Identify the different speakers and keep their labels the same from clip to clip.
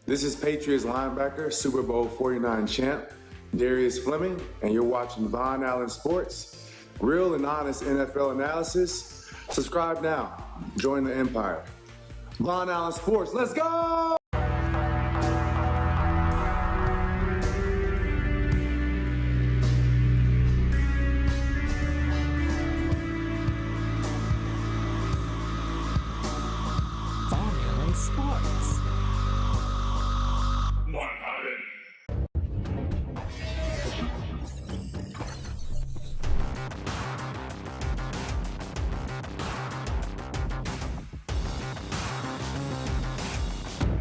Speaker 1: This is Patriots linebacker, Super Bowl 49 champ, Darius Fleming, and you're watching VonAllen Sports. Real and honest NFL analysis. Subscribe now. Join the empire. VonAllen Sports, let's go!
Speaker 2: VonAllen Sports.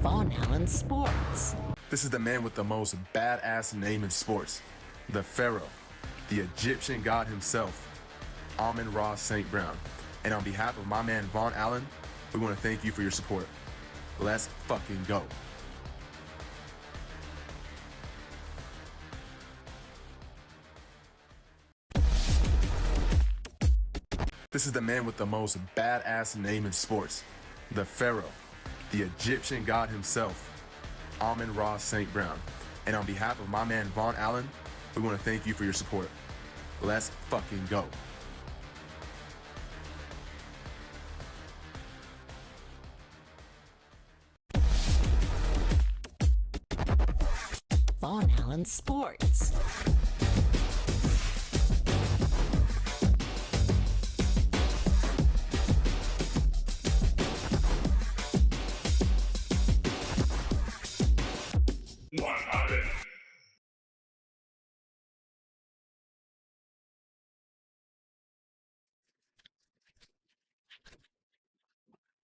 Speaker 2: VonAllen Sports.
Speaker 3: This is the man with the most badass name in sports, the Pharaoh, the Egyptian god himself, Amon-Ra St. Brown. And on behalf of my man VonAllen, we want to thank you for your support. Let's fucking go. This is the man with the most badass name in sports, the Pharaoh, the Egyptian god himself, Amon-Ra St. Brown. And on behalf of my man VonAllen, we want to thank you for your support. Let's fucking go.
Speaker 2: VonAllen Sports.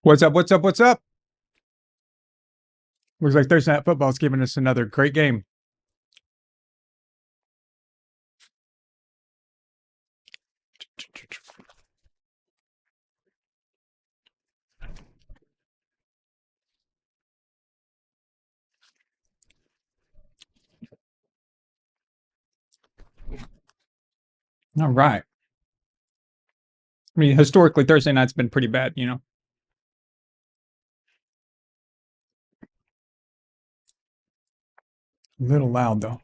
Speaker 4: What's up? What's up? What's up? Looks like Thursday Night Football's giving us another great game. All right. I mean, historically, Thursday night's been pretty bad, you know. A little loud, though.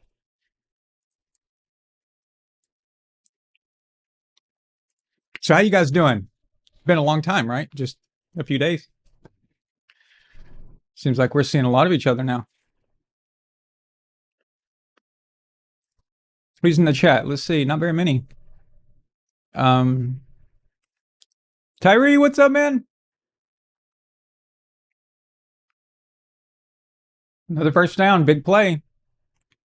Speaker 4: So how you guys doing? Been a long time, right? Just a few days. Seems like we're seeing a lot of each other now. Who's in the chat? Let's see. Not very many. Tyree, what's up, man? Another first down. Big play.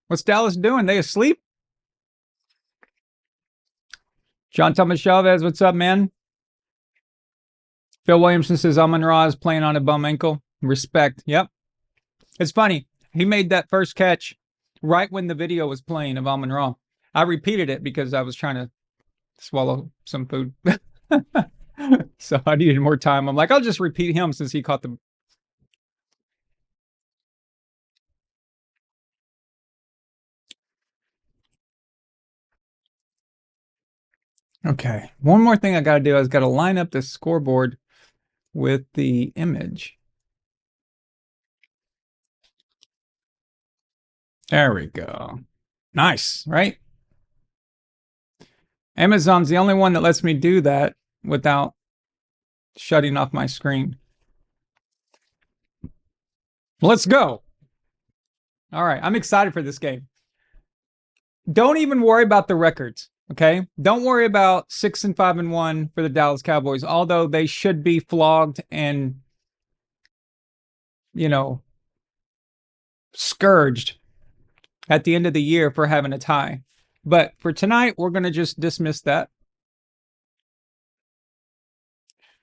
Speaker 4: What's Dallas doing? They asleep? John Thomas Chavez, what's up, man? Phil Williamson says Amon-Ra is playing on a bum ankle. Respect. Yep. It's funny. He made that first catch right when the video was playing of Amon-Ra. I repeated it because I was trying to swallow some food. So I needed more time. I'm like, I'll just repeat him since he caught the... Okay. One more thing I got to do is got to line up the scoreboard with the image. There we go. Nice, right? Amazon's the only one that lets me do that without shutting off my screen. Let's go. All right. I'm excited for this game. Don't even worry about the records. Okay. Don't worry about 6-5-1 for the Dallas Cowboys, although they should be flogged and, you know, scourged at the end of the year for having a tie. But for tonight, we're going to just dismiss that.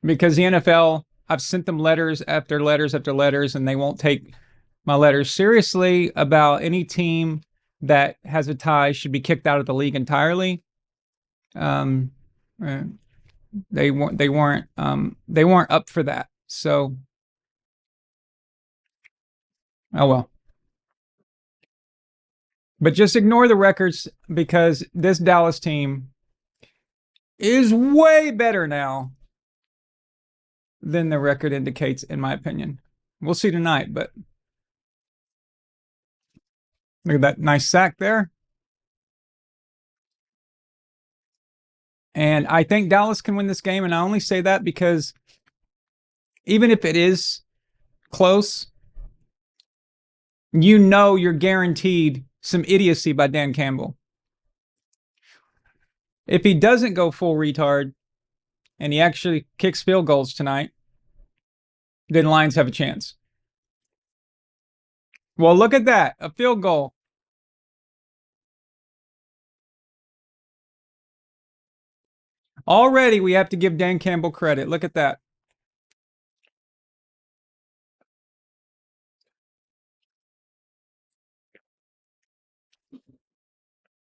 Speaker 4: Because the NFL, I've sent them letters after letters after letters, and they won't take my letters seriously about any team that has a tie should be kicked out of the league entirely. They weren't up for that. So, oh well. But just ignore the records because this Dallas team is way better now than the record indicates, in my opinion. We'll see tonight, but Look at that nice sack there. And I think Dallas can win this game. And I only say that because even if it is close, you know you're guaranteed some idiocy by Dan Campbell. If he doesn't go full retard and he actually kicks field goals tonight, then Lions have a chance. Well, look at that. A field goal. Already we have to give Dan Campbell credit. Look at that.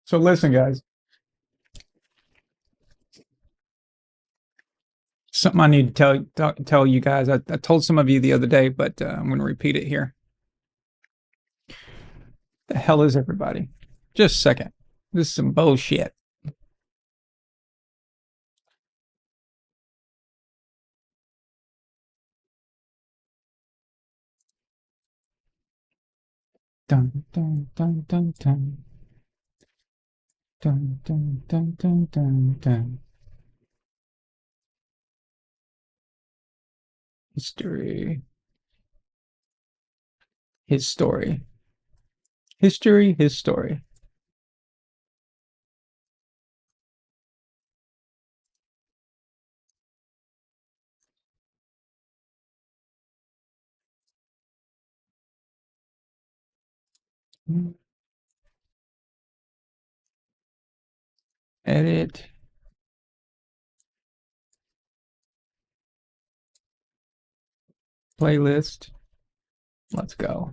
Speaker 4: So listen, guys. Something I need to tell you guys. I told some of you the other day, but I'm going to repeat it here. The hell is everybody? Just a second. This is some bullshit. Dun dun dun dun dun. Dun dun dun dun dun dun. History. His story. History, his story. Edit. Playlist. Let's go.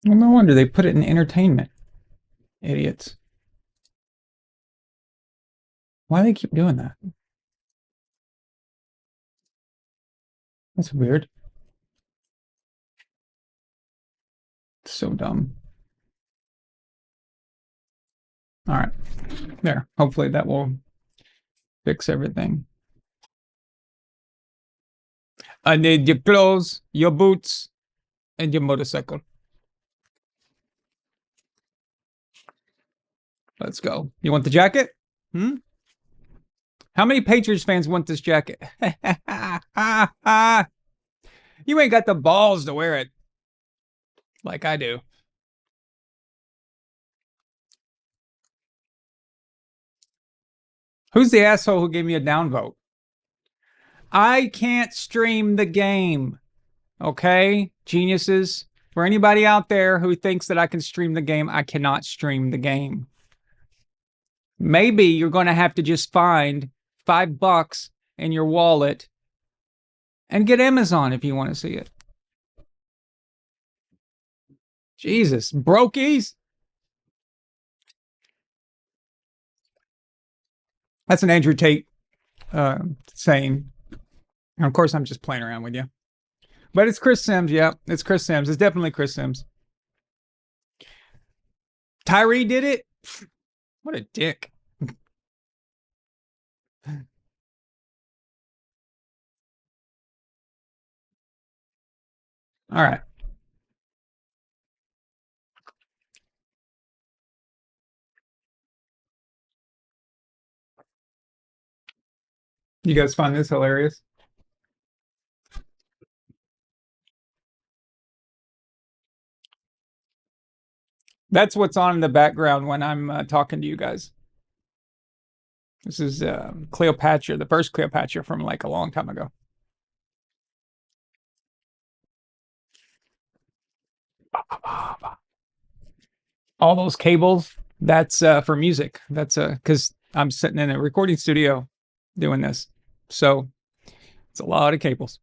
Speaker 4: Well, no wonder they put it in entertainment. Idiots. Why do they keep doing that? That's weird. So dumb. All right. There. Hopefully that will fix everything. I need your clothes, your boots, and your motorcycle. Let's go. You want the jacket? Hmm? How many Patriots fans want this jacket? You ain't got the balls to wear it like I do. Who's the asshole who gave me a downvote? I can't stream the game. Okay, geniuses. For anybody out there who thinks that I can stream the game, I cannot stream the game. Maybe you're going to have to just find $5 in your wallet and get Amazon if you want to see it. Jesus, brokies. That's an Andrew Tate saying. And of course, I'm just playing around with you. But it's Chris Sims. Yeah, it's Chris Sims. It's definitely Chris Sims. Tyree did it. What a dick. All right. You guys find this hilarious? That's what's on in the background when I'm talking to you guys. This is Cleopatra, the first Cleopatra from like a long time ago. All those cables, that's for music. That's because I'm sitting in a recording studio doing this. So it's a lot of cables.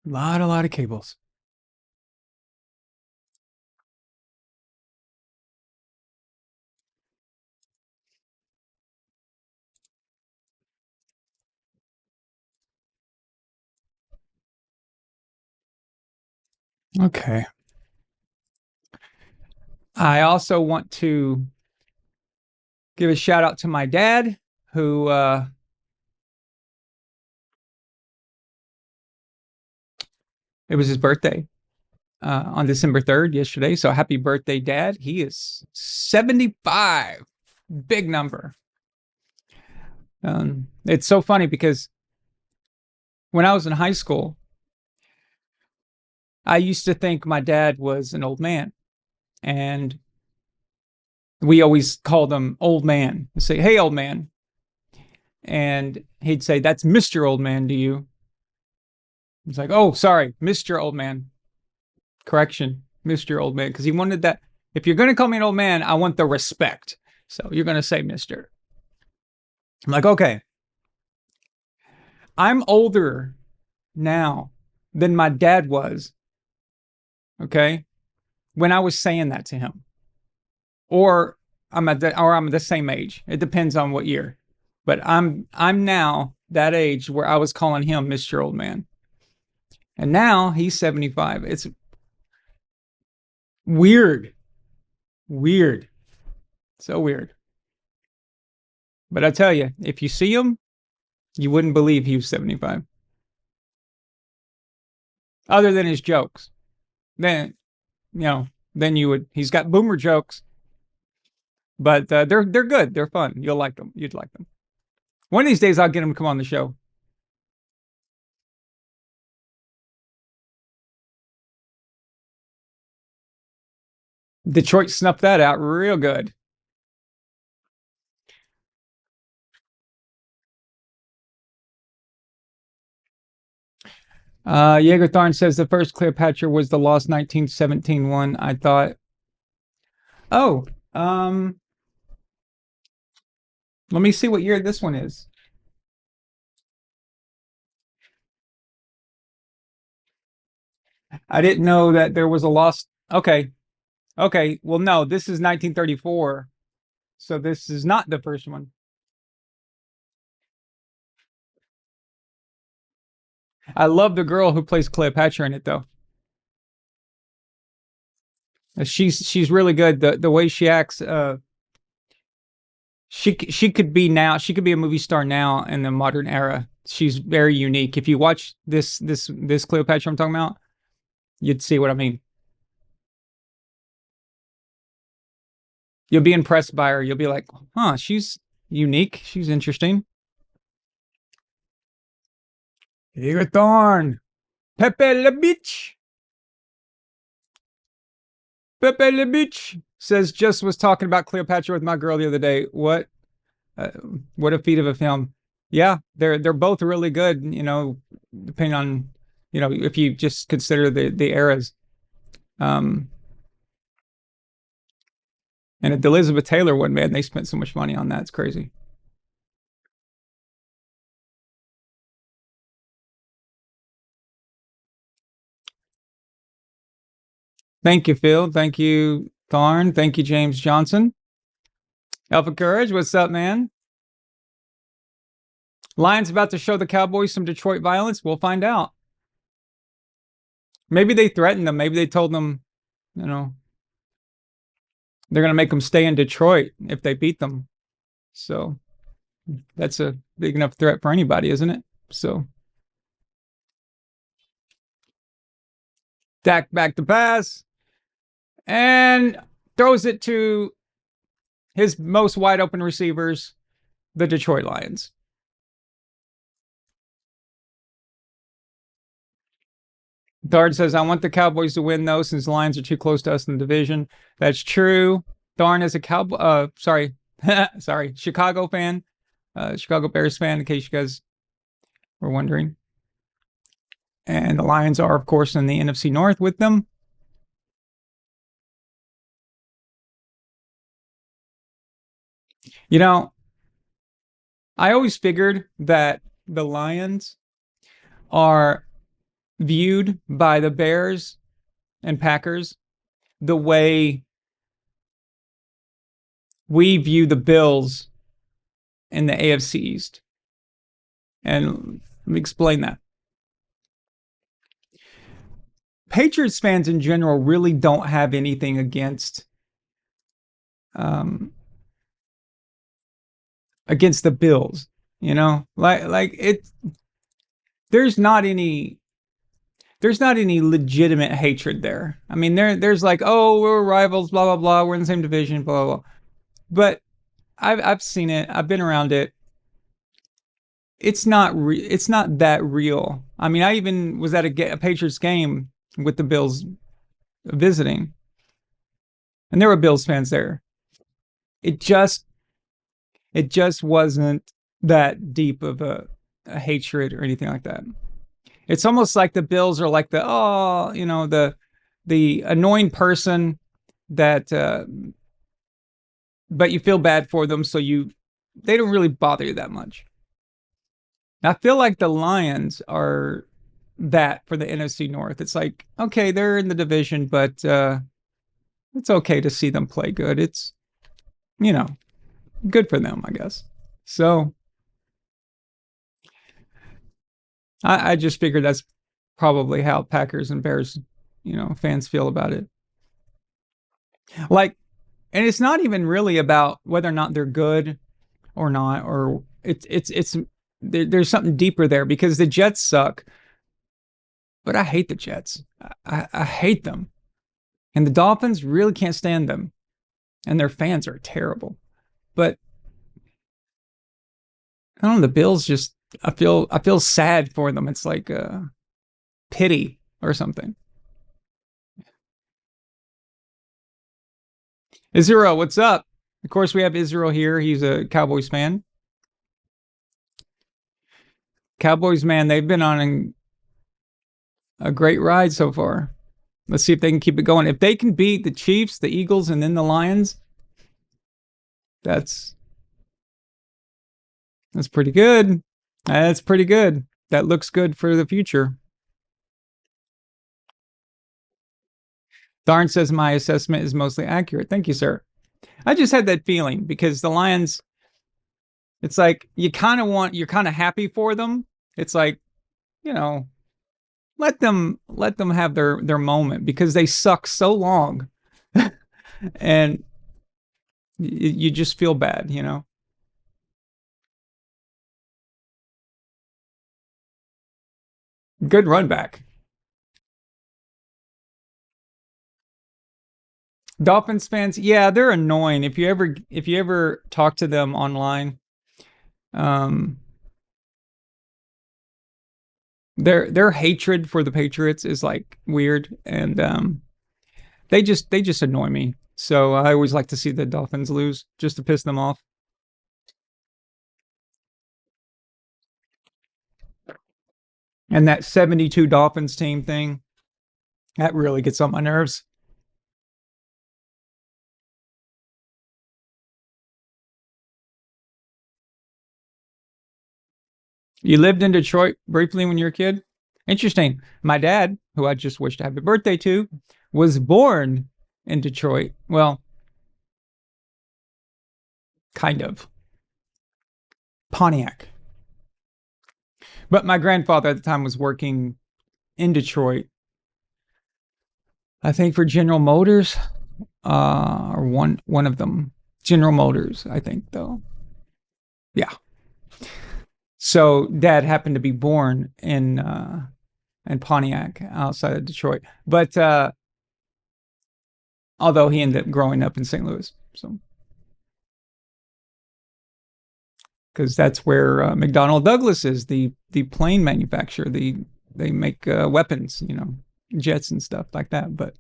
Speaker 4: A lot of cables. Okay. I also want to give a shout out to my dad, who it was his birthday on December 3rd, yesterday. So happy birthday, Dad. He is 75. Big number. It's so funny because when I was in high school, I used to think my dad was an old man. And we always called him old man. I'd say, hey, old man. And he'd say, that's Mr. Old Man to you. It's like, oh, sorry, Mr. Old Man. Correction, Mr. Old Man. Because he wanted that. If you're going to call me an old man, I want the respect. So you're going to say Mr. I'm like, okay. I'm older now than my dad was. Okay. When I was saying that to him. Or I'm the same age. It depends on what year. But I'm now that age where I was calling him Mr. Old Man. And now he's 75. It's weird. Weird. So weird. But I tell you, if you see him, you wouldn't believe he was 75. Other than his jokes. Then, then you would. He's got boomer jokes. But they're good. They're fun. You'll like them. You'd like them. One of these days, I'll get him to come on the show. Detroit snuffed that out real good. Jaeger Tharn says the first Cleopatra was the lost 1917 one. I thought, oh, let me see what year this one is. I didn't know that there was a lost. Okay. Okay. Well, no, this is 1934. So this is not the first one. I love the girl who plays Cleopatra in it, though. She's really good. The way she acts, she could be now. She could be a movie star now in the modern era. She's very unique. If you watch this Cleopatra I'm talking about, you'd see what I mean. You'll be impressed by her. You'll be like, huh, she's unique. She's interesting. Igor Thorn. Pepe Le Beach. Pepe Le Beach says, just was talking about Cleopatra with my girl the other day. What a feat of a film. Yeah, they're both really good, depending on, if you just consider the eras. And the Elizabeth Taylor one, man, they spent so much money on that. It's crazy. Thank you, Phil. Thank you, Tharn. Thank you, James Johnson. Alpha Courage, what's up, man? Lions about to show the Cowboys some Detroit violence. We'll find out. Maybe they threatened them. Maybe they told them, they're going to make them stay in Detroit if they beat them. So that's a big enough threat for anybody, isn't it? So Dak back to pass and throws it to his most wide open receivers, the Detroit Lions. Dard says, I want the Cowboys to win, though, since the Lions are too close to us in the division. That's true. Darn is a Chicago fan, Chicago Bears fan, in case you guys were wondering. And the Lions are, of course, in the NFC North with them. I always figured that the Lions are viewed by the Bears and Packers the way we view the Bills in the AFC East. And let me explain that. Patriots fans in general really don't have anything against the Bills, you know? Like it there's not any legitimate hatred there. I mean, there's like, oh, we're rivals, blah blah blah, we're in the same division, blah blah blah. But I've seen it. I've been around it. It's not that real. I mean, I even was at a Patriots game with the Bills visiting, and there were Bills fans there. It just wasn't that deep of a hatred or anything like that. It's almost like the Bills are like the annoying person that, but you feel bad for them, so they don't really bother you that much. I feel like the Lions are that for the NFC North. It's like, okay, they're in the division, but it's okay to see them play good. It's, good for them, I guess. So I just figured that's probably how Packers and Bears, fans feel about it. Like, and it's not even really about whether or not they're good or not, or there's something deeper there, because the Jets suck, but I hate the Jets. I hate them. And the Dolphins really can't stand them. And their fans are terrible. But I don't know, the Bills just, I feel sad for them. It's like pity or something. Israel, what's up? Of course, we have Israel here. He's a Cowboys fan. Cowboys, man, they've been on a great ride so far. Let's see if they can keep it going. If they can beat the Chiefs, the Eagles, and then the Lions, that's pretty good. That's pretty good. That looks good for the future. Tharn says my assessment is mostly accurate. Thank you, sir. I just had that feeling because the Lions, it's like you're kind of happy for them. It's like, let them have their moment, because they suck so long. And you just feel bad, Good run back. Dolphins fans, yeah, they're annoying. If you ever talk to them online, their hatred for the Patriots is like weird, and they just annoy me. So I always like to see the Dolphins lose just to piss them off. And that 72 Dolphins team thing, that really gets on my nerves. You lived in Detroit briefly when you were a kid? Interesting. My dad, who I just wished happy birthday to, was born in Detroit. Well, kind of. Pontiac. But my grandfather at the time was working in Detroit, I think for General Motors, or one of them. General Motors, I think, though. Yeah. So Dad happened to be born in Pontiac, outside of Detroit. But although he ended up growing up in St. Louis, so because that's where McDonnell Douglas is, the plane manufacturer. They make weapons, jets and stuff like that. But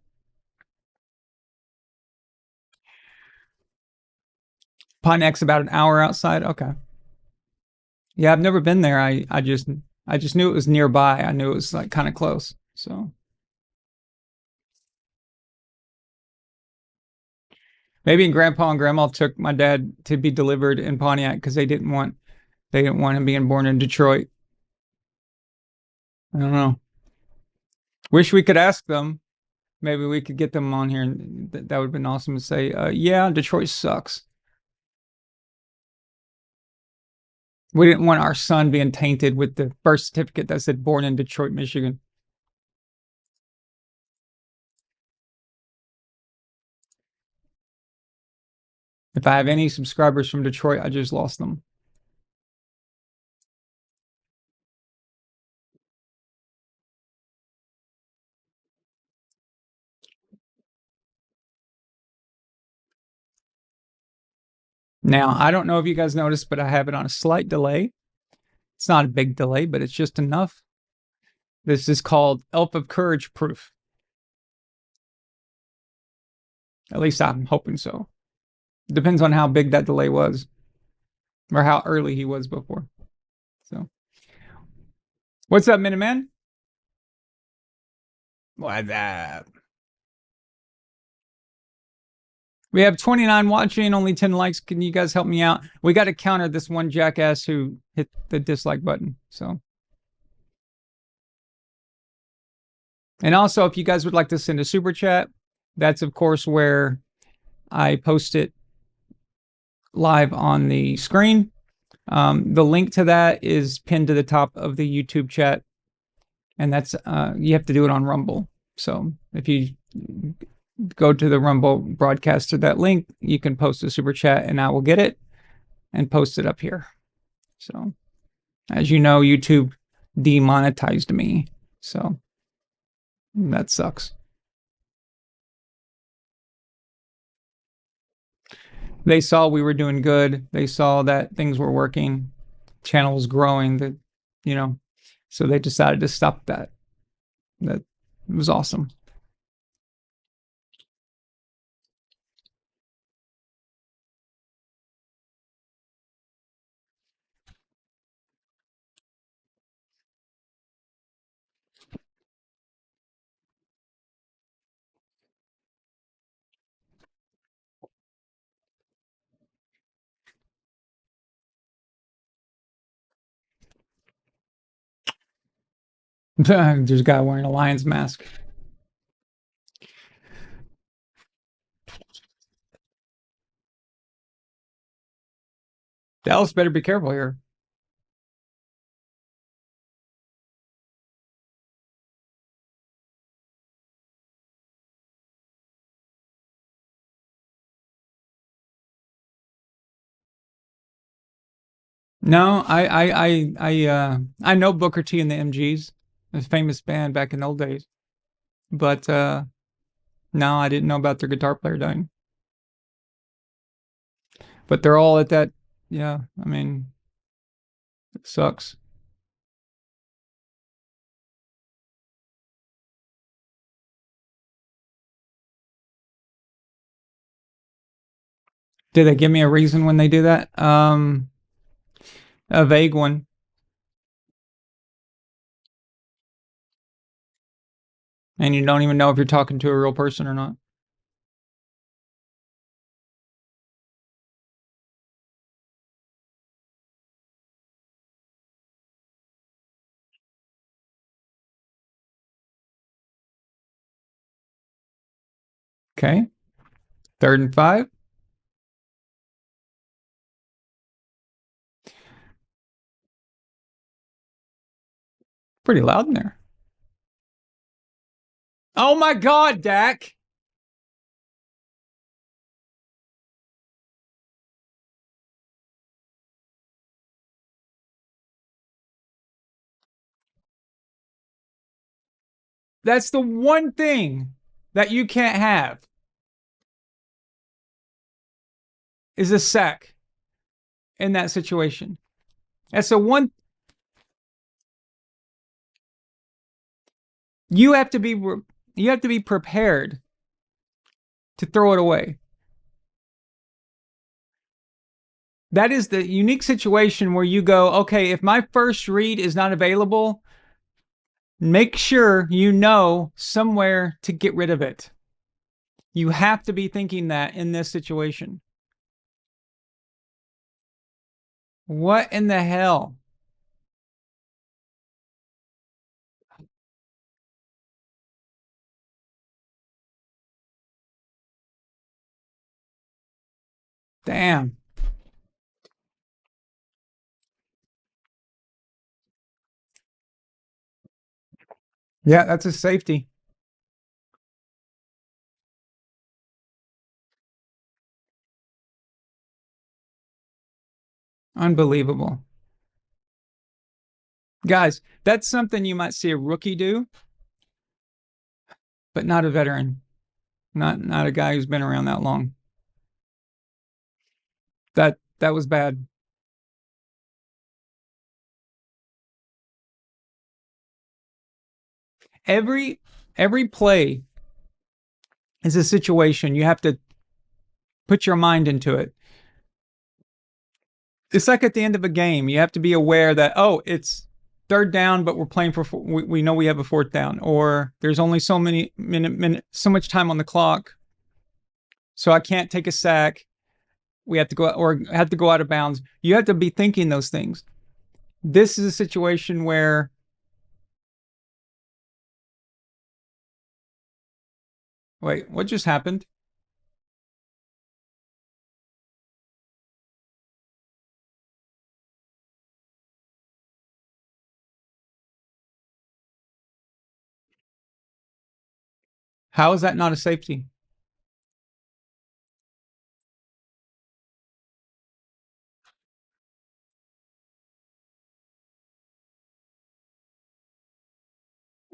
Speaker 4: Pontiac's about an hour outside. Okay. Yeah, I've never been there. I just knew it was nearby. I knew it was like kind of close. So maybe Grandpa and Grandma took my dad to be delivered in Pontiac because they didn't want him being born in Detroit. I don't know. Wish we could ask them. Maybe we could get them on here, and that would have been awesome to say, yeah, Detroit sucks. We didn't want our son being tainted with the birth certificate that said born in Detroit, Michigan. If I have any subscribers from Detroit, I just lost them. Now, I don't know if you guys noticed, but I have it on a slight delay. It's not a big delay, but it's just enough. This is called Elf of Courage proof. At least I'm hoping so. Depends on how big that delay was or how early he was before. So, what's up, Miniman? What that? We have 29 watching, only 10 likes. Can you guys help me out? We got to counter this one jackass who hit the dislike button. So, and also, if you guys would like to send a super chat, that's of course where I post it live on the screen. The link to that is pinned to the top of the YouTube chat, and that's you have to do it on Rumble. So if you go to the Rumble broadcast to that link, you can post a super chat, and I will get it and post it up here. So, as you know, YouTube demonetized me, so that sucks. They saw we were doing good. They saw that things were working, channel was growing. That, you know, so they decided to stop that. That was awesome. There's a guy wearing a lion's mask. Dallas better be careful here. No, I know Booker T and the MGs, a famous band back in the old days. But no, I didn't know about their guitar player dying. But they're all at that, yeah, I mean, it sucks. Did they give me a reason when they do that? A vague one. And you don't even know if you're talking to a real person or not. Okay. 3rd and 5. Pretty loud in there. Oh my God, Dak. That's the one thing that you can't have is a sack in that situation. That's the one. You have to be prepared to throw it away. That is the unique situation where you go, okay, if my first read is not available, make sure you know somewhere to get rid of it. You have to be thinking that in this situation. What in the hell? Damn. Yeah, that's a safety. Unbelievable. Guys, that's something you might see a rookie do, but not a veteran. Not a guy who's been around that long. That was bad. Every play is a situation. You have to put your mind into it. It's like at the end of a game. You have to be aware that, oh, it's third down, but we're playing for we know we have a fourth down, or there's only so many so much time on the clock, so I can't take a sack. We have to go or have to go out of bounds. You have to be thinking those things. This is a situation where wait, what just happened? How is that not a safety?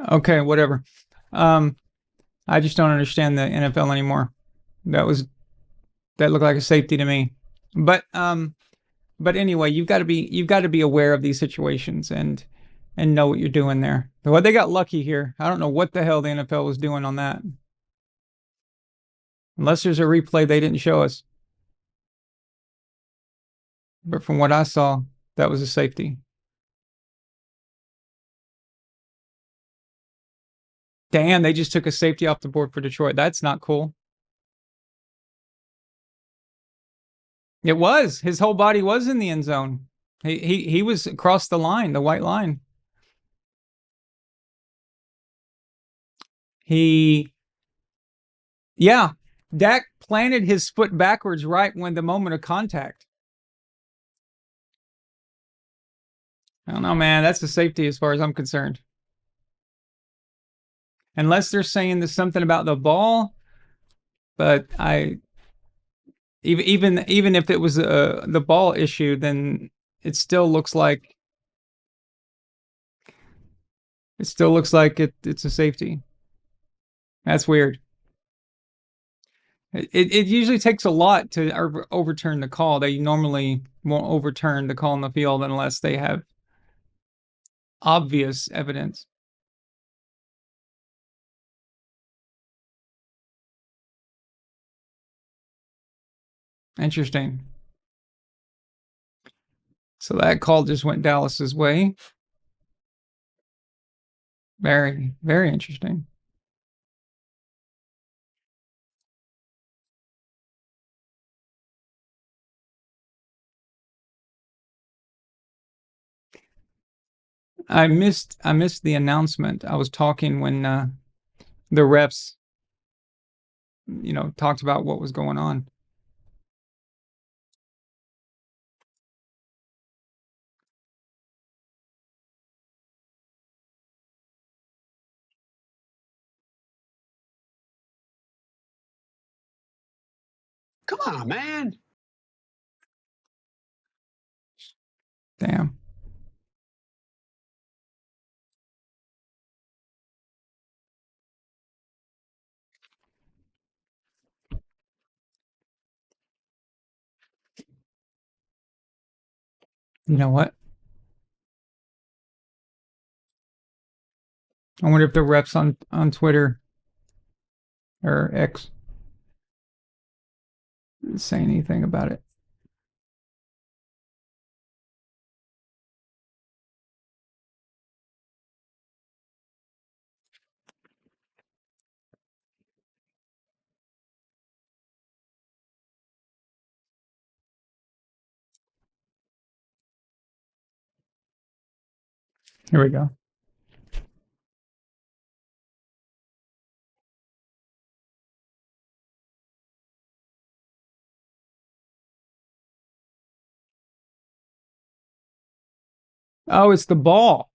Speaker 4: Okay, whatever. I just don't understand the NFL anymore. That looked like a safety to me. But anyway, you've got to be aware of these situations and know what you're doing there. Well, they got lucky here. I don't know what the hell the NFL was doing on that. Unless there's a replay they didn't show us. But from what I saw, that was a safety. Damn, they just took a safety off the board for Detroit. That's not cool. It was. His whole body was in the end zone. He was across the line, the white line. Yeah, Dak planted his foot backwards right when the moment of contact. I don't know, man. That's a safety as far as I'm concerned. Unless they're saying there's something about the ball, but even if it was the ball issue, then it still looks like it's a safety. That's weird. It usually takes a lot to overturn the call. They normally won't overturn the call on the field unless they have obvious evidence. Interesting. So that call just went Dallas's way. Very, very interesting. I missed the announcement. I was talking when the refs, talked about what was going on.
Speaker 5: Come on, man.
Speaker 4: Damn. You know what? I wonder if the refs on Twitter or X say anything about it. Here we go. Oh, it's the ball.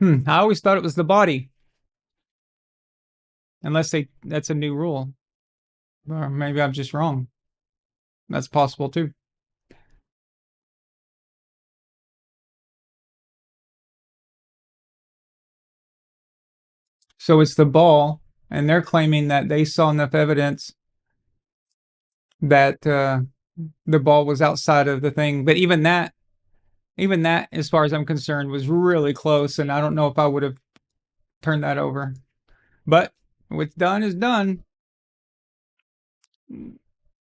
Speaker 4: I always thought it was the body. Unless that's a new rule. Or maybe I'm just wrong. That's possible too. So it's the ball, and they're claiming that they saw enough evidence that the ball was outside of the thing. But even that, as far as I'm concerned, was really close, and I don't know if I would have turned that over. But what's done is done.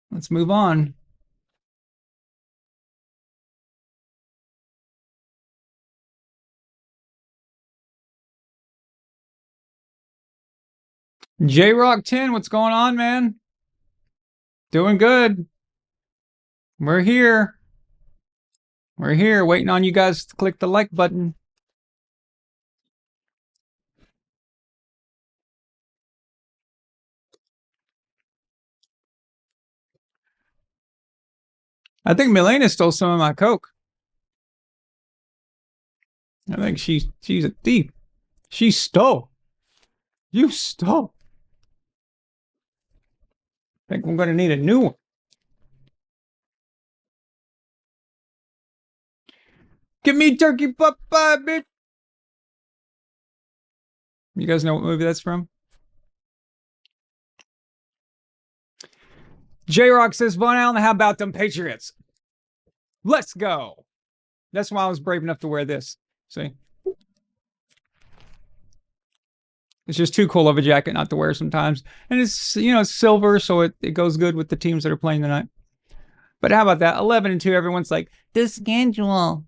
Speaker 4: Let's move on. J-Rock 10, what's going on, man? Doing good. We're here. We're here waiting on you guys to click the like button. I think Milena stole some of my Coke. I think she's a thief. She stole. You stole. I think we're going to need a new one. Give me turkey pot pie, bitch. You guys know what movie that's from? J-Rock says, VonAllen, how about them Patriots? Let's go. That's why I was brave enough to wear this. See? It's just too cool of a jacket not to wear sometimes. And it's, it's silver, so it goes good with the teams that are playing tonight. But how about that? 11-2, everyone's like, the schedule.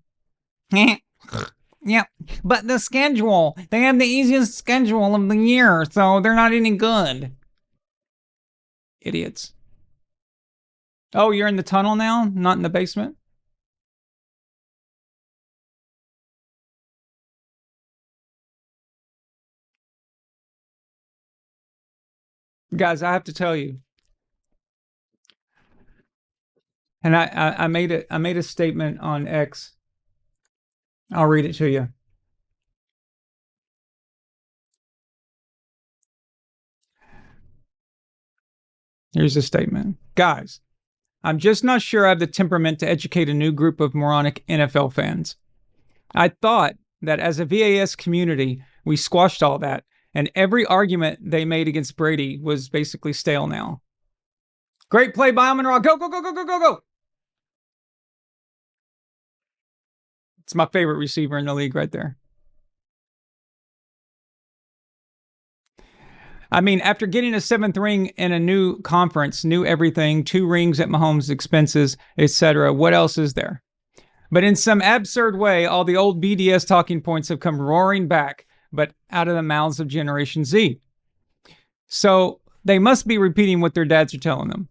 Speaker 4: Yeah, but the schedule. They have the easiest schedule of the year, so they're not any good. Idiots. Oh, you're in the tunnel now? Not in the basement? Guys, I have to tell you. And I made a statement on X. I'll read it to you. Here's the statement. Guys, I'm just not sure I have the temperament to educate a new group of moronic NFL fans. I thought that as a VAS community, we squashed all that, and every argument they made against Brady was basically stale now. Great play by Amon-Ra. Go, go, go, go, go, go, go. It's my favorite receiver in the league right there. I mean, after getting a 7th ring in a new conference, new everything, 2 rings at Mahomes' expenses, etc., what else is there? But in some absurd way, all the old BDS talking points have come roaring back, but out of the mouths of Generation Z. So they must be repeating what their dads are telling them.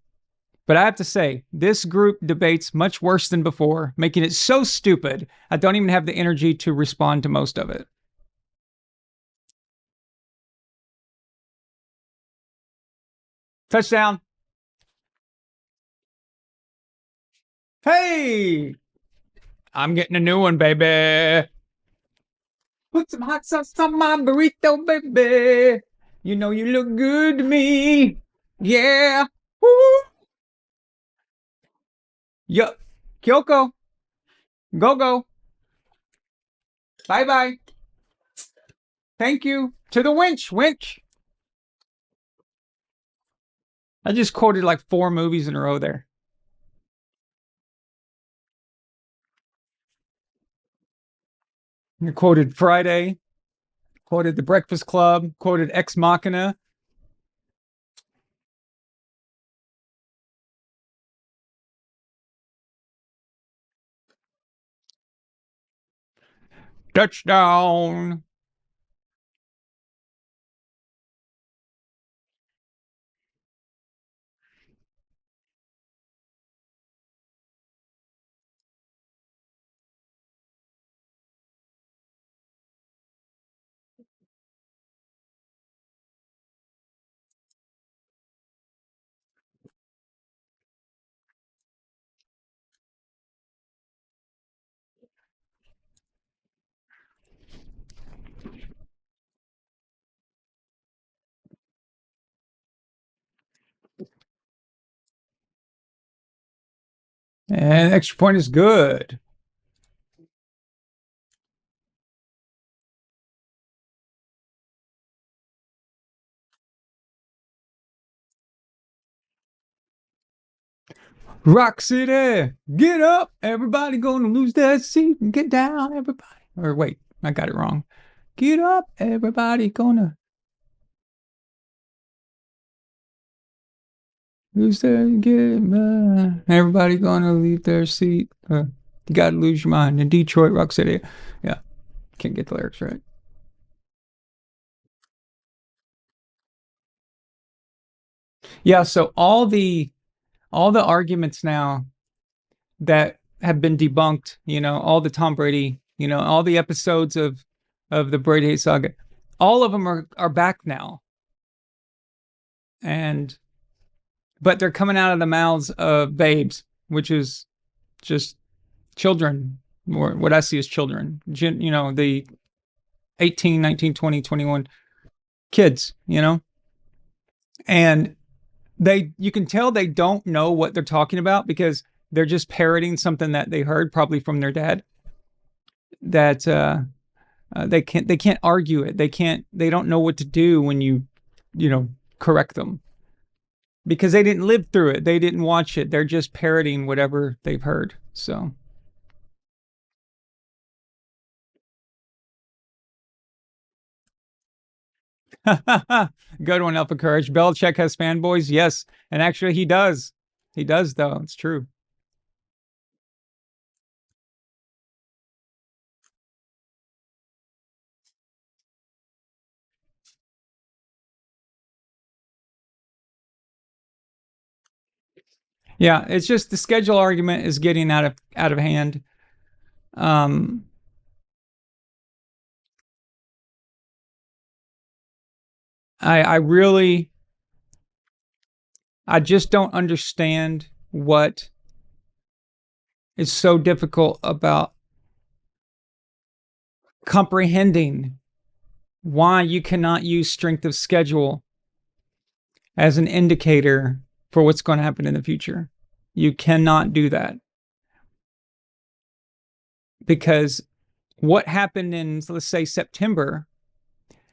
Speaker 4: But I have to say, this group debates much worse than before, making it so stupid, I don't even have the energy to respond to most of it. Touchdown. Hey! I'm getting a new one, baby. Put some hot sauce on my burrito, baby. You know you look good to me. Yeah. Woo. Yup. Kyoko. Go, go. Bye-bye. Thank you. To the winch. Winch. I just quoted like 4 movies in a row there. I quoted Friday. Quoted The Breakfast Club. Quoted Ex Machina. Touchdown. And extra point is good. Rock City, get up. Everybody gonna lose their seat and get down, everybody. Or wait, I got it wrong. Get up, everybody gonna lose their everybody gonna leave their seat. You gotta lose your mind in Detroit, Rock City. Yeah, can't get the lyrics right. Yeah, so all the arguments now that have been debunked, all the Tom Brady, all the episodes of the Brady saga, all of them are back now. But they're coming out of the mouths of babes, which is just children, or what I see as children, the 18, 19, 20, 21 kids, and you can tell they don't know what they're talking about because they're just parroting something that they heard probably from their dad, that they can't argue it. They don't know what to do when you correct them, because they didn't live through it. They didn't watch it. They're just parroting whatever they've heard. So good one, Alpha Courage. Belichick has fanboys. Yes. And actually he does. He does, though. It's true. Yeah, it's just the schedule argument is getting out of hand. I just don't understand what is so difficult about comprehending why you cannot use strength of schedule as an indicator for what's going to happen in the future. You cannot do that, because what happened in, let's say, September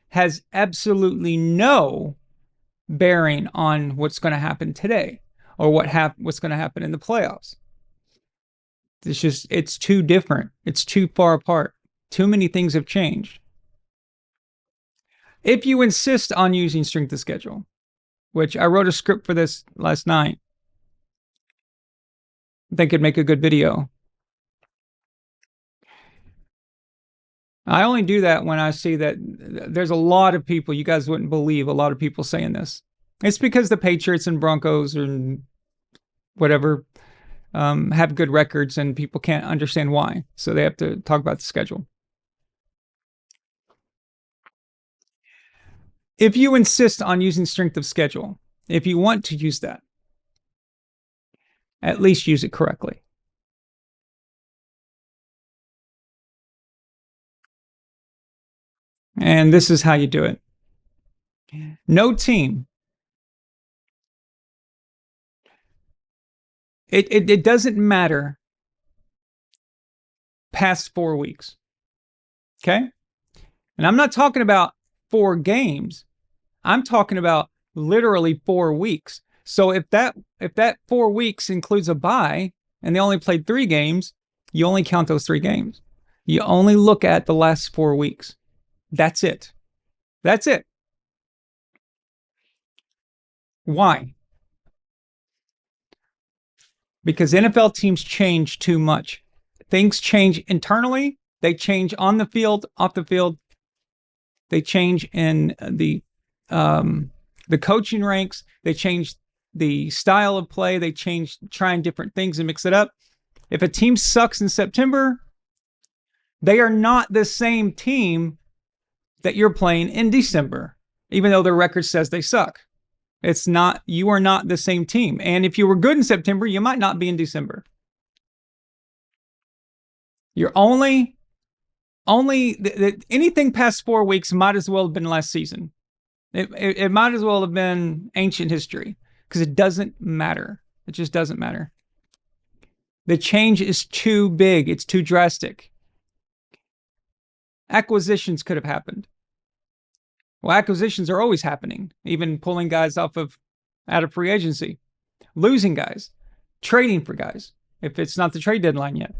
Speaker 4: has absolutely no bearing on what's going to happen today, or what's going to happen in the playoffs. It's too different. It's too far apart. Too many things have changed. If you insist on using strength of schedule, which I wrote a script for this last night, I think it'd make a good video. I only do that when I see that there's a lot of people, you guys wouldn't believe, a lot of people saying this. It's because the Patriots and Broncos and whatever have good records, and people can't understand why. So they have to talk about the schedule. If you insist on using strength of schedule, if you want to use that, at least use it correctly. And this is how you do it. No team. It doesn't matter past 4 weeks. Okay? And I'm not talking about 4 games. I'm talking about literally 4 weeks. So if that 4 weeks includes a bye and they only played 3 games, you only count those 3 games. You only look at the last 4 weeks. That's it. That's it. Why? Because NFL teams change too much. Things change internally. They change on the field, off the field. They change in the coaching ranks. They change the style of play. They change trying different things and mix it up. If a team sucks in September, they are not the same team that you're playing in December, even though their record says they suck. It's not, you are not the same team. And if you were good in September, you might not be in December. You're only anything past 4 weeks might as well have been last season. It might as well have been ancient history, because it doesn't matter. It just doesn't matter. The change is too big. It's too drastic. Acquisitions could have happened. Well, acquisitions are always happening, even pulling guys out of free agency, losing guys, trading for guys, if it's not the trade deadline yet.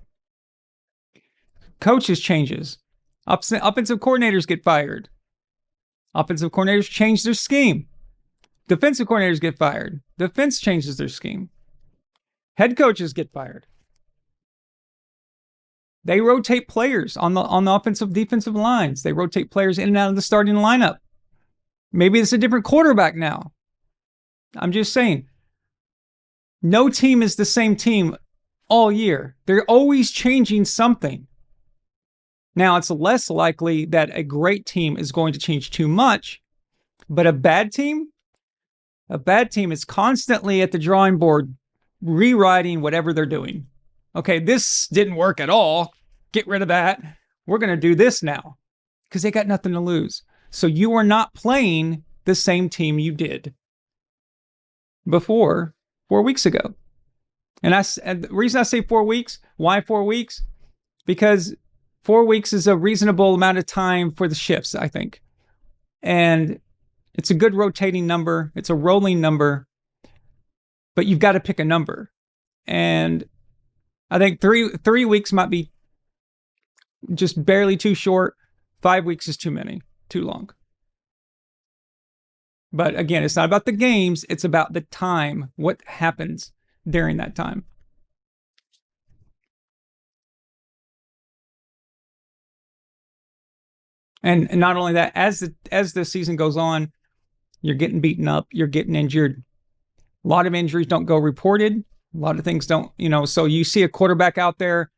Speaker 4: Coaches changes. Offensive coordinators get fired. Offensive coordinators change their scheme. Defensive coordinators get fired. Defense changes their scheme. Head coaches get fired. They rotate players on the offensive defensive lines. They rotate players in and out of the starting lineup. Maybe it's a different quarterback now. I'm just saying, no team is the same team all year. They're always changing something. Now, it's less likely that a great team is going to change too much, but a bad team is constantly at the drawing board rewriting whatever they're doing. Okay, this didn't work at all. Get rid of that. We're going to do this now because they got nothing to lose. So you are not playing the same team you did before 4 weeks ago. And the reason I say 4 weeks, why 4 weeks? Because 4 weeks is a reasonable amount of time for the shifts, I think. And it's a good rotating number. It's a rolling number. But you've got to pick a number. And I think three weeks might be just barely too short. 5 weeks is too many, too long. But again, it's not about the games. It's about the time, what happens during that time. And not only that, as the season goes on, you're getting beaten up, you're getting injured. A lot of injuries don't go reported. A lot of things don't, so you see a quarterback out there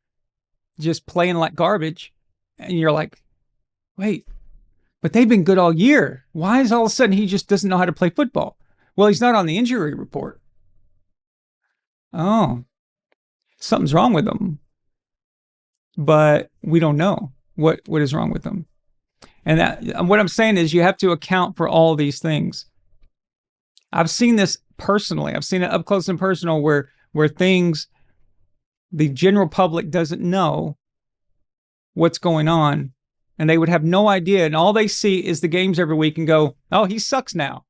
Speaker 4: just playing like garbage, and you're like, wait, but they've been good all year. Why is all of a sudden he just doesn't know how to play football? Well, he's not on the injury report. Oh, something's wrong with him. But we don't know what is wrong with him. And what I'm saying is you have to account for all these things. I've seen this personally. I've seen it up close and personal where things the general public doesn't know what's going on, and they would have no idea. And all they see is the games every week and go, oh, he sucks now.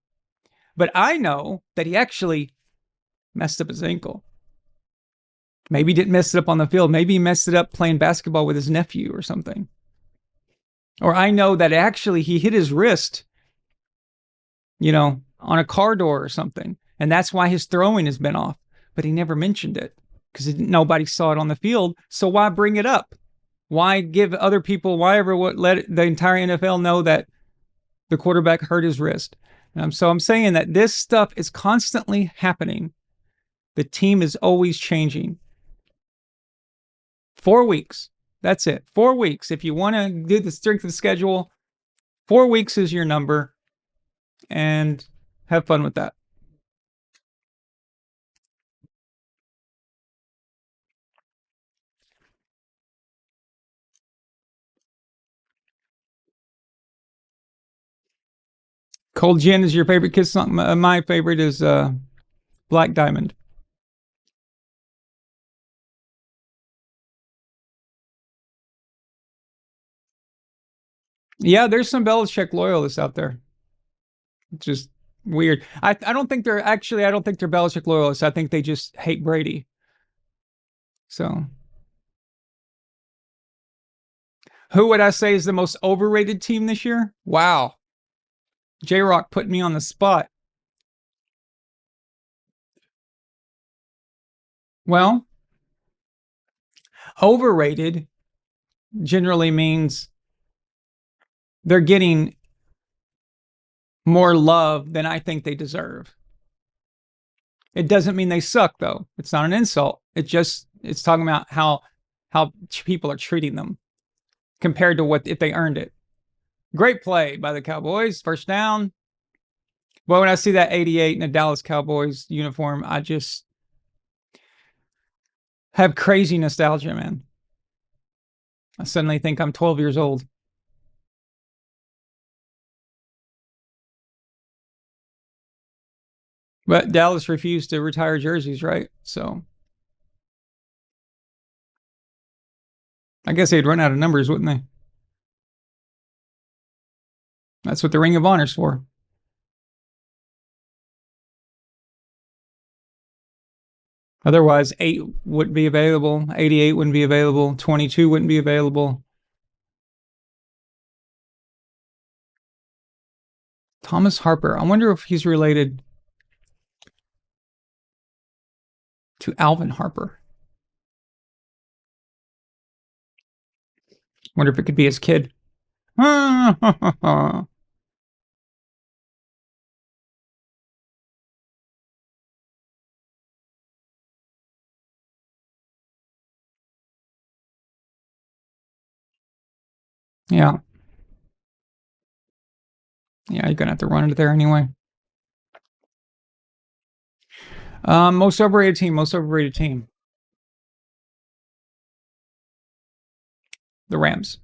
Speaker 4: But I know that he actually messed up his ankle. Maybe he didn't mess it up on the field. Maybe he messed it up playing basketball with his nephew or something. Or I know that actually he hit his wrist, on a car door or something. And that's why his throwing has been off. But he never mentioned it because nobody saw it on the field. So why bring it up? Why give other people, let the entire NFL know that the quarterback hurt his wrist? So I'm saying that this stuff is constantly happening. The team is always changing. 4 weeks. That's it. 4 weeks. If you want to do the strength of the schedule, 4 weeks is your number. And have fun with that. Cold Gin is your favorite Kiss song? My favorite is Black Diamond. Yeah, there's some Belichick loyalists out there. It's just weird. I don't think they're Belichick loyalists. I think they just hate Brady. So, who would I say is the most overrated team this year? Wow. J-Rock put me on the spot. Well, overrated generally means they're getting more love than I think they deserve. It doesn't mean they suck, though. It's not an insult. It's talking about how people are treating them compared to if they earned it. Great play by the Cowboys. First down. But when I see that 88 in a Dallas Cowboys uniform, I just have crazy nostalgia, man. I suddenly think I'm 12 years old. But Dallas refused to retire jerseys, right? So I guess they'd run out of numbers, wouldn't they? That's what the Ring of Honor's for. Otherwise, 8 wouldn't be available, 88 wouldn't be available, 22 wouldn't be available. Thomas Harper. I wonder if he's related to Alvin Harper. Wonder if it could be his kid. Yeah. Yeah, you're going to have to run it there anyway. Most overrated team. Most overrated team. The Rams.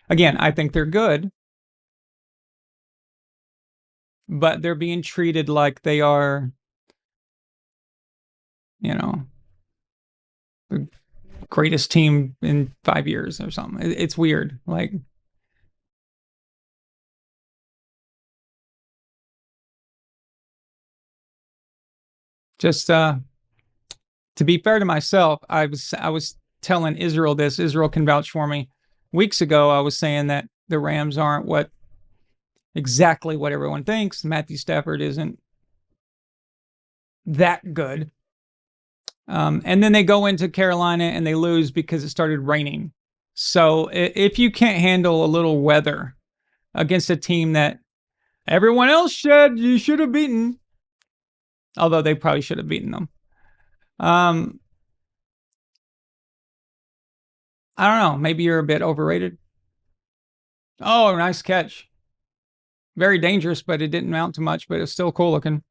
Speaker 4: Again, I think they're good, but they're being treated like they are, you know, the greatest team in 5 years or something. It's weird. Like, just to be fair to myself, I was telling Israel this. Israel can vouch for me. Weeks ago, I was saying that the Rams aren't exactly what everyone thinks. Matthew Stafford isn't that good. And then they go into Carolina and they lose because it started raining. So if you can't handle a little weather against a team that everyone else said you should have beaten, although they probably should have beaten them. I don't know. Maybe you're a bit overrated. Oh, nice catch. Very dangerous, but it didn't mount to much, but it's still cool looking.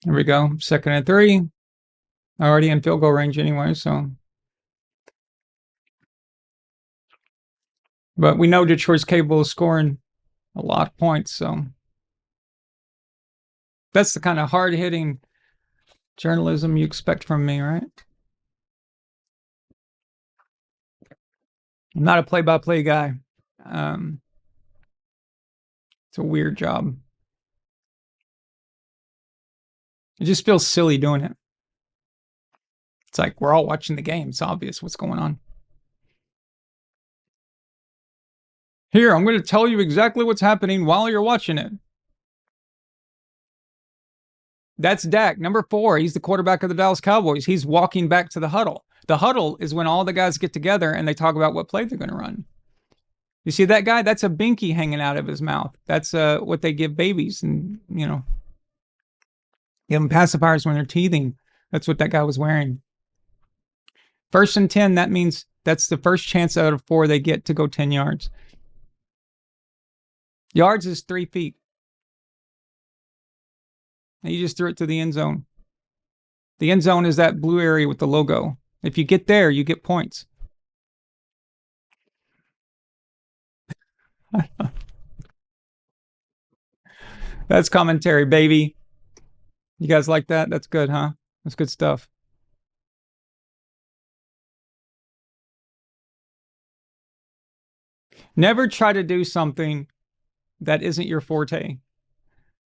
Speaker 4: Here we go. 2nd and 3. Already in field goal range anyway, so. But we know Detroit's capable of scoring a lot of points, so. That's the kind of hard-hitting journalism you expect from me, right? I'm not a play-by-play guy. It's a weird job. It just feels silly doing it. It's like we're all watching the game. It's obvious what's going on. Here, I'm going to tell you exactly what's happening while you're watching it. That's Dak, number 4. He's the quarterback of the Dallas Cowboys. He's walking back to the huddle. The huddle is when all the guys get together and they talk about what play they're going to run. You see that guy? That's a binky hanging out of his mouth. That's what they give babies, and give them pacifiers when they're teething. That's what that guy was wearing. 1st and 10, that means that's the first chance out of 4 they get to go 10 yards. Yards is 3 feet. And you just threw it to the end zone. The end zone is that blue area with the logo. If you get there, you get points. That's commentary, baby. You guys like that? That's good, huh? That's good stuff. Never try to do something that isn't your forte.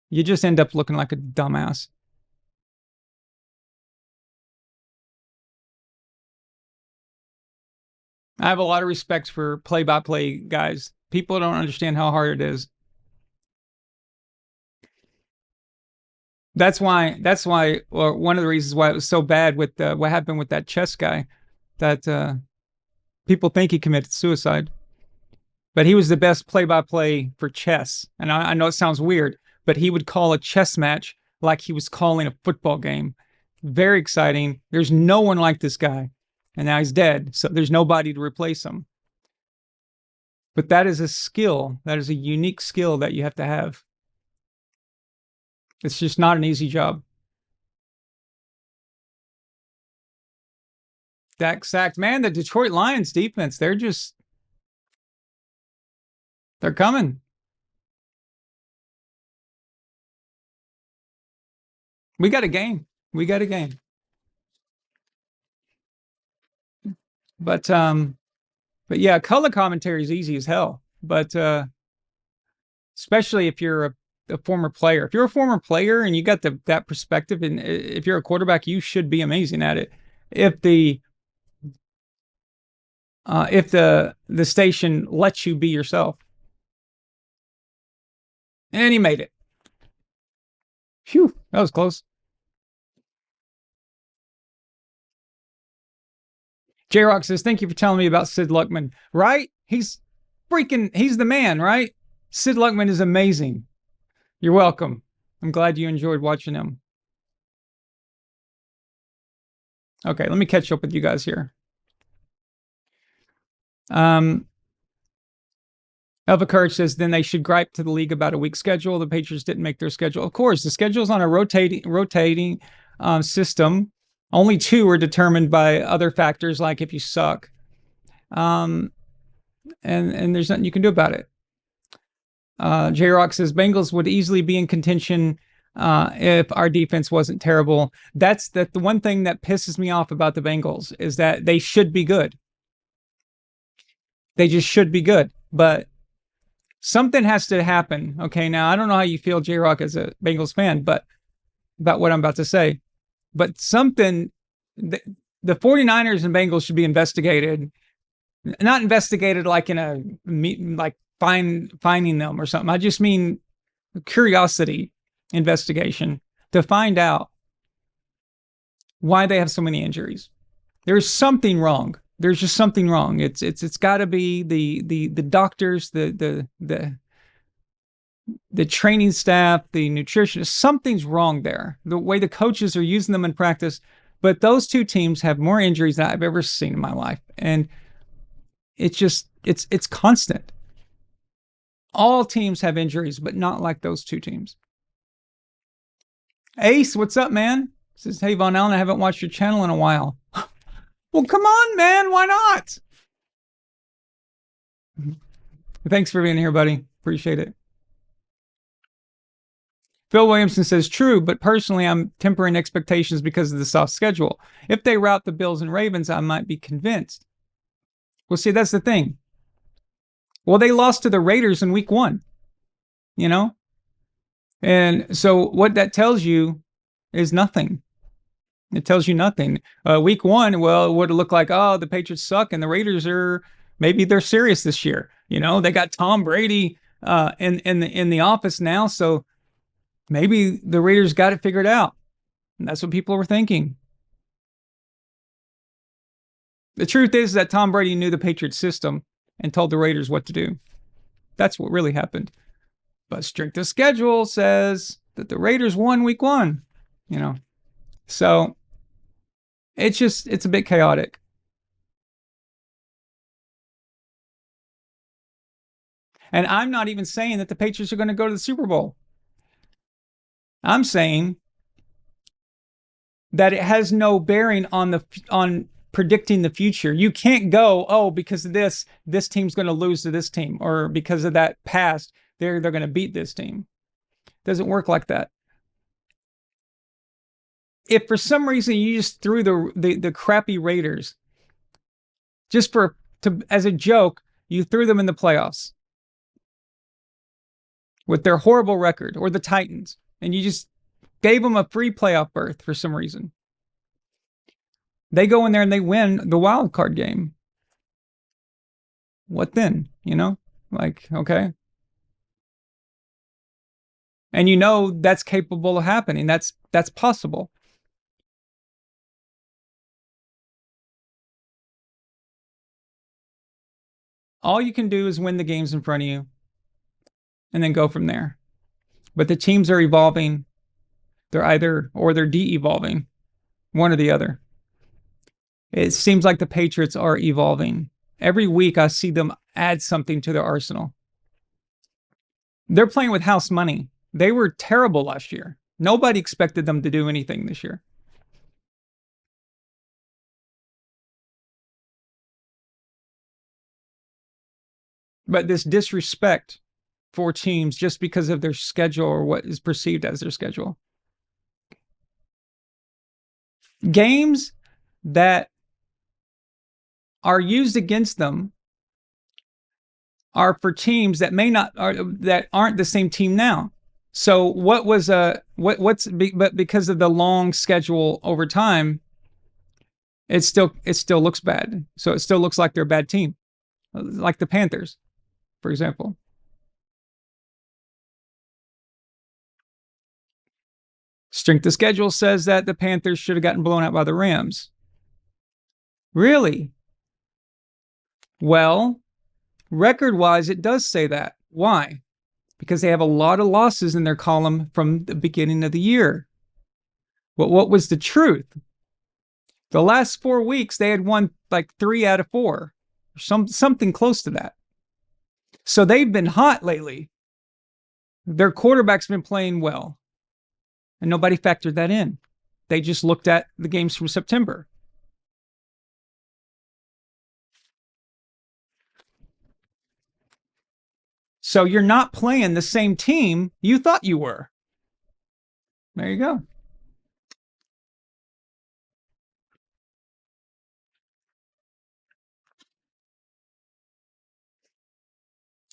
Speaker 4: You just end up looking like a dumbass. I have a lot of respect for play-by-play guys. People don't understand how hard it is. That's why or one of the reasons why it was so bad with what happened with that chess guy, that people think he committed suicide. But he was the best play-by-play for chess. And I know it sounds weird, but he would call a chess match like he was calling a football game. Very exciting. There's no one like this guy. And now he's dead, so there's nobody to replace him. But that is a skill. That is a unique skill that you have to have. It's just not an easy job. Dak sacked. Man, the Detroit Lions defense, they're coming. We got a game. But yeah, color commentary is easy as hell. But especially if you're a former player. If you're a former player and you got that perspective, and if you're a quarterback, you should be amazing at it. If the station lets you be yourself. And he made it. Phew, that was close. J-Rock says, thank you for telling me about Sid Luckman. Right? He's the man, right? Sid Luckman is amazing. You're welcome. I'm glad you enjoyed watching him. Okay, let me catch up with you guys here. Elva Courage says, then they should gripe to the league about a weak schedule. The Patriots didn't make their schedule. Of course, the schedule's on a rotating system. Only 2 are determined by other factors, like if you suck. And there's nothing you can do about it. J-Rock says, Bengals would easily be in contention if our defense wasn't terrible. That's the one thing that pisses me off about the Bengals is that they should be good. They just should be good. But something has to happen. Okay, now I don't know how you feel, J-Rock, as a Bengals fan, but about what I'm about to say. But something, the 49ers and Bengals should be investigated. Not investigated like in a meeting, like finding them or something. I just mean curiosity investigation to find out why they have so many injuries. There's something wrong. There's just something wrong. It's got to be the doctors, the training staff, the nutritionists. Something's wrong there. The way the coaches are using them in practice. But those 2 teams have more injuries than I've ever seen in my life, and it's just it's constant. All teams have injuries, but not like those 2 teams. Ace, what's up, man? Says, hey, VonAllen, I haven't watched your channel in a while. Well, come on, man. Why not? Thanks for being here, buddy. Appreciate it. Phil Williamson says, true, but personally, I'm tempering expectations because of the soft schedule. If they route the Bills and Ravens, I might be convinced. Well, see, that's the thing. Well, they lost to the Raiders in week 1, you know? And so what that tells you is nothing. It tells you nothing. Week 1, well, it would look like, oh, the Patriots suck and the Raiders maybe they're serious this year. You know, they got Tom Brady in the office now, so maybe the Raiders got it figured out. And that's what people were thinking. The truth is that Tom Brady knew the Patriots system and told the Raiders what to do. That's what really happened. But strength of schedule says that the Raiders won week 1, you know. So it's a bit chaotic. And I'm not even saying that the Patriots are going to go to the Super Bowl. I'm saying that it has no bearing on predicting the future. You can't go, oh, because of this team's going to lose to this team, or because of that past, they're going to beat this team. It doesn't work like that. If for some reason you just threw the crappy Raiders, just as a joke, you threw them in the playoffs with their horrible record, or the Titans, and you just gave them a free playoff berth for some reason. They go in there and they win the wild card game. What then? You know, like, okay. And you know that's capable of happening. That's possible. All you can do is win the games in front of you and then go from there. But the teams are evolving. They're de-evolving, one or the other. It seems like the Patriots are evolving. Every week I see them add something to their arsenal. They're playing with house money. They were terrible last year. Nobody expected them to do anything this year. But this disrespect for teams just because of their schedule or what is perceived as their schedule. Games that are used against them are for teams that that aren't the same team now. So what was but because of the long schedule over time, it still looks bad. So it still looks like they're a bad team, like the Panthers, for example. Strength of schedule says that the Panthers should have gotten blown out by the Rams. Really? Well, record-wise, it does say that. Why? Because they have a lot of losses in their column from the beginning of the year. But what was the truth? The last 4 weeks, they had won like 3 out of 4. Something close to that. So they've been hot lately. Their quarterback's been playing well. And nobody factored that in. They just looked at the games from September. So you're not playing the same team you thought you were. There you go.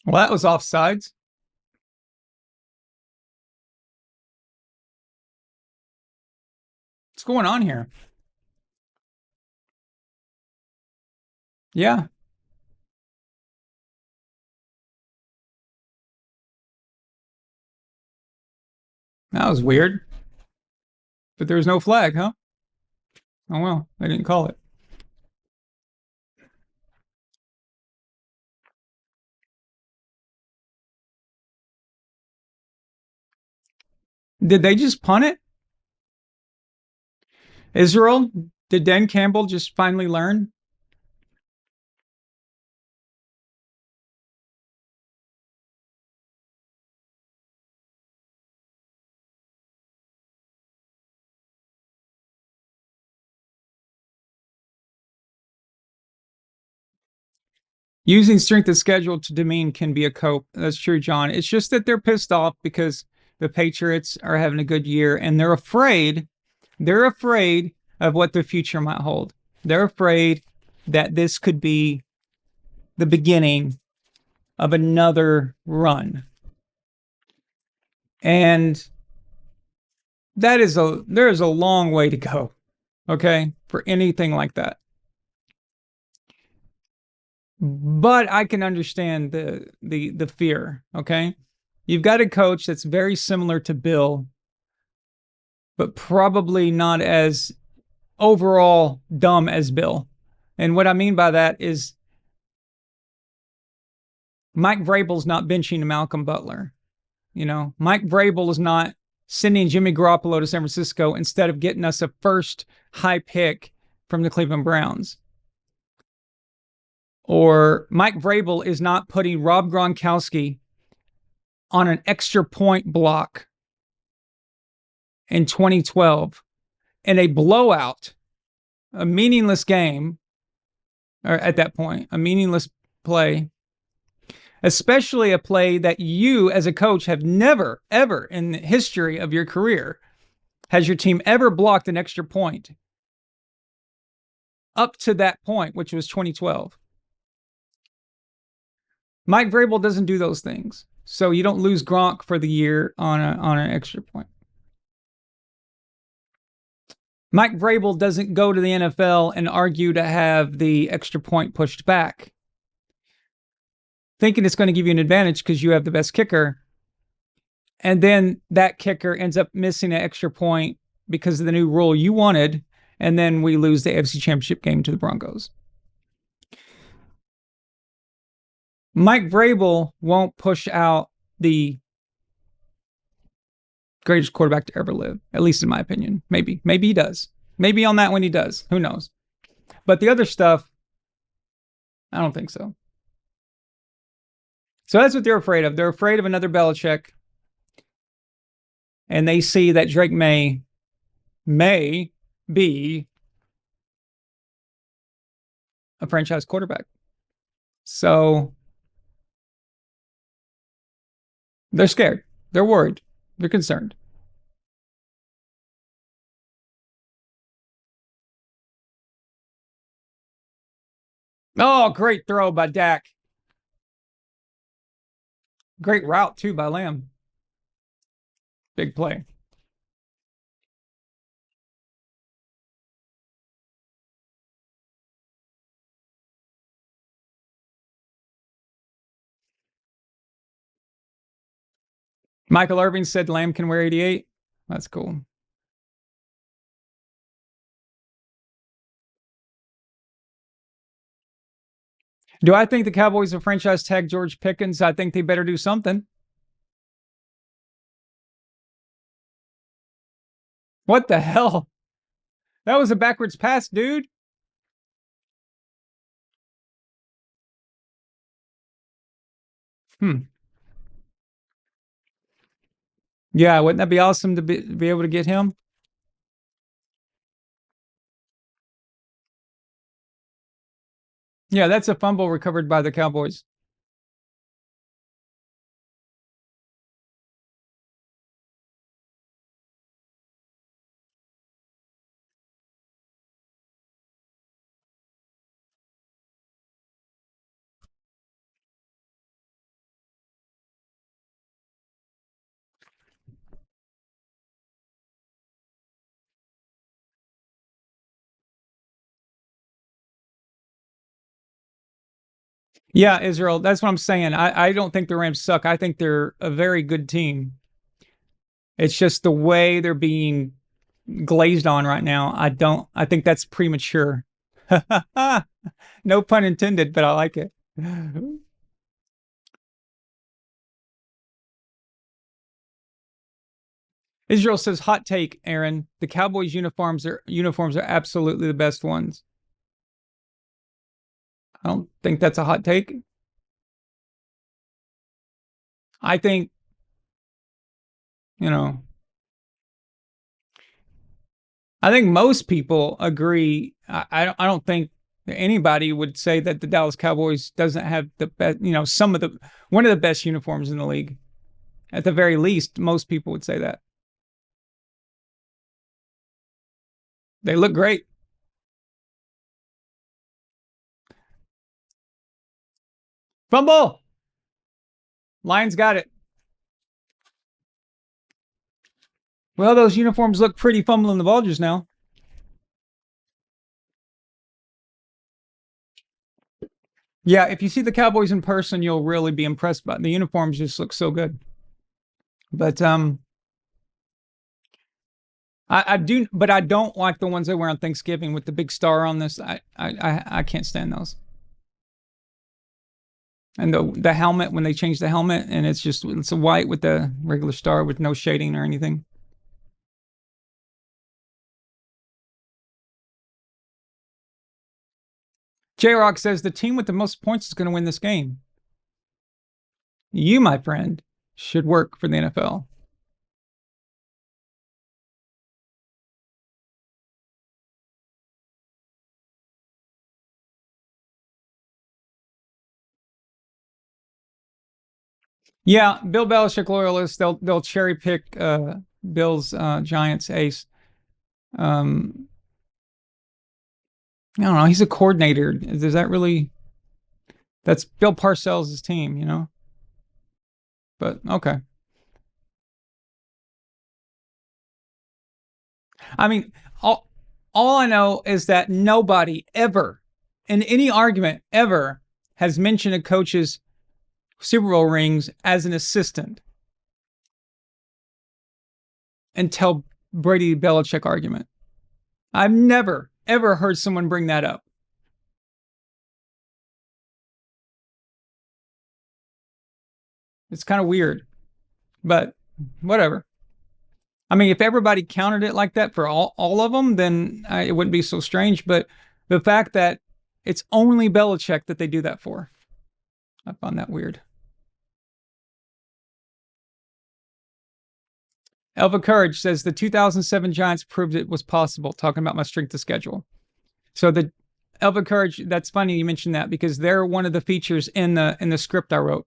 Speaker 4: Well, that was offsides. What's going on here? Yeah. That was weird. But there was no flag, huh? Oh, well, they didn't call it. Did they just punt it? Israel? Did Dan Campbell just finally learn? Using strength of schedule to demean can be a cope. That's true, John. It's just that they're pissed off because the Patriots are having a good year and they're afraid of what the future might hold. They're afraid that this could be the beginning of another run. And there is a long way to go, okay, for anything like that. But I can understand the fear, okay? You've got a coach that's very similar to Bill, but probably not as overall dumb as Bill. And what I mean by that is Mike Vrabel's not benching Malcolm Butler. You know, Mike Vrabel is not sending Jimmy Garoppolo to San Francisco instead of getting us a first high pick from the Cleveland Browns. Or Mike Vrabel is not putting Rob Gronkowski on an extra point block in 2012 in a blowout, a meaningless game, or at that point, a meaningless play, especially a play that you as a coach have never, ever in the history of your career, has your team ever blocked an extra point up to that point, which was 2012. Mike Vrabel doesn't do those things. So you don't lose Gronk for the year on an extra point. Mike Vrabel doesn't go to the NFL and argue to have the extra point pushed back, thinking it's going to give you an advantage because you have the best kicker. And then that kicker ends up missing an extra point because of the new rule you wanted. And then we lose the AFC Championship game to the Broncos. Mike Vrabel won't push out the greatest quarterback to ever live, at least in my opinion. Maybe he does. Maybe on that one he does. Who knows? But the other stuff, I don't think so. So that's what they're afraid of. They're afraid of another Belichick. and they see that Drake may be a franchise quarterback. So they're scared. They're worried. They're concerned. Oh, great throw by Dak. Great route, too, by Lamb. Big play. Michael Irving said Lamb can wear 88. That's cool. Do I think the Cowboys have franchise tag George Pickens? I think they better do something. What the hell? That was a backwards pass, dude. Yeah, wouldn't that be awesome to be able to get him? Yeah, that's a fumble recovered by the Cowboys. Yeah, Israel, that's what I'm saying. I don't think the Rams suck. I think they're a very good team. It's just the way they're being glazed on right now. I think that's premature. No pun intended, but I like it. Israel says, hot take, Aaron. The Cowboys uniforms are absolutely the best ones. I don't think that's a hot take. I think, I think most people agree. I don't think anybody would say that the Dallas Cowboys doesn't have the best, one of the best uniforms in the league. At the very least, most people would say that. They look great. Fumble! Lions got it. Well, those uniforms look pretty fumbling the ball just now. Yeah, if you see the Cowboys in person, you'll really be impressed by it. The uniforms just look so good. But I do, but I don't like the ones they wear on Thanksgiving with the big star on this. I can't stand those. And the helmet, when they change the helmet, and it's a white with the regular star with no shading or anything. J-Rock says the team with the most points is going to win this game. You, my friend, should work for the NFL. Yeah, Bill Belichick loyalists, they'll cherry pick Bill's Giants ace. I don't know. He's a coordinator. Does that really? That's Bill Parcells' team, But okay. I mean, all I know is that nobody ever, in any argument ever, has mentioned a coach's Super Bowl rings as an assistant until Brady Belichick argument. I've never, ever heard someone bring that up. It's kind of weird, but whatever. I mean, if everybody counted it like that for all of them, then it wouldn't be so strange. But the fact that it's only Belichick that they do that for, I find that weird. Elva Courage says the 2007 Giants proved it was possible, talking about my strength of schedule. So the Elva Courage, that's funny you mentioned that because they're one of the features in the script I wrote.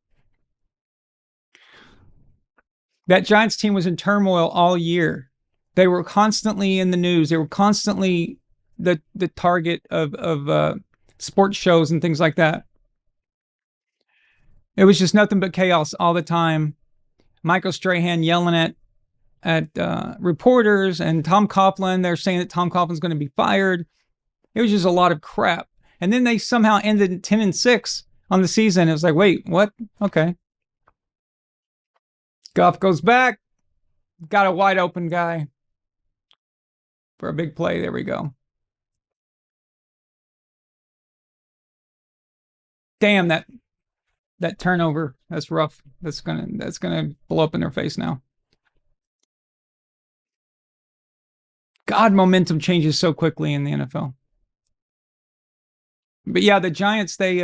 Speaker 4: That Giants team was in turmoil all year. They were constantly in the news. They were constantly the target of sports shows and things like that. It was just nothing but chaos all the time. Michael Strahan yelling at reporters, and Tom Coughlin, they're saying that Tom Coughlin's going to be fired. It was just a lot of crap. And then they somehow ended 10-6 on the season. It was like, wait, what? Okay. Goff goes back, got a wide open guy for a big play. There we go. Damn, that turnover. That's rough. That's gonna blow up in their face now. God, momentum changes so quickly in the NFL. But yeah, the Giants, they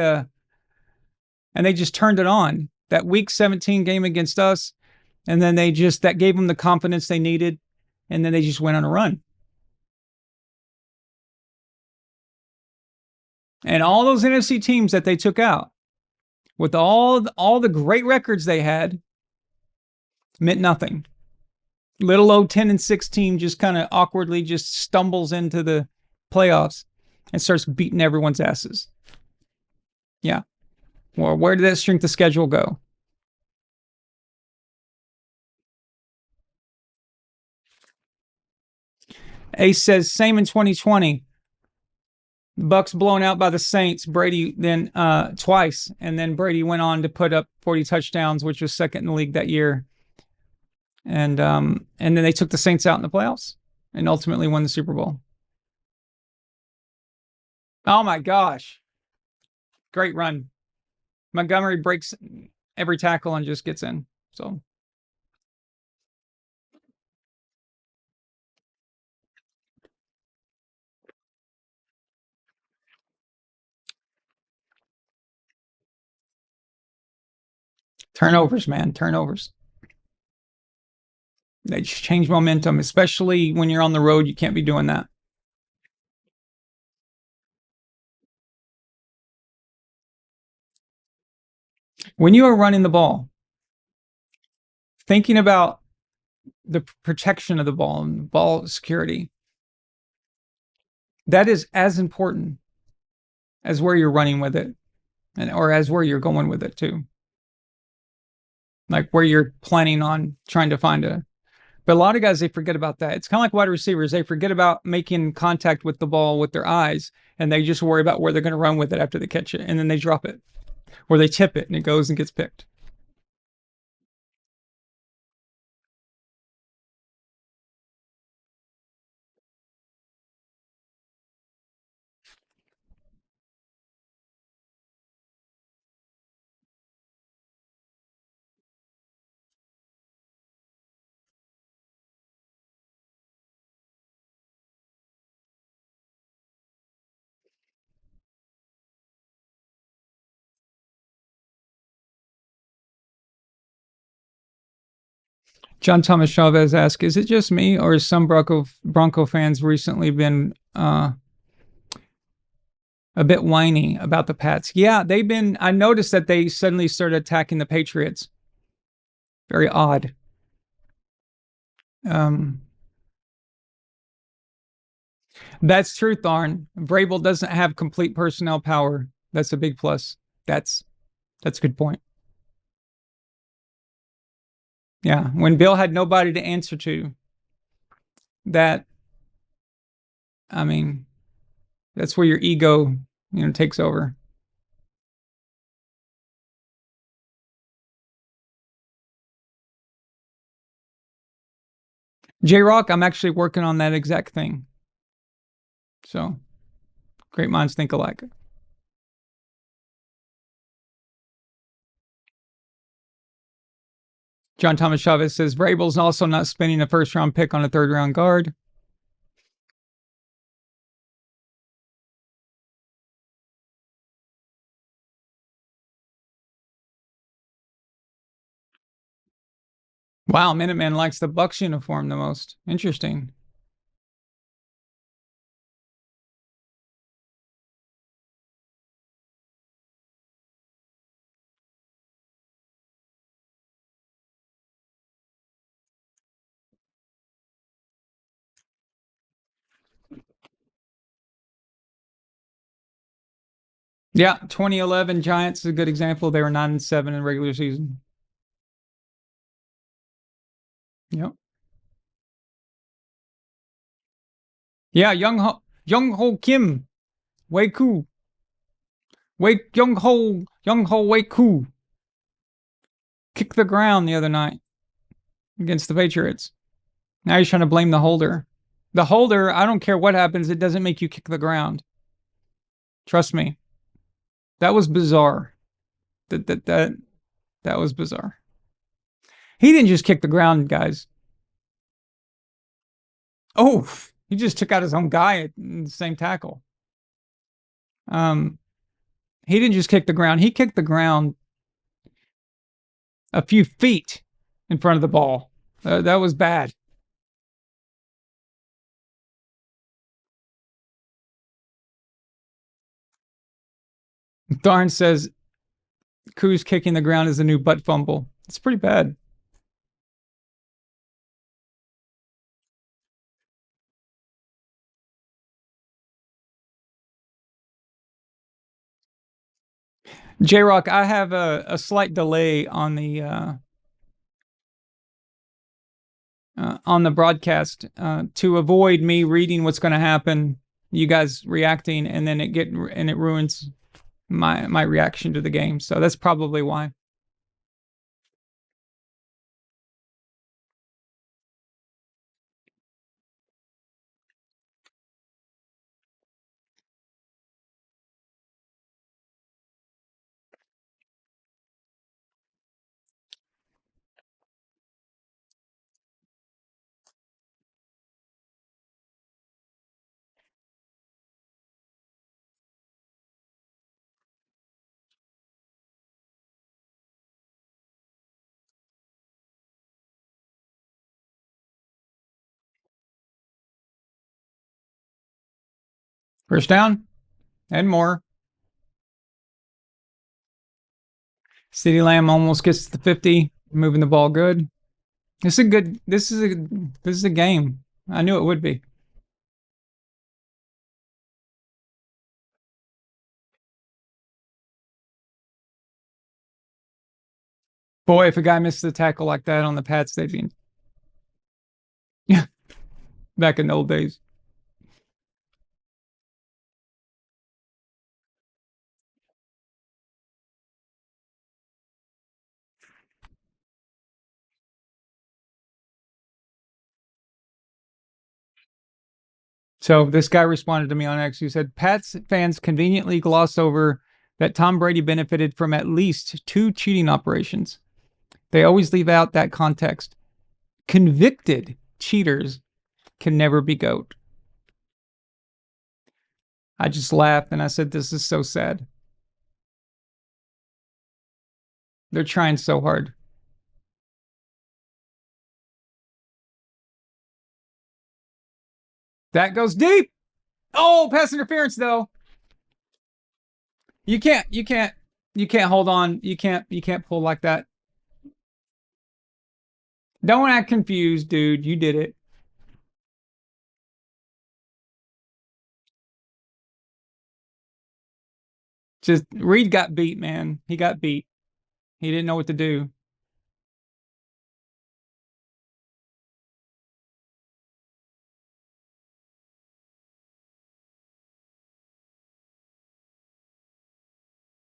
Speaker 4: just turned it on. That week 17 game against us, and then that gave them the confidence they needed, and then they just went on a run. And all those NFC teams that they took out, with all the great records they had, meant nothing. Little old 10-6 team just kind of awkwardly just stumbles into the playoffs and starts beating everyone's asses. Yeah. Well, where did that strength of schedule go? Ace says, same in 2020. Bucks blown out by the Saints. Brady then twice, and then Brady went on to put up 40 touchdowns, which was second in the league that year. And then they took the Saints out in the playoffs and ultimately won the Super Bowl. Oh my gosh. Great run. Montgomery breaks every tackle and just gets in. So turnovers, man. Turnovers. They just change momentum, especially when you're on the road. You can't be doing that. When you are running the ball, thinking about the protection of the ball and ball security, that is as important as where you're running with it, or as where you're going with it too. Like where you're planning on trying to find a. But a lot of guys, they forget about that. It's kind of like wide receivers. They forget about making contact with the ball with their eyes, and they just worry about where they're going to run with it after they catch it, and then they drop it, or they tip it, and it goes and gets picked. John Thomas Chavez asks, is it just me, or has some Bronco fans recently been a bit whiny about the Pats? Yeah, they've been. I noticed that they suddenly started attacking the Patriots. Very odd. That's true, Tharn. Vrabel doesn't have complete personnel power. That's a big plus. That's a good point. Yeah, when Bill had nobody to answer to, that's where your ego, takes over. J-Rock, I'm actually working on that exact thing. So, great minds think alike. John Thomas Chavez says, Vrabel's also not spending a first-round pick on a third-round guard. Wow, Minuteman likes the Bucks uniform the most. Interesting. Yeah, 2011 Giants is a good example. They were 9-7 in regular season. Yep. Yeah, Young Ho Kim, Wei Koo, Young Ho Wei Koo kicked the ground the other night against the Patriots. Now he's trying to blame the holder. The holder, I don't care what happens, it doesn't make you kick the ground. Trust me. That was bizarre. That was bizarre. He didn't just kick the ground, guys. Oh, he just took out his own guy in the same tackle. He didn't just kick the ground. He kicked the ground a few feet in front of the ball. That was bad. Tharn says Koo's kicking the ground is a new butt fumble. It's pretty bad. J-Rock, I have a slight delay on the broadcast to avoid me reading what's going to happen, you guys reacting, and then it ruins my reaction to the game. So that's probably why. First down and more. CeeDee Lamb almost gets to the 50, moving the ball good. This is a game. I knew it would be. Boy, if a guy misses a tackle like that on the Pats, they'd be back in the old days. So this guy responded to me on X. He said, Pats fans conveniently gloss over that Tom Brady benefited from at least 2 cheating operations. They always leave out that context. Convicted cheaters can never be GOAT. I just laughed and I said, this is so sad. They're trying so hard. That goes deep. Oh, pass interference though. You can't hold on. You can't pull like that. Don't act confused, dude. You did it. Just Reed got beat, man. He got beat. He didn't know what to do.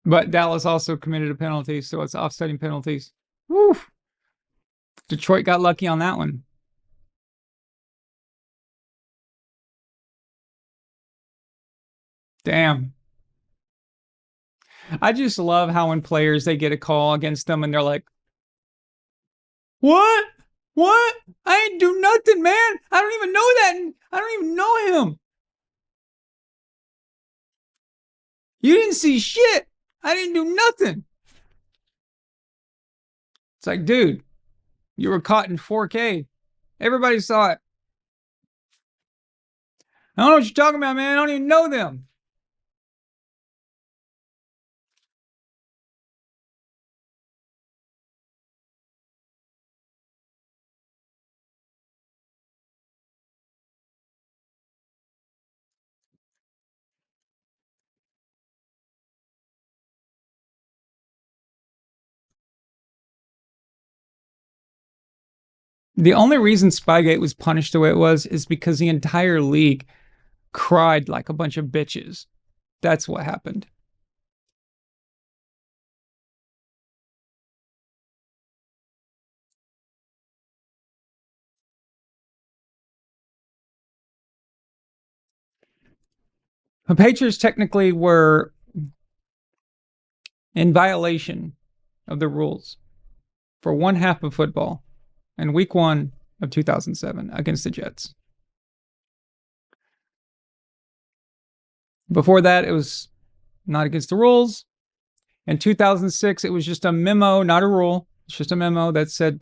Speaker 4: But Dallas also committed a penalty, so it's offsetting penalties. Woo! Detroit got lucky on that one. Damn. I just love how when players, they get a call against them and they're like, what? What? I ain't do nothing, man. I don't even know that. I don't even know him. You didn't see shit. I didn't do nothing. It's like, dude, You were caught in 4K. Everybody saw it. I don't know what you're talking about, man. I don't even know them. The only reason Spygate was punished the way it was is because the entire league cried like a bunch of bitches. That's what happened. The Patriots technically were in violation of the rules for one half of football in week 1 of 2007 against the Jets. Before that, it was not against the rules. In 2006, it was just a memo, not a rule. It's just a memo that said,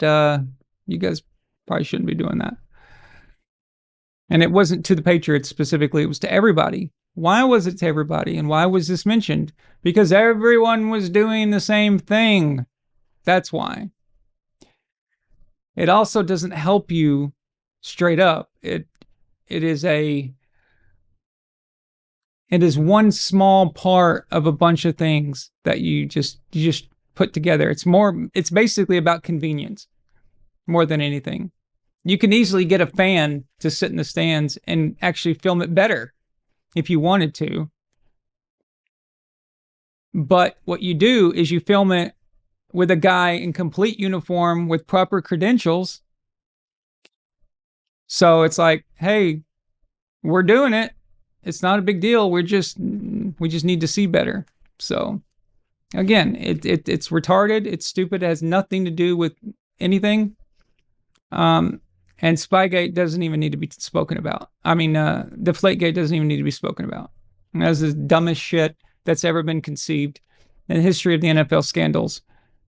Speaker 4: you guys probably shouldn't be doing that. And it wasn't to the Patriots specifically. It was to everybody. Why was it to everybody? And why was this mentioned? Because everyone was doing the same thing. That's why. It also doesn't help you straight up. It is one small part of a bunch of things that you just put together. It's basically about convenience more than anything. You can easily get a fan to sit in the stands and actually film it better if you wanted to. But what you do is you film it with a guy in complete uniform with proper credentials. So it's like, hey, we're doing it. It's not a big deal. We just need to see better. So again, it's retarded. It's stupid. It has nothing to do with anything. And Spygate doesn't even need to be spoken about. I mean, Deflategate doesn't even need to be spoken about. That's the dumbest shit that's ever been conceived in the history of the NFL scandals.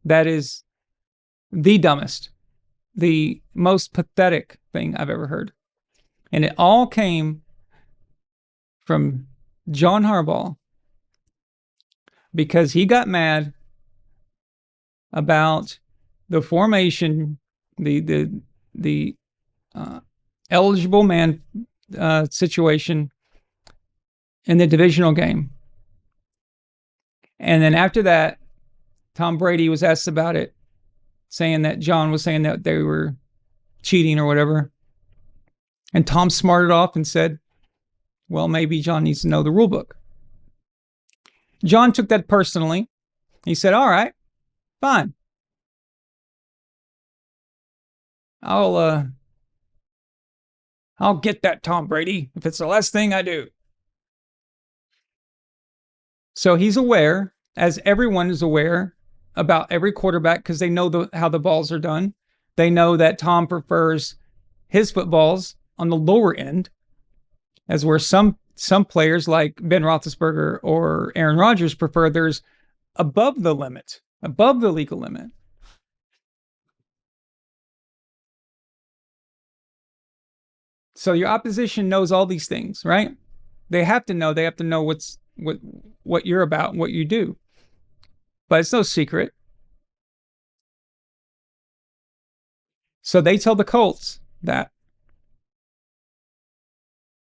Speaker 4: That is the dumbest, the most pathetic thing I've ever heard. And it all came from John Harbaugh because he got mad about the formation, the eligible man situation in the divisional game. And then after that, Tom Brady was asked about it, saying that John was saying that they were cheating or whatever. And Tom smarted off and said, well, maybe John needs to know the rule book. John took that personally. He said, all right, fine. I'll get that, Tom Brady, if it's the last thing I do. So he's aware, as everyone is aware, about every quarterback because they know how the balls are done. They know that Tom prefers his footballs on the lower end, as where some players like Ben Roethlisberger or Aaron Rodgers prefer theirs above the limit, above the legal limit. So your opposition knows all these things, right? They have to know. They have to know what you're about and what you do. But it's no secret. So they tell the Colts that.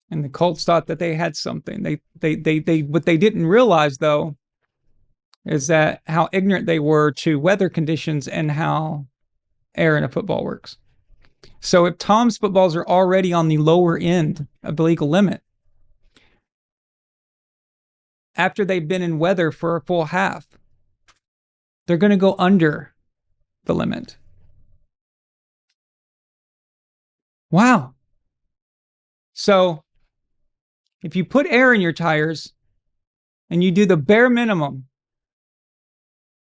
Speaker 4: And the Colts thought that they had something. What they didn't realize, though, is that how ignorant they were to weather conditions and how air in a football works. So if Tom's footballs are already on the lower end of the legal limit, after they've been in weather for a full half, they're going to go under the limit. Wow. So if you put air in your tires and you do the bare minimum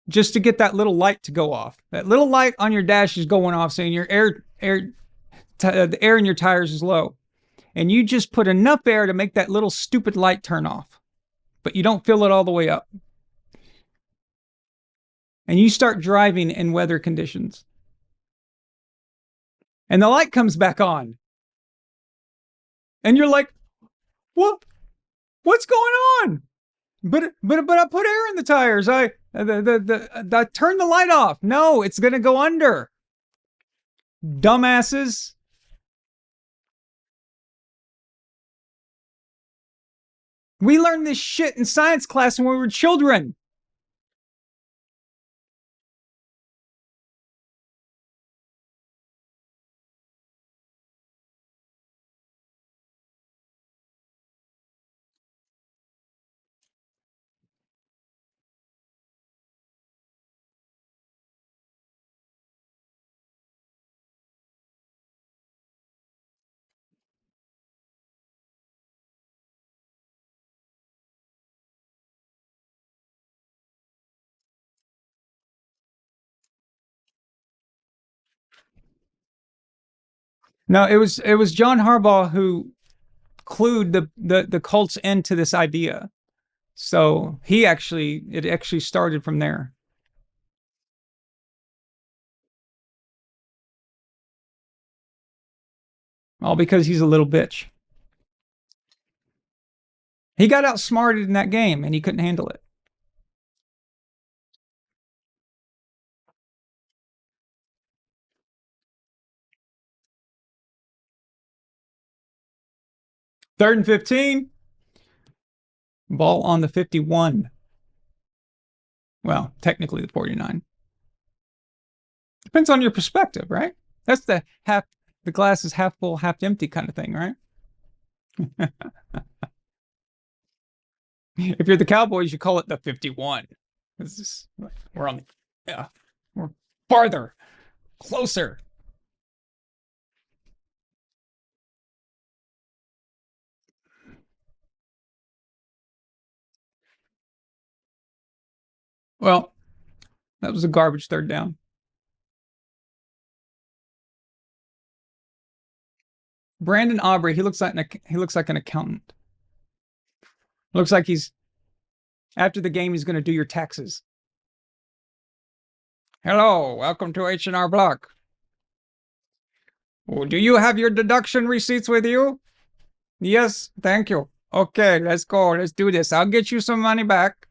Speaker 4: just to get that little light to go off, that little light on your dash is going off saying your the air in your tires is low, and you just put enough air to make that little stupid light turn off, but you don't fill it all the way up. And you start driving in weather conditions. And the light comes back on. And you're like, what? What's going on? But I put air in the tires. I turn the light off. No, it's gonna go under. Dumbasses. We learned this shit in science class when we were children. No, it was John Harbaugh who clued the Colts into this idea. So it actually started from there. All because he's a little bitch. He got outsmarted in that game and he couldn't handle it. Third and 15. Ball on the 51. Well, technically the 49. Depends on your perspective, right? That's the glass is half full, half empty kind of thing, right? If you're the Cowboys, you call it the 51. We're on we're farther, closer. Well, that was a garbage third down. Brandon Aubrey, he looks like an accountant. Looks like after the game he's going to do your taxes. Hello, welcome to H&R Block. Oh, do you have your deduction receipts with you? Yes, thank you. Okay, let's go. Let's do this. I'll get you some money back.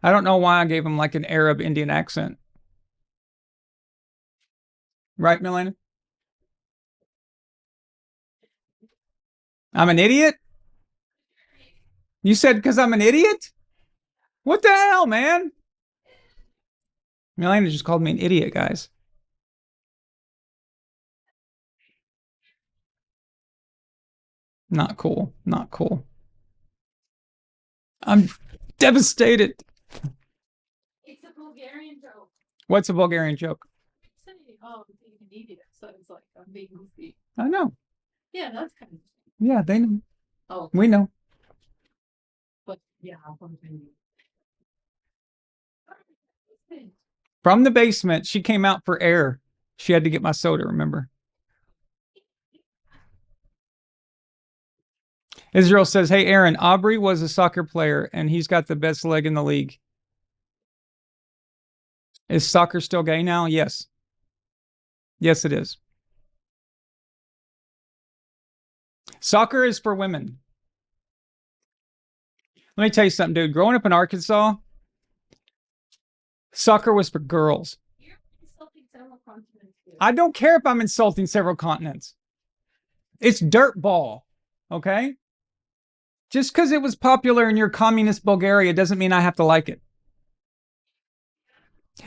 Speaker 4: I don't know why I gave him like an Arab Indian accent. Right, Milena? I'm an idiot? You said because I'm an idiot? What the hell, man? Milena just called me an idiot, guys. Not cool. Not cool. I'm devastated.
Speaker 6: It's a Bulgarian joke.
Speaker 4: What's a Bulgarian joke?
Speaker 6: Say, oh, being an idiot. So it's like I'm being goofy.
Speaker 4: I know.
Speaker 6: Yeah, that's kind of.
Speaker 4: Yeah, they know.
Speaker 6: Oh,
Speaker 4: We know.
Speaker 6: but yeah, I'm from India.
Speaker 4: From the basement, she came out for air. She had to get my soda, remember? Israel says, hey, Aaron, Aubrey was a soccer player, and he's got the best leg in the league. Is soccer still gay now? Yes. Yes, it is. Soccer is for women. Let me tell you something, dude. Growing up in Arkansas, soccer was for girls.
Speaker 6: You're insulting several continents here.
Speaker 4: I don't care if I'm insulting several continents. It's dirt ball, okay? Just because it was popular in your communist Bulgaria doesn't mean I have to like it.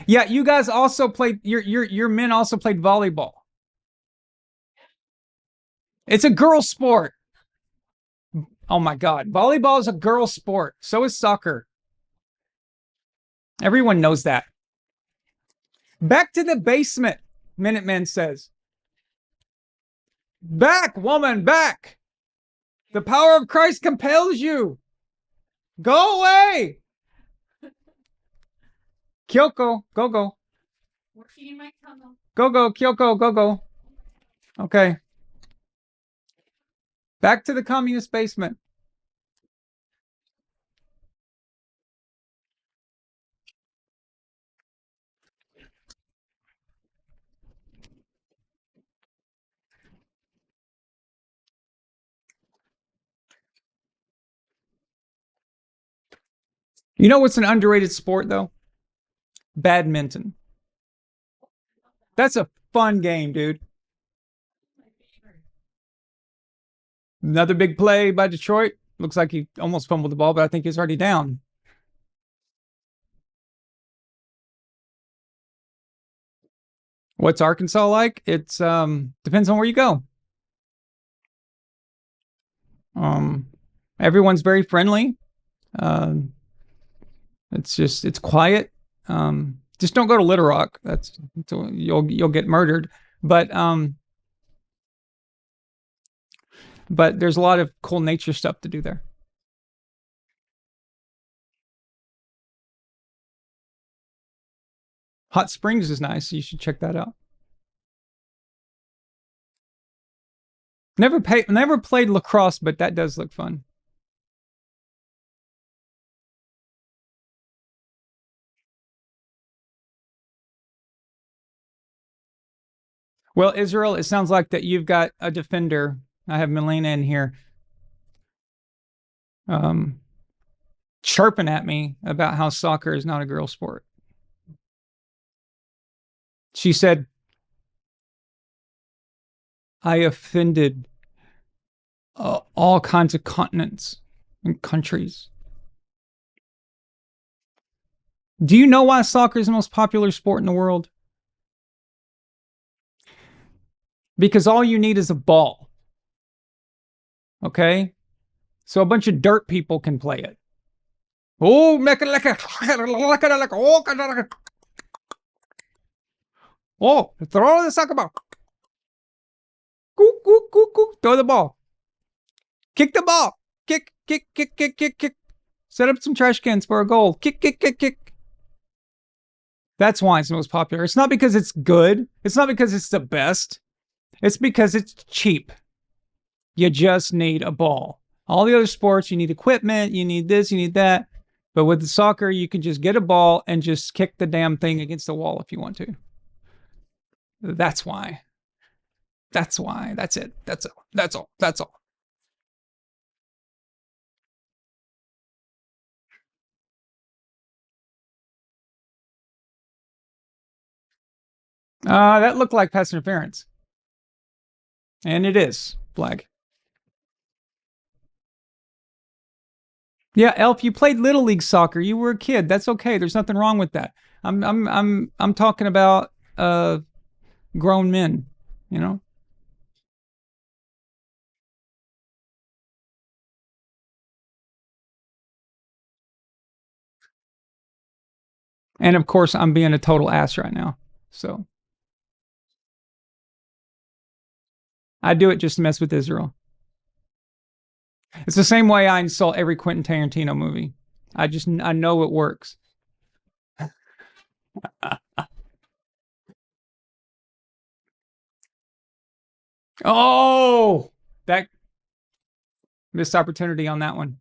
Speaker 4: Yeah, you guys also played, your men also played volleyball. It's a girl sport. Oh my God. Volleyball is a girl sport. So is soccer. Everyone knows that. Back to the basement, Minuteman says. Back, woman, back. The power of Christ compels you. Go away. Kyoko, go.
Speaker 6: Working in my tunnel.
Speaker 4: Go, Kyoko, go. Okay. Back to the communist basement. You know what's an underrated sport, though? Badminton. That's a fun game, dude. Another big play by Detroit. Looks like he almost fumbled the ball, but I think he's already down. What's Arkansas like? It's depends on where you go. Everyone's very friendly. Um, it's quiet. Just don't go to Little Rock. You'll get murdered. But there's a lot of cool nature stuff to do there. Hot Springs is nice. You should check that out. Never played lacrosse, but that does look fun. Well, Israel, it sounds like that you've got a defender. I have Milena in here, chirping at me about how soccer is not a girl sport. She said, I offended all kinds of continents and countries. Do you know why soccer is the most popular sport in the world? Because all you need is a ball. Okay? So a bunch of dirt people can play it. Oh, make it like a oh, throw the soccer ball. Throw the ball. Kick the ball. Kick. Set up some trash cans for a goal. Kick. That's why it's the most popular. It's not because it's good. It's not because it's the best. It's because it's cheap. You just need a ball. All the other sports, you need equipment, you need this, you need that. But with the soccer, you can just get a ball and just kick the damn thing against the wall if you want to. That's why. That's why. That's it. That's all. That looked like pass interference. And it is flag. Yeah, Elf, you played Little League soccer. You were a kid. That's okay. There's nothing wrong with that. I'm talking about grown men, you know? And of course, I'm being a total ass right now. So I do it just to mess with Israel. It's the same way I insult every Quentin Tarantino movie. I know it works. Oh, that missed opportunity on that one.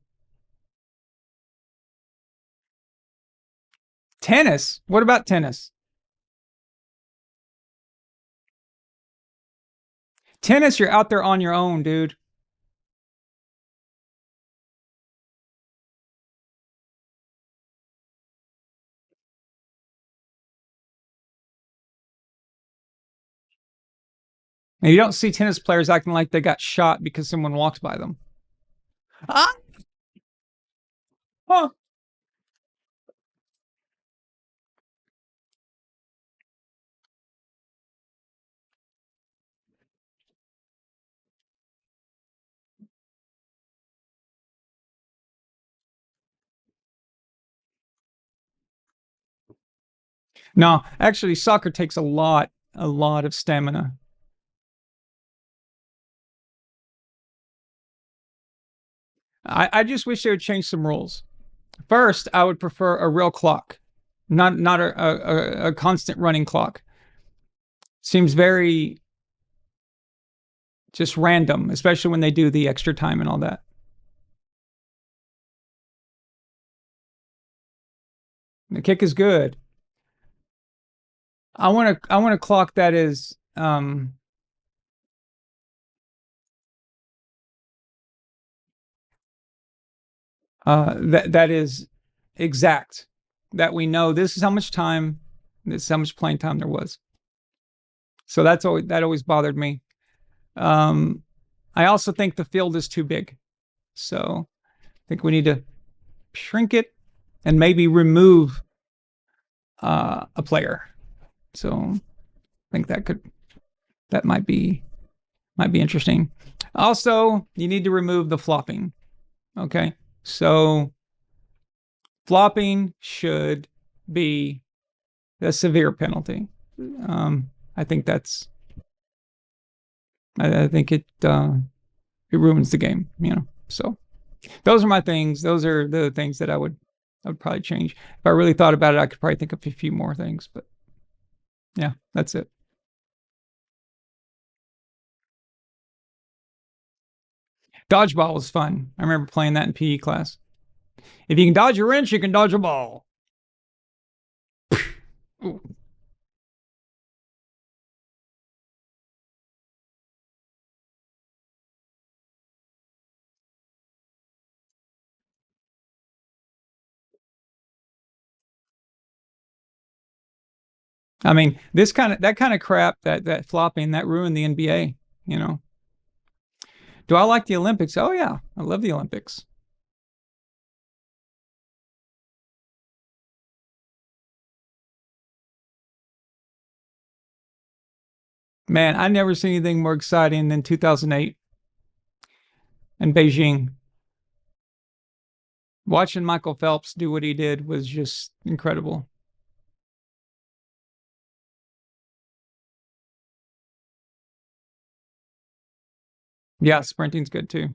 Speaker 4: Tennis? What about tennis? Tennis, you're out there on your own, dude. And you don't see tennis players acting like they got shot because someone walked by them. Ah! Huh. No, actually, soccer takes a lot of stamina. I just wish they would change some rules. First, I would prefer a real clock, not a constant running clock. Seems very just random, especially when they do the extra time and all that. The kick is good. I want a clock that is that is exact, that we know this is how much time, this is how much playing time there was. So that always bothered me. I also think the field is too big. So I think we need to shrink it and maybe remove a player. So I think that might be interesting. Also, you need to remove the flopping. Okay. So flopping should be a severe penalty. I think I think it ruins the game, you know. So those are my things. Those are the things that I would probably change. If I really thought about it, I could probably think of a few more things, but yeah, that's it. Dodgeball was fun. I remember playing that in PE class. If you can dodge a wrench, you can dodge a ball. Ooh. I mean, that kind of crap, that flopping, that ruined the NBA, you know. Do I like the Olympics? Oh yeah, I love the Olympics. Man, I never seen anything more exciting than 2008 in Beijing. Watching Michael Phelps do what he did was just incredible. Yeah, sprinting's good too.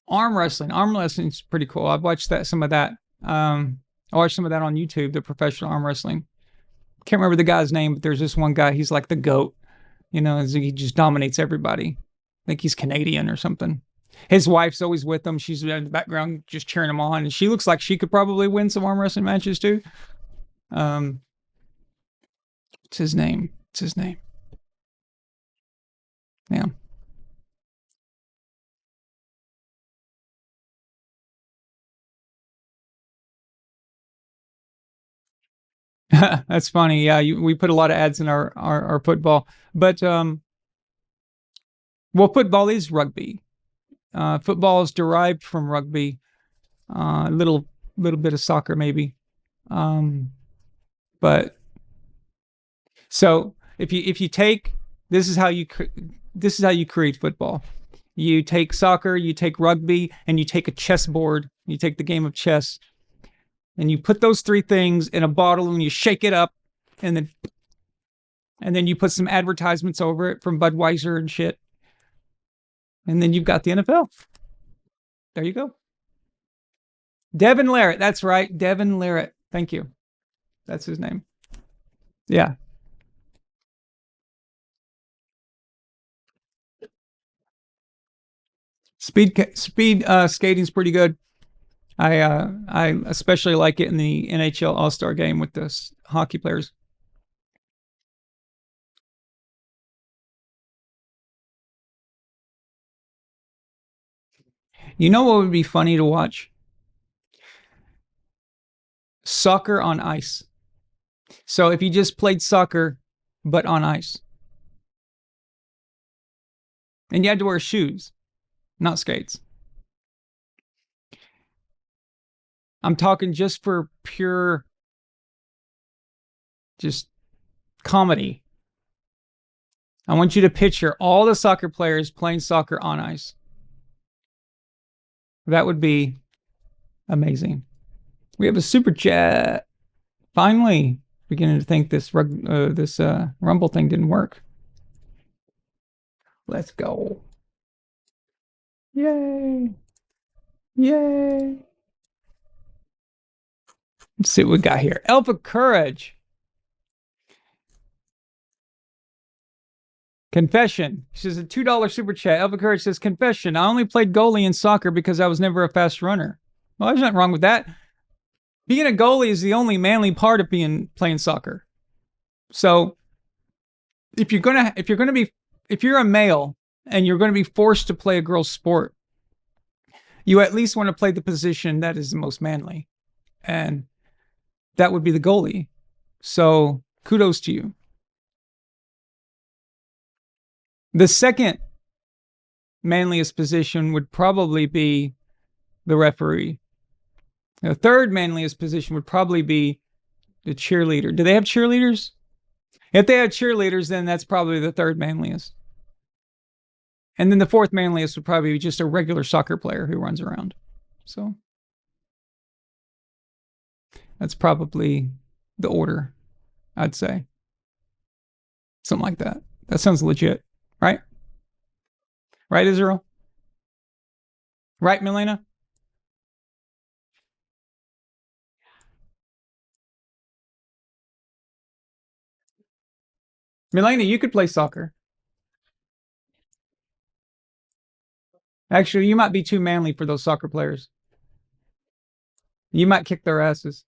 Speaker 4: Arm wrestling's pretty cool. I've watched some of that. I watched some of that on YouTube, the professional arm wrestling. Can't remember the guy's name, but there's this one guy, he's like the GOAT, you know, he just dominates everybody. I think he's Canadian or something. His wife's always with him. She's in the background just cheering him on, and she looks like she could probably win some arm wrestling matches too. What's his name? Yeah. That's funny. Yeah, we put a lot of ads in our football, but well, football is rugby. Football is derived from rugby. A little bit of soccer maybe, but so if you take this is how you create football. You take soccer, you take rugby, and you take a chessboard. You take the game of chess. And you put those three things in a bottle and you shake it up, and then you put some advertisements over it from Budweiser and shit. And then you've got the NFL. There you go. Devin Larratt. That's right. Devin Larratt. Thank you. That's his name. Yeah. Speed skating's pretty good. I especially like it in the NHL All-Star game with the hockey players. You know what would be funny to watch? Soccer on ice. So if you just played soccer, but on ice. And you had to wear shoes, not skates. I'm talking just for pure, just comedy. I want you to picture all the soccer players playing soccer on ice. That would be amazing. We have a super chat. Finally, beginning to think this Rumble thing didn't work. Let's go. Yay. Yay. Let's see what we got here. Alpha Courage. Confession. She says a $2 super chat. Alpha Courage says, confession. I only played goalie in soccer because I was never a fast runner. Well, there's nothing wrong with that. Being a goalie is the only manly part of playing soccer. So if you're a male and you're gonna be forced to play a girl's sport, you at least want to play the position that is the most manly, and that would be the goalie. So kudos to you. The second manliest position would probably be the referee. The third manliest position would probably be the cheerleader. Do they have cheerleaders? If they had cheerleaders, then that's probably the third manliest. And then the fourth manliest would probably be just a regular soccer player who runs around. So that's probably the order, I'd say. Something like that. That sounds legit, right? Right, Israel? Right, Milena? Milena, you could play soccer. Actually, you might be too manly for those soccer players. You might kick their asses.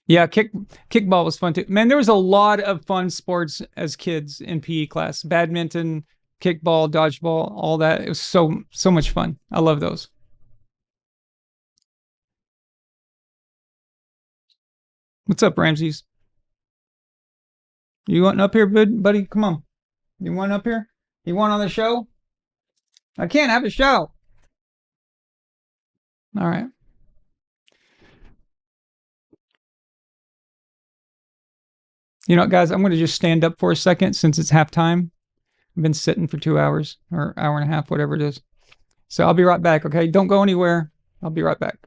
Speaker 4: Yeah, kickball was fun too. Man, there was a lot of fun sports as kids in PE class. Badminton, kickball, dodgeball, all that. It was so much fun. I love those. What's up, Ramses? You want up here, buddy? Come on. You want up here? You want on the show? I can't have a show. All right. You know what, guys? I'm going to just stand up for a second since it's halftime. I've been sitting for 2 hours or hour and a half, whatever it is. So I'll be right back, okay? Don't go anywhere. I'll be right back.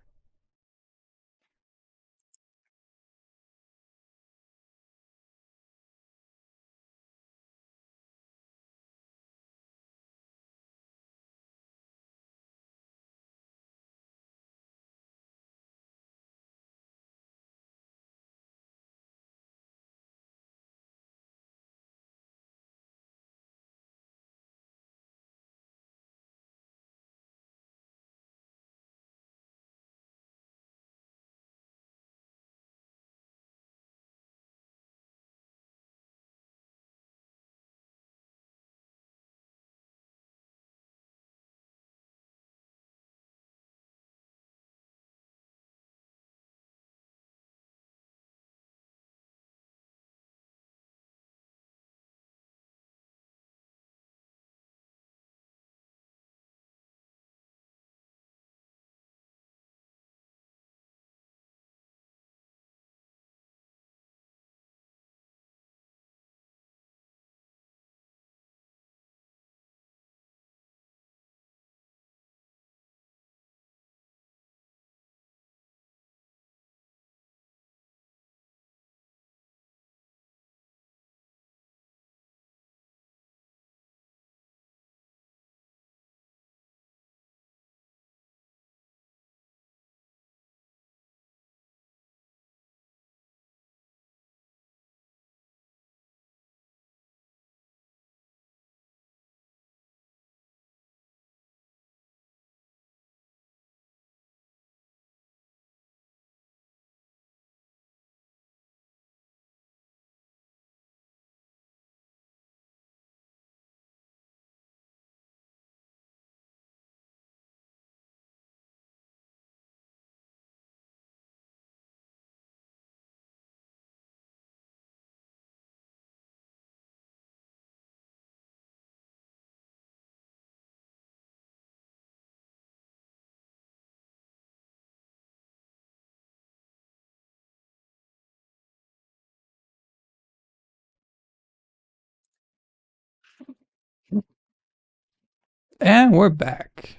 Speaker 4: And we're back.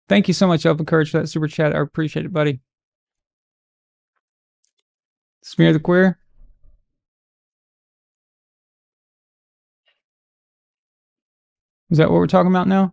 Speaker 4: Thank you so much, Open Courage, for that super chat. I appreciate it, buddy. Smear the queer. Is that what we're talking about now?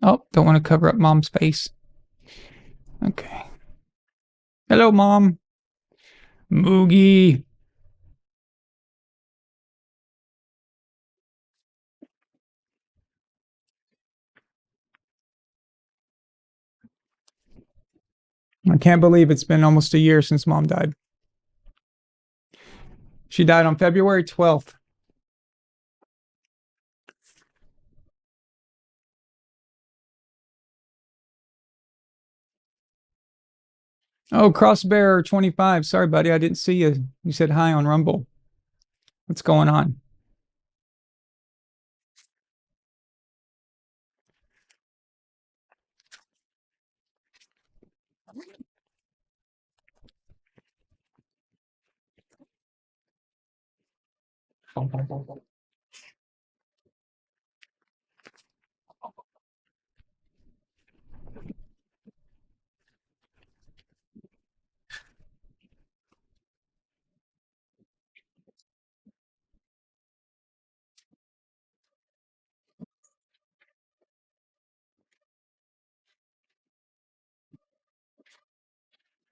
Speaker 4: Oh, don't want to cover up mom's face. Okay. Hello, mom. Moogie. I can't believe it's been almost a year since mom died. She died on February 12th. Oh, Crossbearer 25. Sorry, buddy. I didn't see you. You said hi on Rumble. What's going on?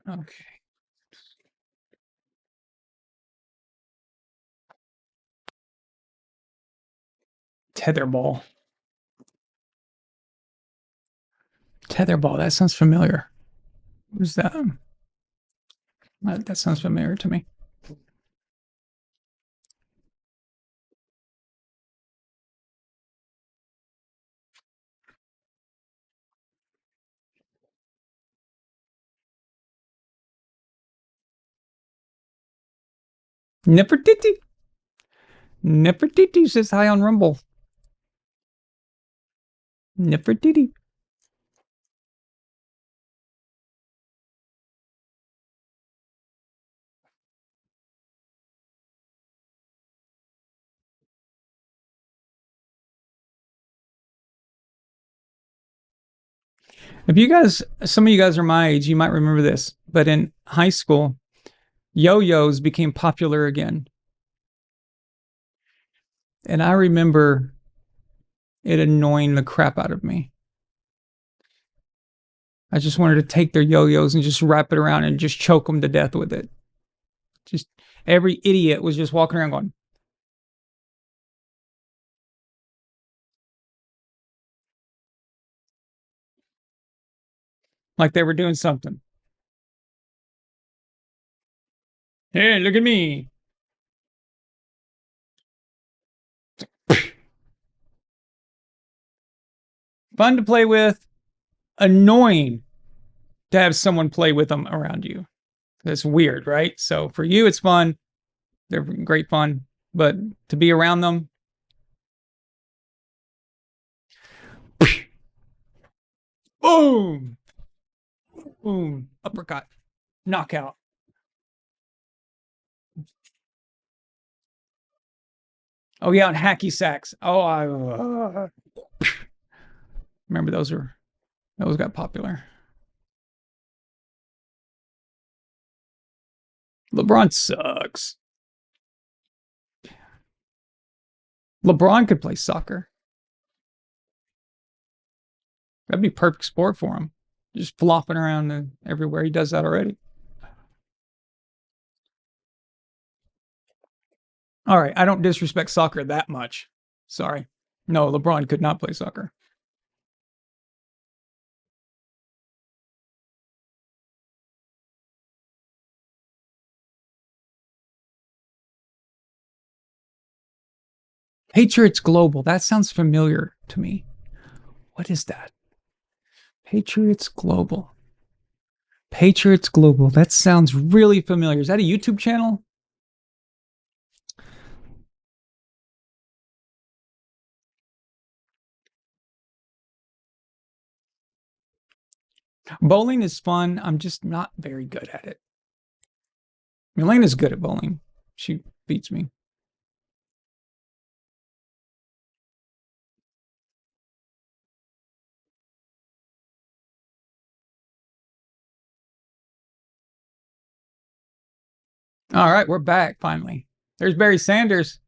Speaker 4: Okay. Tetherball. Tetherball. That sounds familiar. Who's that? That sounds familiar to me. Nefertiti. Nefertiti says hi on Rumble. Nefertiti. If you guys, some of you guys are my age, you might remember this, but in high school, yo-yos became popular again. And I remember it annoying the crap out of me. I just wanted to take their yo-yos and just wrap it around and just choke them to death with it. Just every idiot was just walking around going, like they were doing something. Hey, look at me. Fun to play with, annoying to have someone play with them around you. That's weird, right? So for you, it's fun. They're great fun. But to be around them, boom, boom, uppercut, knockout. Oh yeah, and hacky sacks. Oh, I remember those got popular. LeBron sucks. LeBron could play soccer. That'd be perfect sport for him. Just flopping around everywhere. He does that already. All right, I don't disrespect soccer that much. Sorry. No, LeBron could not play soccer. Patriots Global. That sounds familiar to me. What is that? Patriots Global. Patriots Global. That sounds really familiar. Is that a YouTube channel? Bowling is fun. I'm just not very good at it. Elena's good at bowling. She beats me. All right, we're back finally. There's Barry Sanders.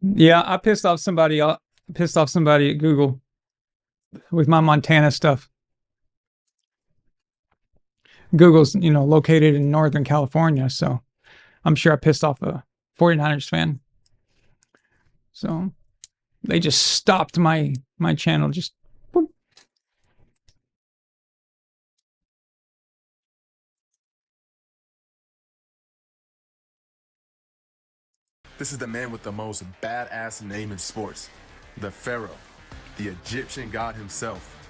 Speaker 4: Yeah, I pissed off somebody. Pissed off somebody at Google with my Montana stuff. Google's, located in Northern California, so I'm sure I pissed off a 49ers fan. So they just stopped my channel. Just boop.
Speaker 3: This is the man with the most badass name in sports, the Pharaoh, the Egyptian god himself,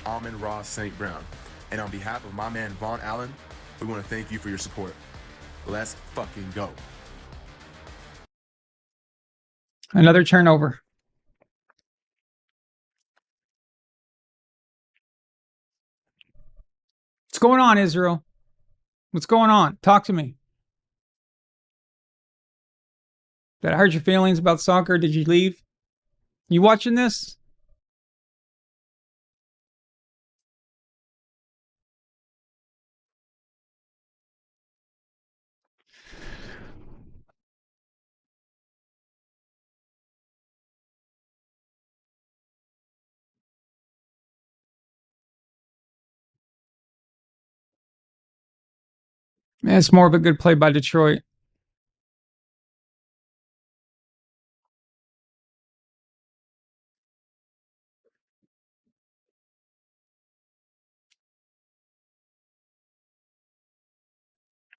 Speaker 3: Amon-Ra St. Brown. And on behalf of my man VonAllen, we want to thank you for your support. Let's fucking go.
Speaker 4: Another turnover. What's going on, Israel? What's going on? Talk to me. Did I hurt your feelings about soccer? Did you leave? You watching this? It's more of a good play by Detroit.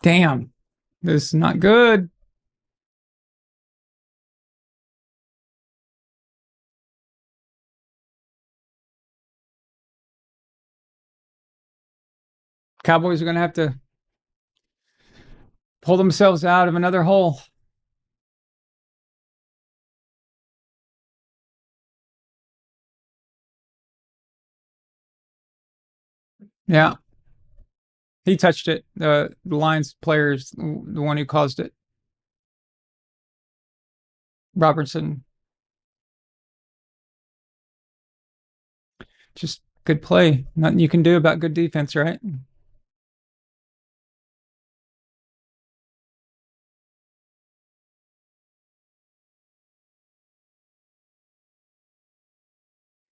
Speaker 4: Damn. This is not good. Cowboys are going to have to pull themselves out of another hole. Yeah. He touched it. The Lions players, the one who caused it. Robertson. Just good play. Nothing you can do about good defense, right?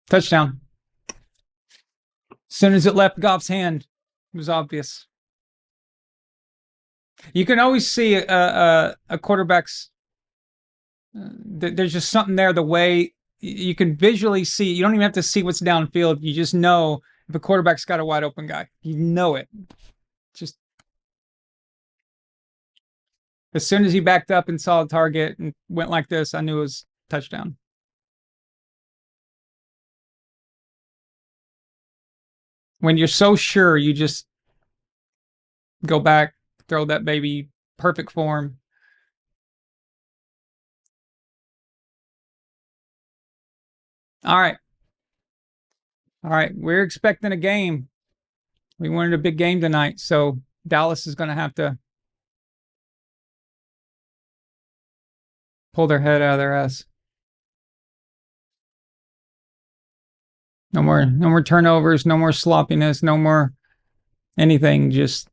Speaker 4: Touchdown. As soon as it left Goff's hand, it was obvious. You can always see a quarterback's. There's just something there. The way you can visually see, you don't even have to see what's downfield. You just know if a quarterback's got a wide open guy. You know it. Just as soon as he backed up and saw the target and went like this, I knew it was touchdown. When you're so sure, you just go back, throw that baby, perfect form. All right. All right. We're expecting a game. We wanted a big game tonight, so Dallas is going to have to pull their head out of their ass. No more turnovers, no more sloppiness, no more anything. Just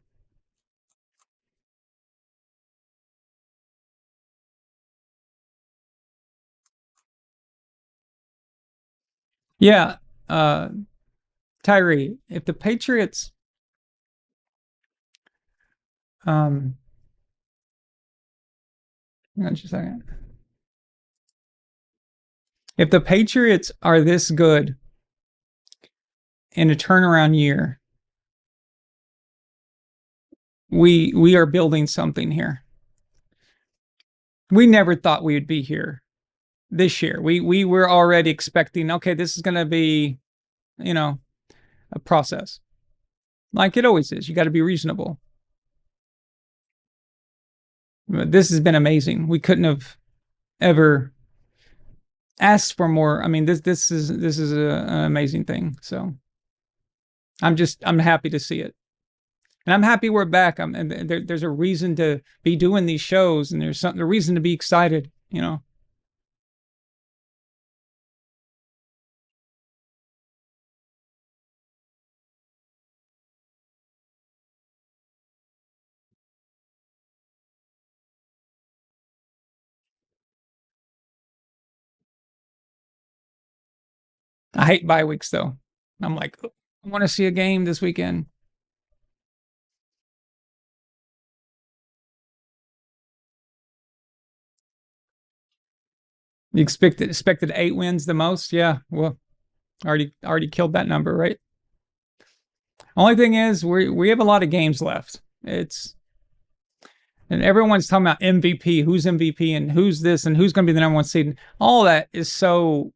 Speaker 4: yeah. Tyree, if the Patriots hang on just a second. If the Patriots are this good in a turnaround year, we are building something here. We never thought we would be here this year. We were already expecting, okay, this is going to be, a process. Like it always is. You got to be reasonable. But this has been amazing. We couldn't have ever asked for more. I mean, this is an amazing thing. So I'm happy to see it. And I'm happy we're back. And there's a reason to be doing these shows, and there's a reason to be excited, I hate bye weeks though. I'm like, I want to see a game this weekend. You expected 8 wins the most? Yeah. Well, already killed that number, right? Only thing is we have a lot of games left. And everyone's talking about MVP, who's MVP and who's this and who's going to be the number 1 seed. All that is so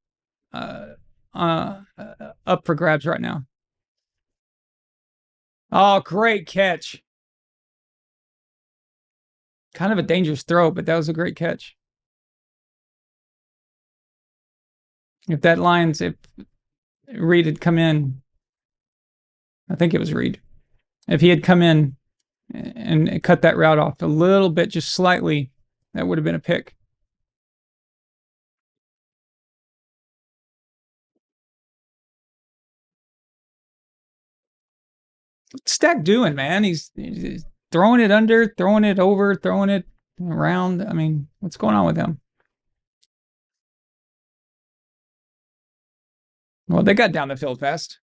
Speaker 4: up for grabs right now. Oh, great catch. Kind of a dangerous throw, but that was a great catch. If Reed had come in, I think it was Reed. If he had come in and cut that route off a little bit, just slightly, that would have been a pick. What's Stack doing, man? He's throwing it under, throwing it over, throwing it around. I mean, what's going on with him? Well, they got down the field fast.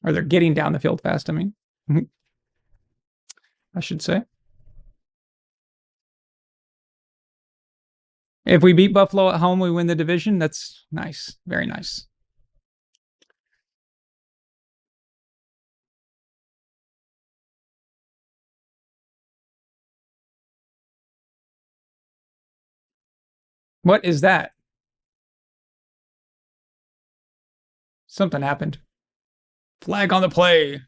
Speaker 4: Or they're getting down the field fast, I mean. I should say. If we beat Buffalo at home, we win the division. That's nice. Very nice. What is that? Something happened. Flag on the play.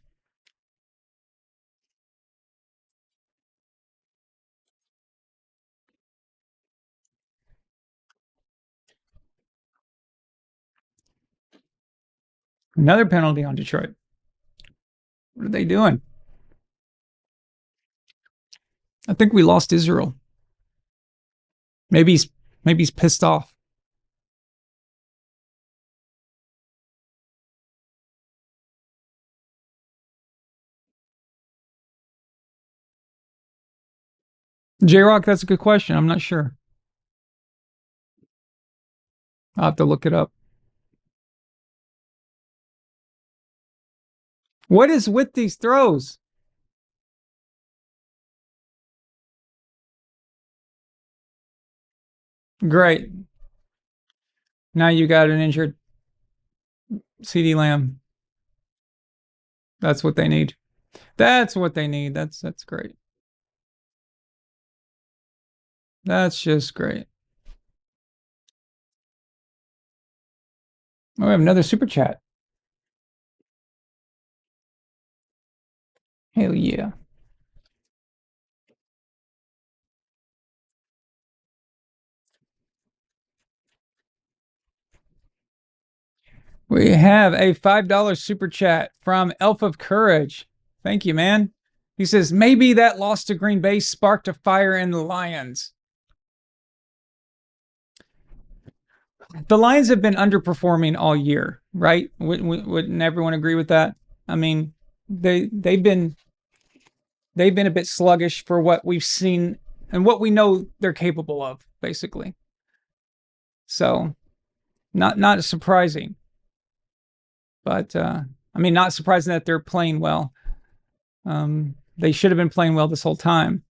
Speaker 4: Another penalty on Detroit. What are they doing? I think we lost Israel. Maybe he's pissed off. J-Rock, that's a good question. I'm not sure. I'll have to look it up. What is with these throws? Great. Now you got an injured CeeDee Lamb. That's what they need. That's what they need. That's great. That's just great. Oh, we have another super chat. Hell yeah. We have a $5 super chat from Elf of Courage. Thank you, man. He says, maybe that loss to Green Bay sparked a fire in the Lions. The Lions have been underperforming all year, right? Wouldn't everyone agree with that? I mean, they've been a bit sluggish for what we've seen and what we know they're capable of, basically. So, not surprising. But I mean, not surprising that they're playing well. They should have been playing well this whole time.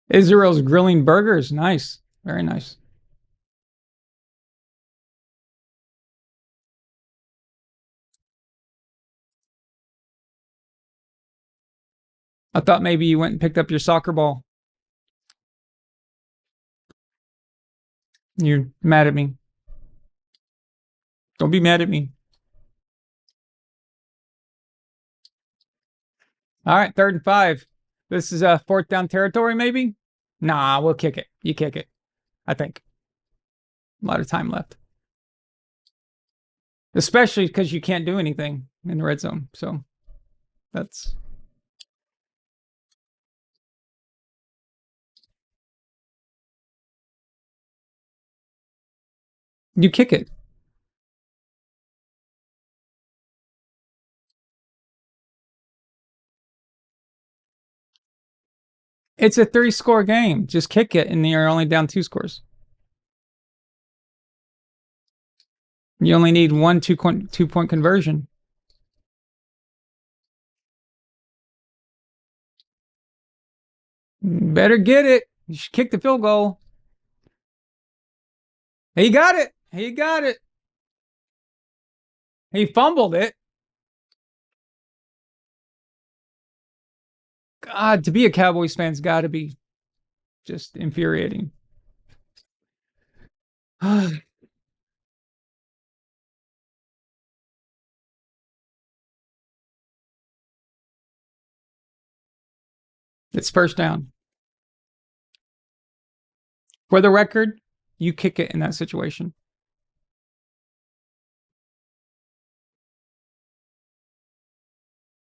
Speaker 4: Israel's grilling burgers. Nice. Very nice. I thought maybe you went and picked up your soccer ball. You're mad at me. Don't be mad at me. All right, 3rd and 5. This is a 4th down territory, maybe? Nah, we'll kick it. You kick it, I think. A lot of time left. Especially because you can't do anything in the red zone. So that's... You kick it. It's a 3-score game. Just kick it, and you're only down 2 scores. You only need 1 2-point conversion. Better get it. You should kick the field goal. He got it. He got it. He fumbled it. God, to be a Cowboys fan's got to be just infuriating. It's first down. For the record, you kick it in that situation.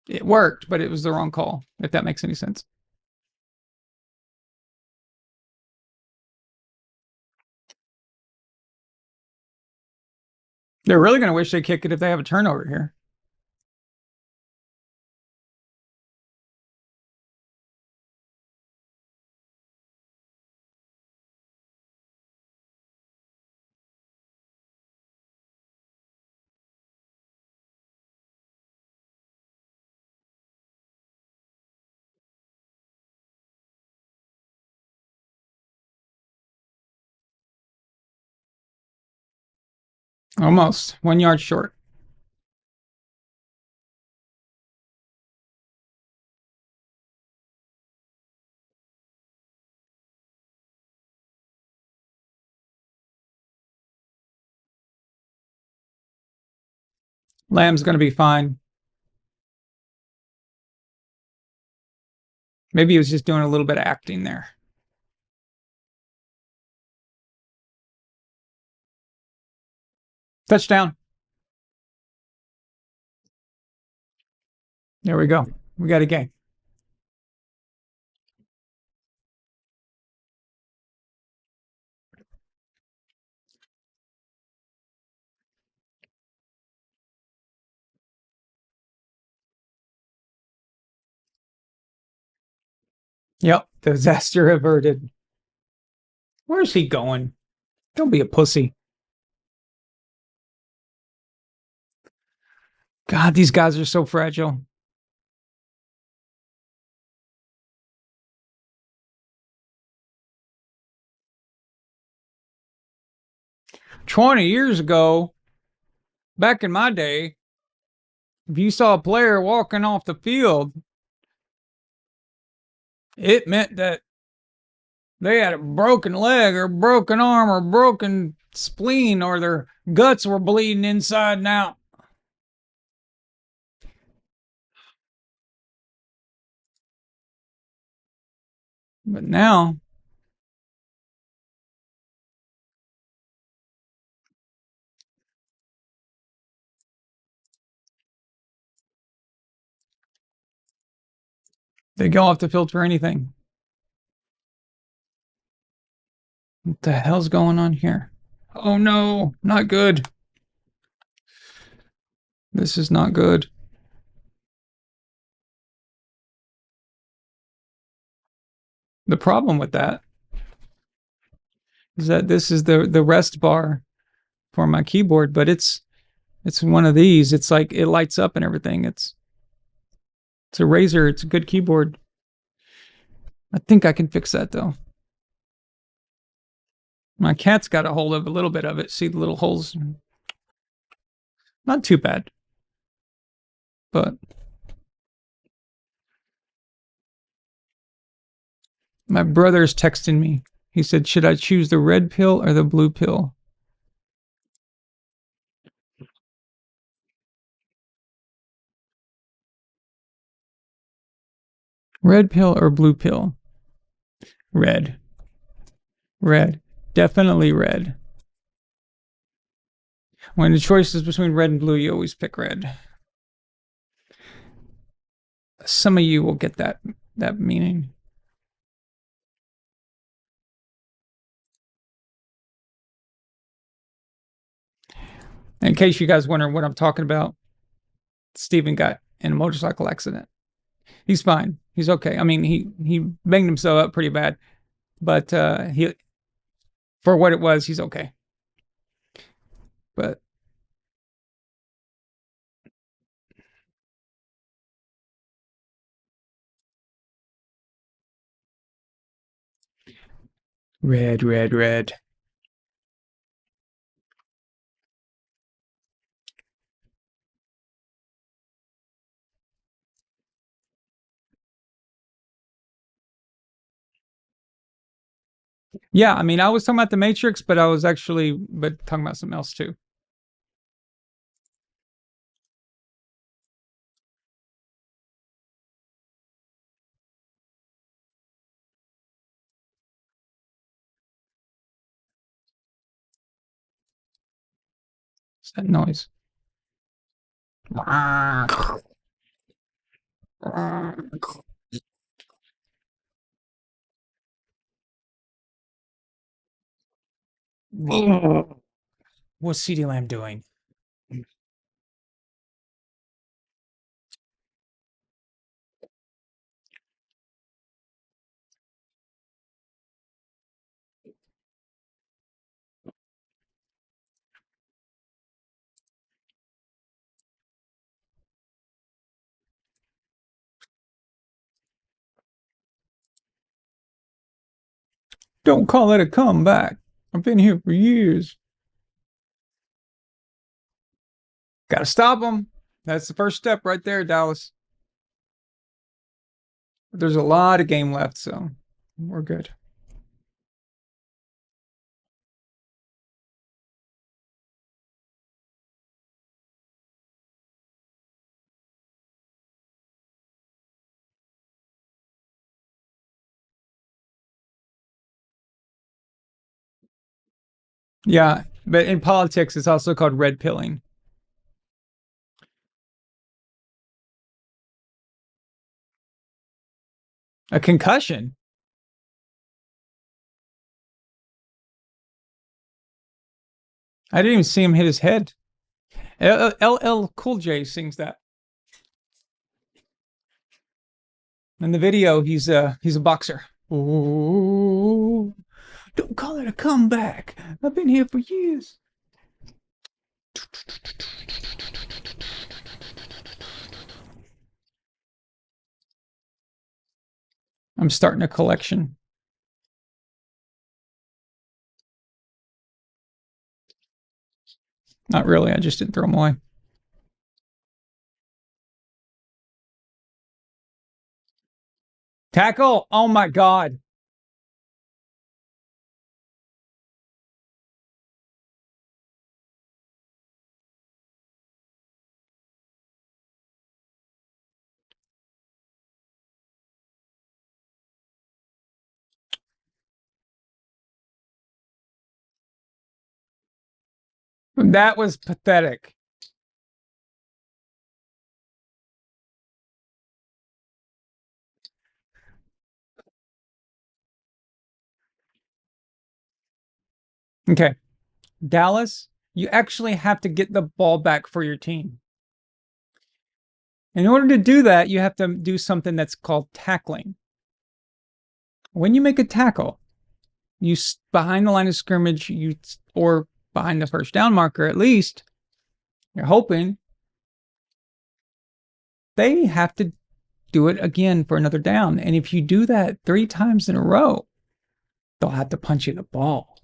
Speaker 4: It worked, but it was the wrong call, if that makes any sense. They're really going to wish they kick it if they have a turnover here. Almost 1 yard short. Lamb's going to be fine. Maybe he was just doing a little bit of acting there. Touchdown. There we go. We got a game. Yep, disaster averted. Where's he going? Don't be a pussy. God, these guys are so fragile. "20 years ago, back in my day, if you saw a player walking off the field, it meant that they had a broken leg or broken arm or broken spleen or their guts were bleeding inside and out." But now, they go off the field for anything. What the hell's going on here? Oh no, not good. This is not good. The problem with that is that this is the rest bar for my keyboard, but it's one of these. It's like it lights up and everything. It's a Razer. It's a good keyboard. I think I can fix that though. My cat's got a hold of a little bit of it. See the little holes? Not too bad. But my brother's texting me. He said, "Should I choose the red pill or the blue pill?" Red pill or blue pill? Red. Red. Definitely red. When the choice is between red and blue, you always pick red. Some of you will get that meaning. In case you guys wondering what I'm talking about, Steven got in a motorcycle accident. He's fine. He's okay. I mean, he banged himself up pretty bad, but he for what it was, he's okay. But red, red, red. Yeah, I mean, I was talking about the Matrix, but I was actually talking about something else too. What's that noise? What's CD Lamb doing? Don't call it a comeback. I've been here for years. Got to stop him. That's the first step right there, Dallas. There's a lot of game left, so we're good. Yeah, but in politics, it's also called red pilling. A concussion. I didn't even see him hit his head. LL Cool J sings that. In the video, he's a boxer. Ooh, don't call it a comeback. I've been here for years. I'm starting a collection. Not really. I just didn't throw them away. Tackle. Oh my God. That was pathetic. Okay. Dallas, you actually have to get the ball back for your team. In order to do that, you have to do something that's called tackling. When you make a tackle, you behind the line of scrimmage, or behind the first down marker at least, you're hoping they have to do it again for another down. And if you do that 3 times in a row, they'll have to punch you the ball.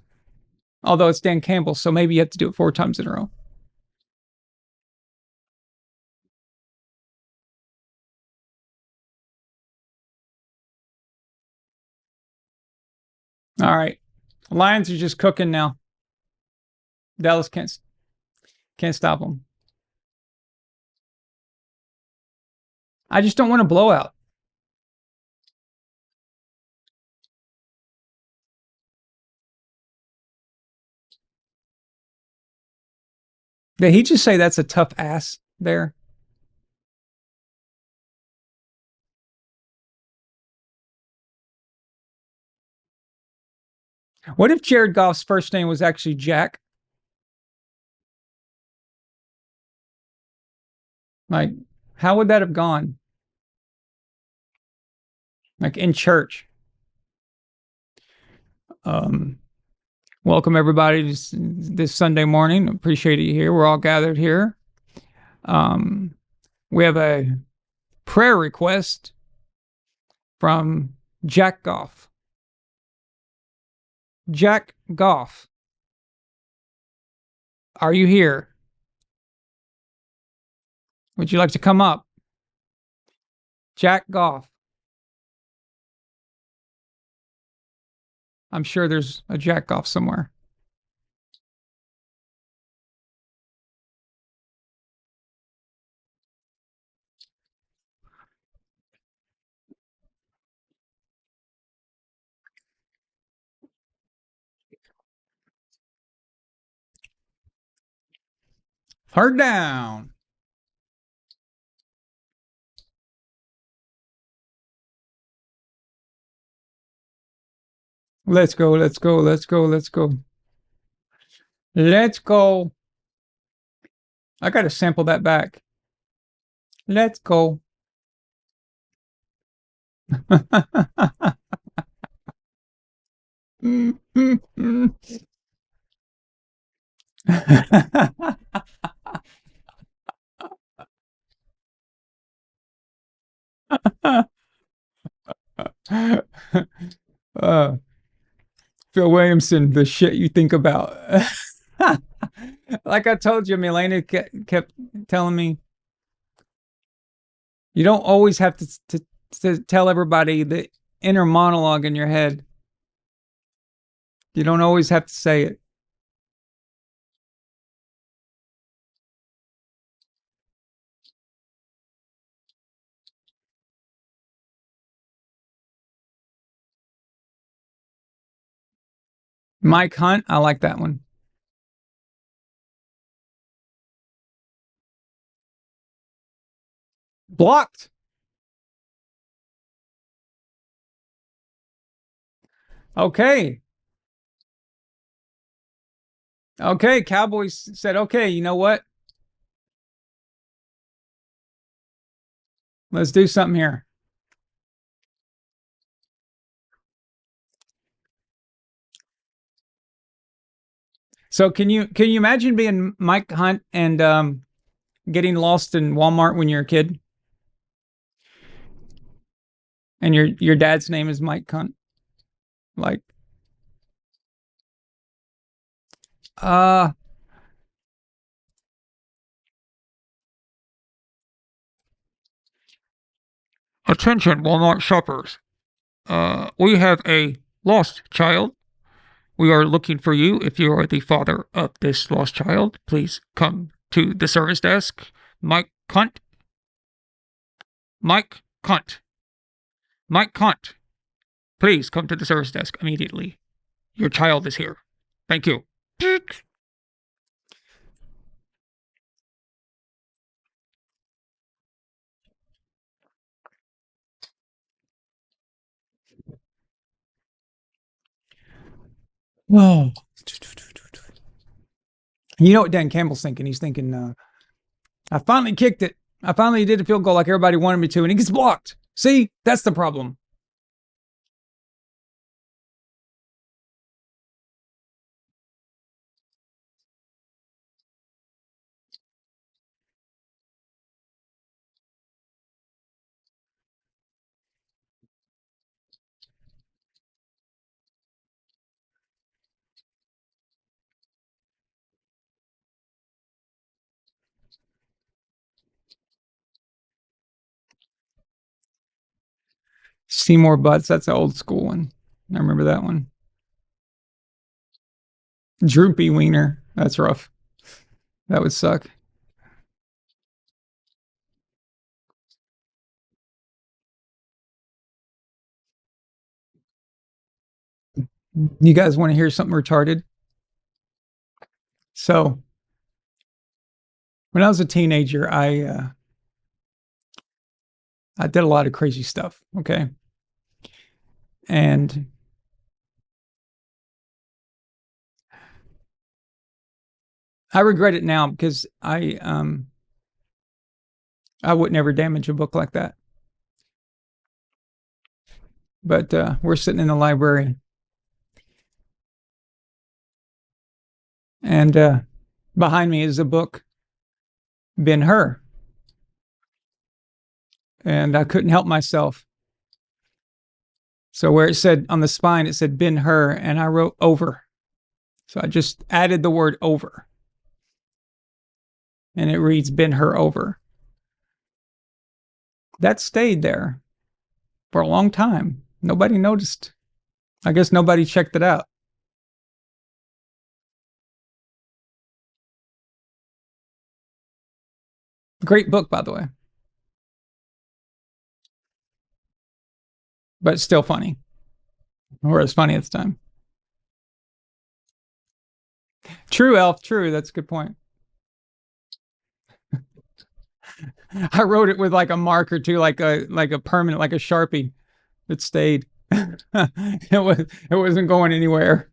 Speaker 4: Although it's Dan Campbell, so maybe you have to do it 4 times in a row. All right. Lions are just cooking now. Dallas can't stop them. I just don't want a blowout. Did he just say that's a tough ass there? What if Jared Goff's first name was actually Jack? Like, how would that have gone? like in church. Welcome everybody this Sunday morning. Appreciate you here. We're all gathered here. We have a prayer request from Jack Goff. Jack Goff, are you here? Would you like to come up? Jack Goff. I'm sure there's a Jack Goff somewhere. Hard down. Let's go, let's go, let's go, let's go. Let's go. I got to sample that back. Let's go. Phil Williamson, the shit you think about. Like I told you, Milena kept telling me, you don't always have to tell everybody the inner monologue in your head. You don't always have to say it. Mike Hunt, I like that one. Blocked. Okay. Okay, Cowboys said, okay, you know what? Let's do something here. So can you imagine being Mike Hunt and getting lost in Walmart when you're a kid? And your dad's name is Mike Hunt. Like attention Walmart shoppers. We have a lost child. We are looking for you. If you are the father of this lost child, please come to the service desk. Mike Hunt. Mike Hunt. Mike Hunt. Please come to the service desk immediately. Your child is here. Thank you. Oh. You know what Dan Campbell's thinking? He's thinking, I finally kicked it. I finally did a field goal like everybody wanted me to, and he gets blocked. See? That's the problem. Seymour Butts, that's an old school one. I remember that one. Droopy Wiener, that's rough. That would suck. You guys want to hear something retarded? So, when I was a teenager, I did a lot of crazy stuff, okay? And I regret it now because I would never damage a book like that. But we're sitting in the library. And behind me is a book, Ben-Hur. And I couldn't help myself. So where it said on the spine, it said Ben-Hur, and I wrote over. So I just added the word over. And it reads Ben-Hur over. That stayed there for a long time. Nobody noticed. I guess nobody checked it out. Great book, by the way. But still funny. Or it was funny at the time. True, Elf. True. That's a good point. I wrote it with like a marker too, like a permanent, like a Sharpie. It stayed. It wasn't going anywhere.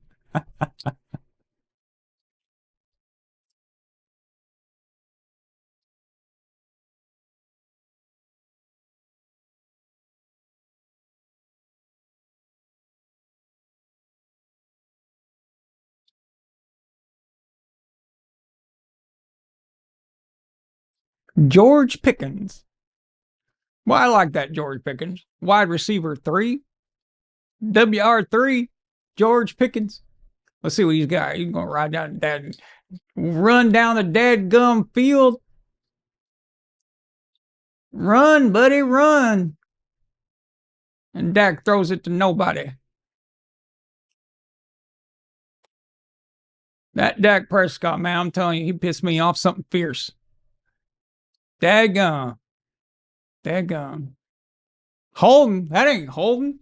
Speaker 4: George Pickens. Well, I like that George Pickens. Wide receiver 3. WR3. George Pickens. Let's see what he's got. He's going to run down the dadgum field. Run, buddy, run. And Dak throws it to nobody. That Dak Prescott, man, I'm telling you, he pissed me off something fierce. Dadgum. Holden. That ain't Holden.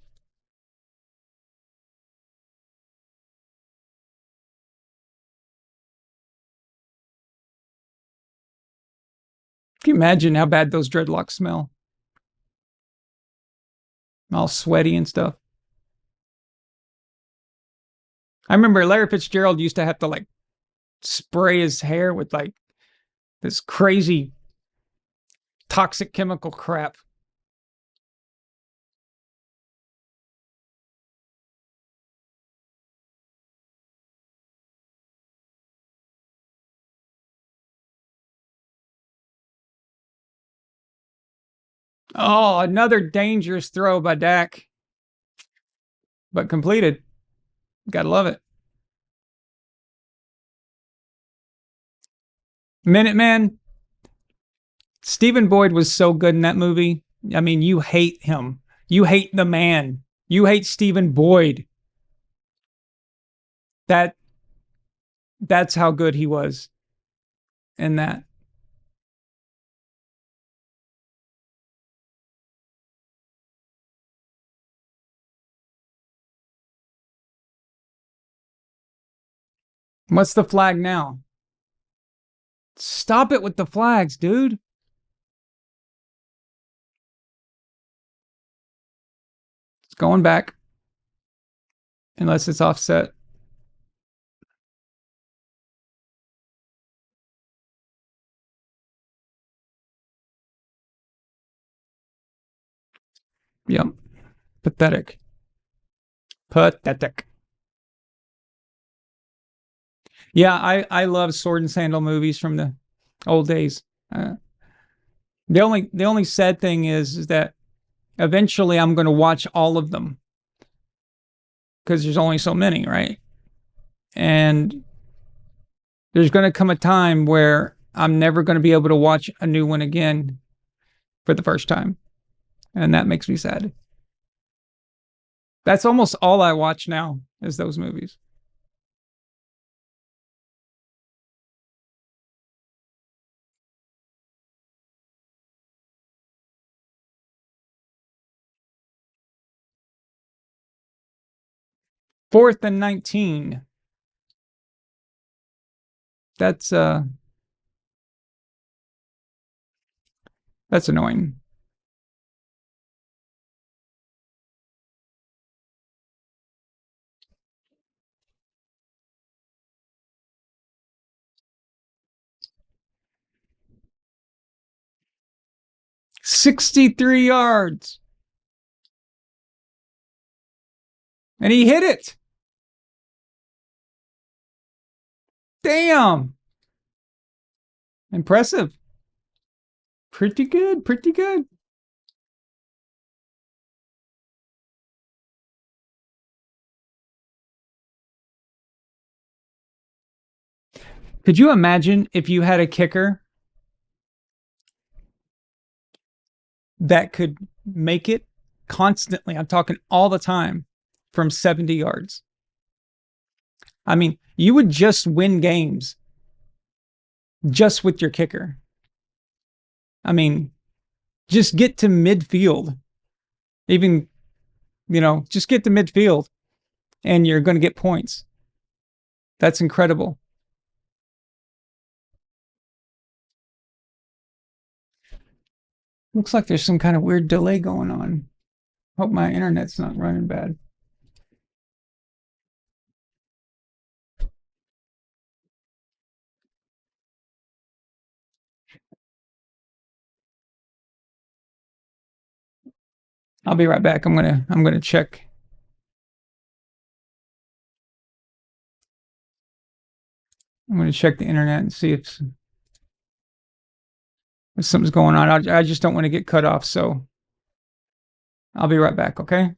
Speaker 4: Can you imagine how bad those dreadlocks smell? All sweaty and stuff. I remember Larry Fitzgerald used to have to like spray his hair with like this crazy toxic chemical crap. Oh, another dangerous throw by Dak. But completed. Gotta love it. Minuteman. Stephen Boyd was so good in that movie. I mean, you hate him. You hate the man. You hate Stephen Boyd. That's how good he was in that. What's the flag now? Stop it with the flags, dude. It's going back. Unless it's offset. Yep. Pathetic. Pathetic. Yeah, I love sword and sandal movies from the old days. The only sad thing is that eventually I'm going to watch all of them because there's only so many, right? And there's going to come a time where I'm never going to be able to watch a new one again for the first time. And that makes me sad. That's almost all I watch now is those movies. Fourth and 19. That's annoying. $63 yards. And he hit it. Damn. Impressive. Pretty good. Pretty good. Could you imagine if you had a kicker that could make it constantly? I'm talking all the time from 70 yards. I mean, you would just win games just with your kicker. I mean, just get to midfield. Even, just get to midfield and you're going to get points. That's incredible. Looks like there's some kind of weird delay going on. Hope my internet's not running bad. I'll be right back. I'm gonna check. I'm gonna check the internet and see if something's going on. I just don't want to get cut off, so I'll be right back, okay?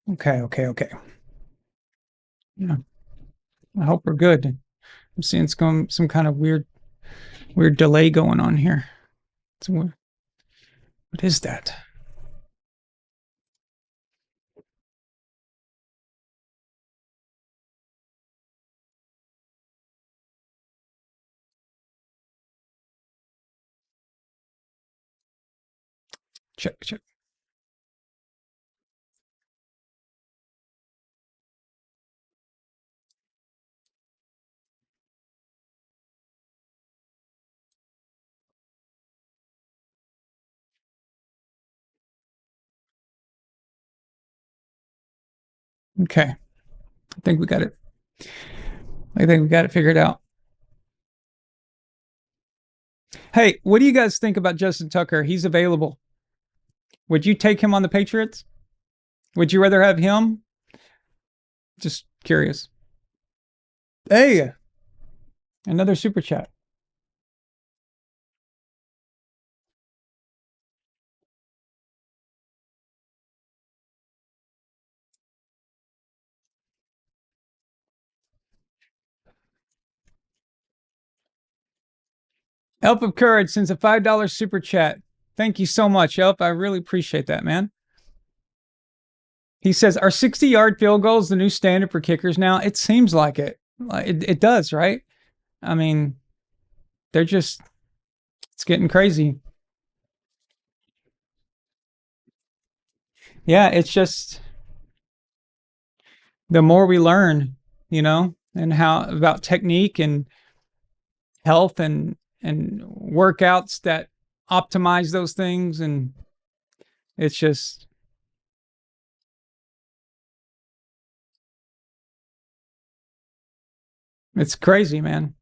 Speaker 4: Okay. Yeah, I hope we're good. I'm seeing some kind of weird delay going on here. What is that? Check. Okay. I think we got it. Figured out. Hey, what do you guys think about Justin Tucker? He's available. Would you take him on the Patriots? Would you rather have him? Just curious. Hey, another super chat. Elf of Courage sends a $5 super chat. Thank you so much, Elf. I really appreciate that, man. He says, are 60-yard field goals the new standard for kickers now? It seems like it. It does, right? I mean, it's getting crazy. Yeah, it's just the more we learn, and how about technique and health and workouts that optimize those things, and it's just it's crazy, man.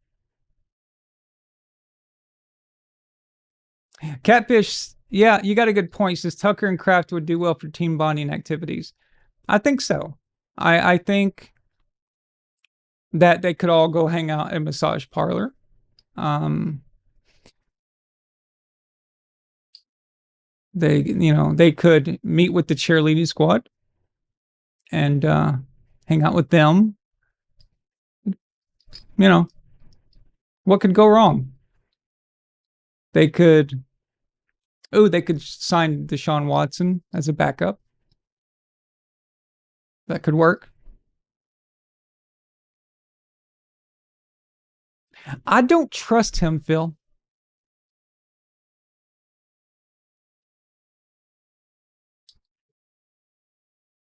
Speaker 4: Catfish, yeah, you got a good point. Says Tucker and Kraft would do well for team bonding activities. I think so. I think that they could all go hang out at a massage parlor. They could meet with the cheerleading squad and hang out with them. What could go wrong? They could sign Deshaun Watson as a backup. That could work. I don't trust him, Phil.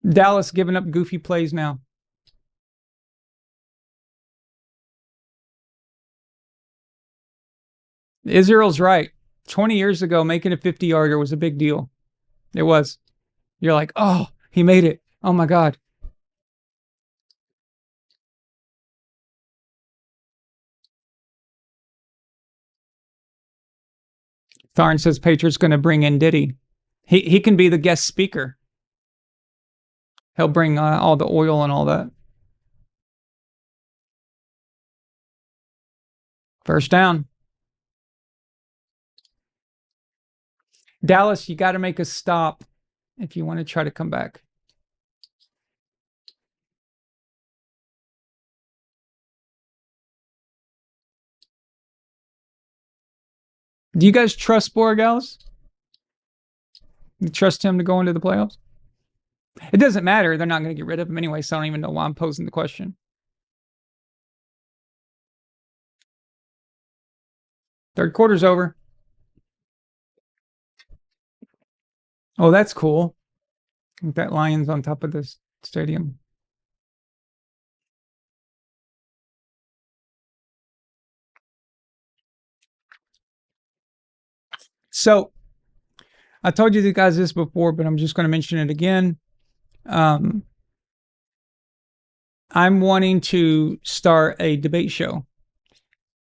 Speaker 4: Dallas giving up goofy plays now. Israel's right. 20 years ago, making a 50-yarder was a big deal. It was. You're like, oh, he made it. Oh, my God. Tharn says Patriots going to bring in Diddy. He can be the guest speaker. He'll bring all the oil and all that. First down. Dallas, you got to make a stop if you want to try to come back. Do you guys trust Borregales? You trust him to go into the playoffs? It doesn't matter. They're not going to get rid of him anyway, so I don't even know why I'm posing the question. Third quarter's over. Oh, that's cool. That lion's on top of this stadium. So, I told you guys this before, but I'm just going to mention it again. I'm wanting to start a debate show.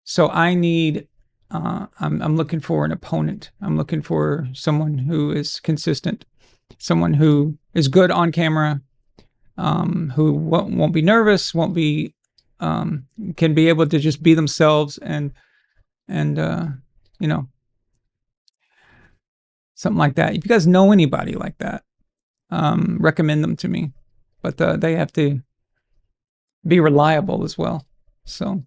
Speaker 4: So I need, I'm looking for an opponent. I'm looking for someone who is consistent, someone who is good on camera, who won't be nervous, won't be, can be able to just be themselves and something like that. If you guys know anybody like that, recommend them to me. But they have to be reliable as well. So.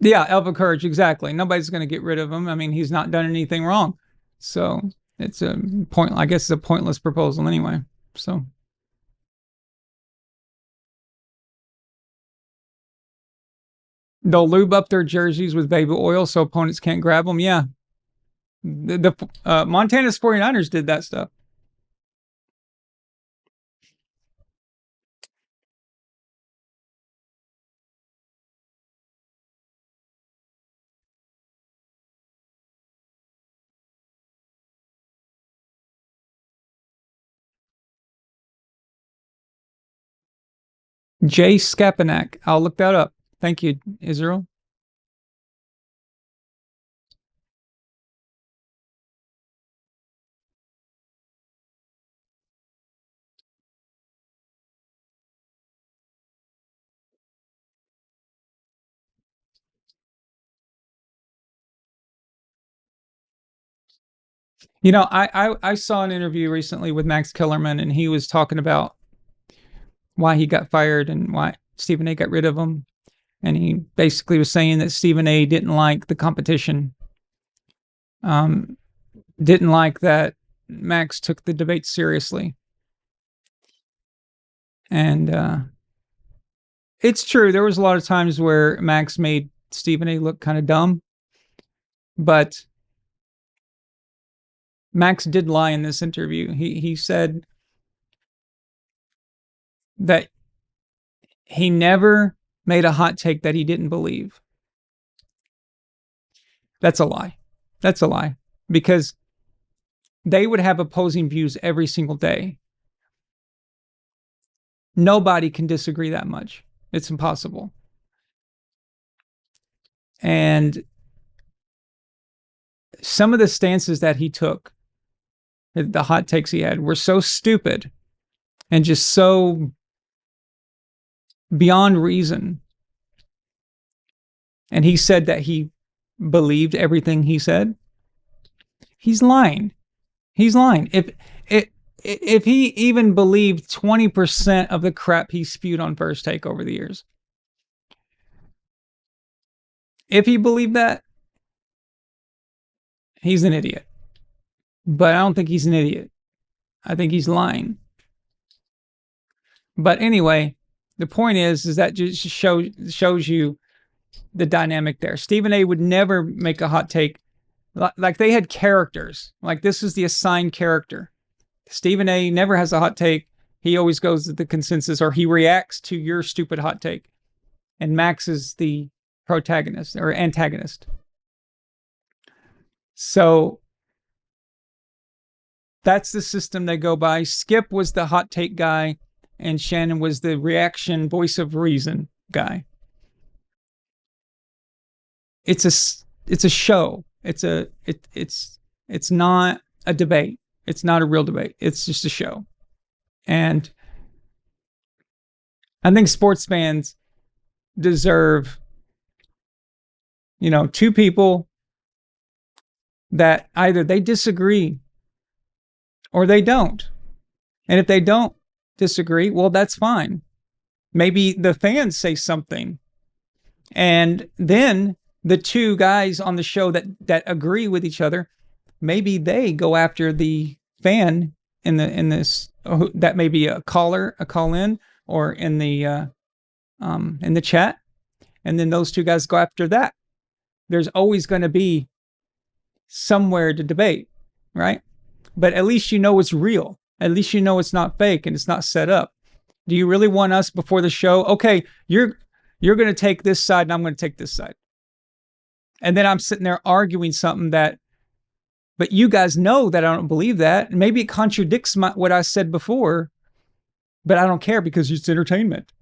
Speaker 4: Yeah, Elva Courage, exactly. Nobody's going to get rid of him. I mean, he's not done anything wrong. So it's a point. I guess it's a pointless proposal anyway. So. They'll lube up their jerseys with baby oil so opponents can't grab them. Yeah. The Montana's 49ers did that stuff. Jay Skapanak. I'll look that up. Thank you, Israel. You know, I saw an interview recently with Max Kellerman, and he was talking about why he got fired and why Stephen A got rid of him. And he basically was saying that Stephen A didn't like the competition, didn't like that Max took the debate seriously. And it's true. There was a lot of times where Max made Stephen A look kind of dumb, but Max did lie in this interview. He said that he never made a hot take that he didn't believe. That's a lie. That's a lie. Because they would have opposing views every single day. Nobody can disagree that much. It's impossible. And some of the stances that he took, the hot takes he had, were so stupid and just so beyond reason. And he said that he believed everything he said. He's lying. He's lying. If he even believed 20% of the crap he spewed on First Take over the years, if he believed that, he's an idiot. But I don't think he's an idiot. I think he's lying. But anyway, the point is that just shows you the dynamic there. Stephen A. would never make a hot take. Like they had characters. Like this is the assigned character. Stephen A. never has a hot take. He always goes to the consensus, or he reacts to your stupid hot take. And Max is the protagonist or antagonist. So that's the system they go by. Skip was the hot take guy, and Shannon was the reaction, voice of reason guy. It's a show. It's not a debate. It's not a real debate. It's just a show. And I think sports fans deserve, two people that either they disagree or they don't. And if they don't disagree, well, that's fine. Maybe the fans say something, and then the two guys on the show that agree with each other, maybe they go after the fan in this that may be a call in, or in the chat, and then those two guys go after that. There's always going to be somewhere to debate, right? But at least it's real. At least it's not fake and it's not set up. Do you really want us before the show? Okay, you're going to take this side and I'm going to take this side. And then I'm sitting there arguing something but you guys know that I don't believe that. Maybe it contradicts what I said before, but I don't care because it's entertainment.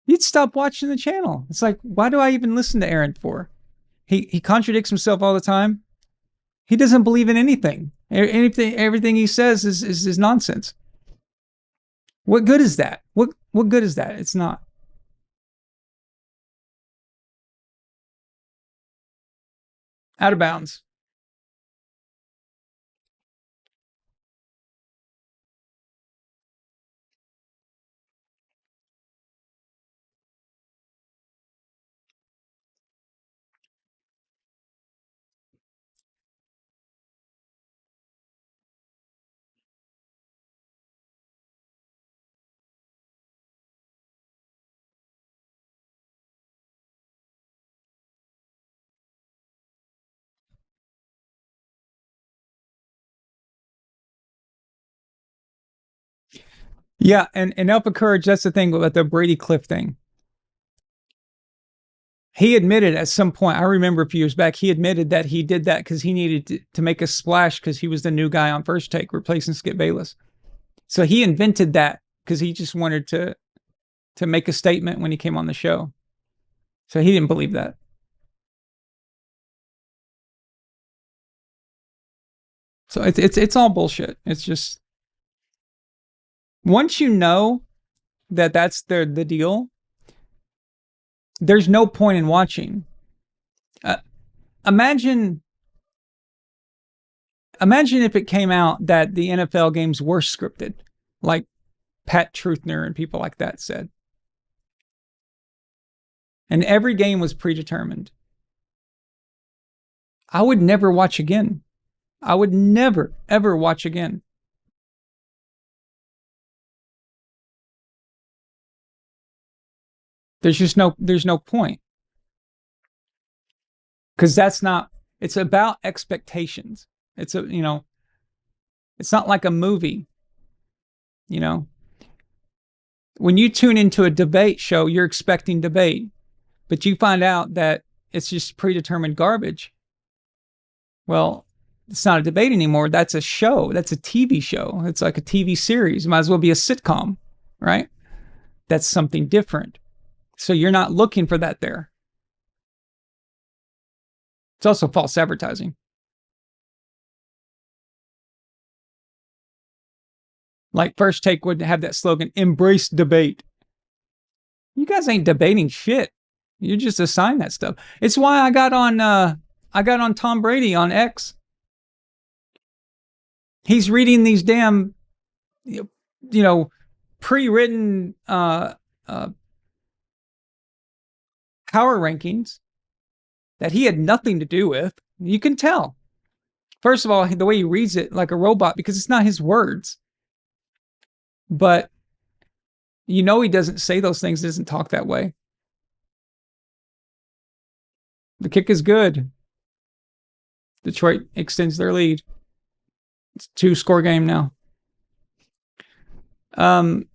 Speaker 4: You'd stop watching the channel. It's like, why do I even listen to Aaron for? He contradicts himself all the time. He doesn't believe in anything. Everything he says is nonsense. What good is that? What good is that? It's not. Out of bounds. Yeah, and Alpha Courage, that's the thing about the Brady Cliff thing. He admitted at some point, I remember a few years back, he admitted that he did that because he needed to make a splash because he was the new guy on First Take replacing Skip Bayless. So he invented that because he just wanted to make a statement when he came on the show. So he didn't believe that. So it's all bullshit. It's just, once you know that that's the deal, there's no point in watching. Imagine if it came out that the NFL games were scripted, like Pat Truthner and people like that said. And every game was predetermined. I would never watch again. I would never, ever watch again. There's no point. Because it's about expectations. It's it's not like a movie, When you tune into a debate show, you're expecting debate, but you find out that it's just predetermined garbage. Well, it's not a debate anymore. That's a show. That's a TV show. It's like a TV series. It might as well be a sitcom, right? That's something different. So you're not looking for that there. It's also false advertising. Like First Take would have that slogan, embrace debate. You guys ain't debating shit. You just assign that stuff. It's why I got on Tom Brady on X. He's reading these damn, pre-written power rankings that he had nothing to do with. You can tell. First of all, the way he reads it like a robot, because it's not his words. But he doesn't say those things, doesn't talk that way. The kick is good. Detroit extends their lead. It's a 2-score game now. Tom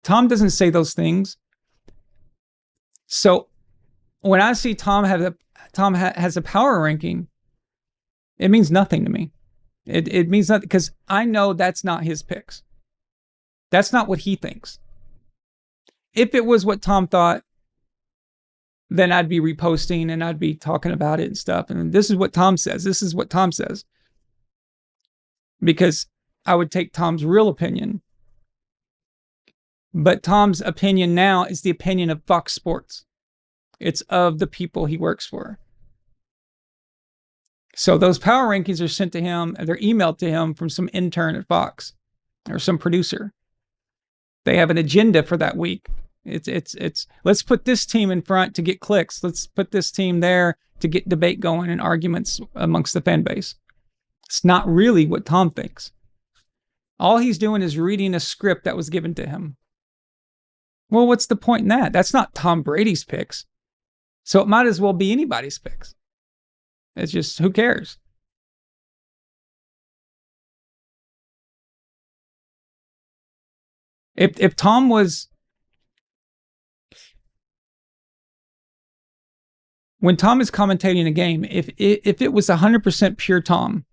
Speaker 4: doesn't say those things. So when I see Tom has a power ranking, it means nothing to me. It means nothing because I know that's not his picks. That's not what he thinks. If it was what Tom thought, then I'd be reposting and I'd be talking about it and stuff. And this is what Tom says. This is what Tom says. Because I would take Tom's real opinion. But Tom's opinion now is the opinion of Fox Sports. It's of the people he works for. So those power rankings are sent to him, they're emailed to him from some intern at Fox or some producer. They have an agenda for that week. It's let's put this team in front to get clicks. Let's put this team there to get debate going and arguments amongst the fan base. It's not really what Tom thinks. All he's doing is reading a script that was given to him. Well, what's the point in that? That's not Tom Brady's picks. So it might as well be anybody's picks. It's just, who cares? If Tom was, when Tom is commentating a game, if it was 100% pure Tom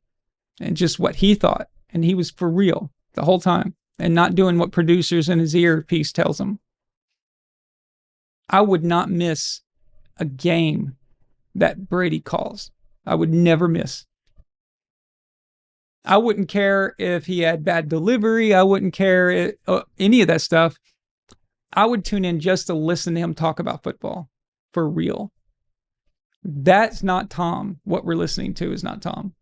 Speaker 4: and just what he thought, and he was for real the whole time and not doing what producers in his earpiece tells him, I would not miss a game that Brady calls. I would never miss. I wouldn't care if he had bad delivery. I wouldn't care any of that stuff. I would tune in just to listen to him talk about football for real. That's not Tom. What we're listening to is not Tom.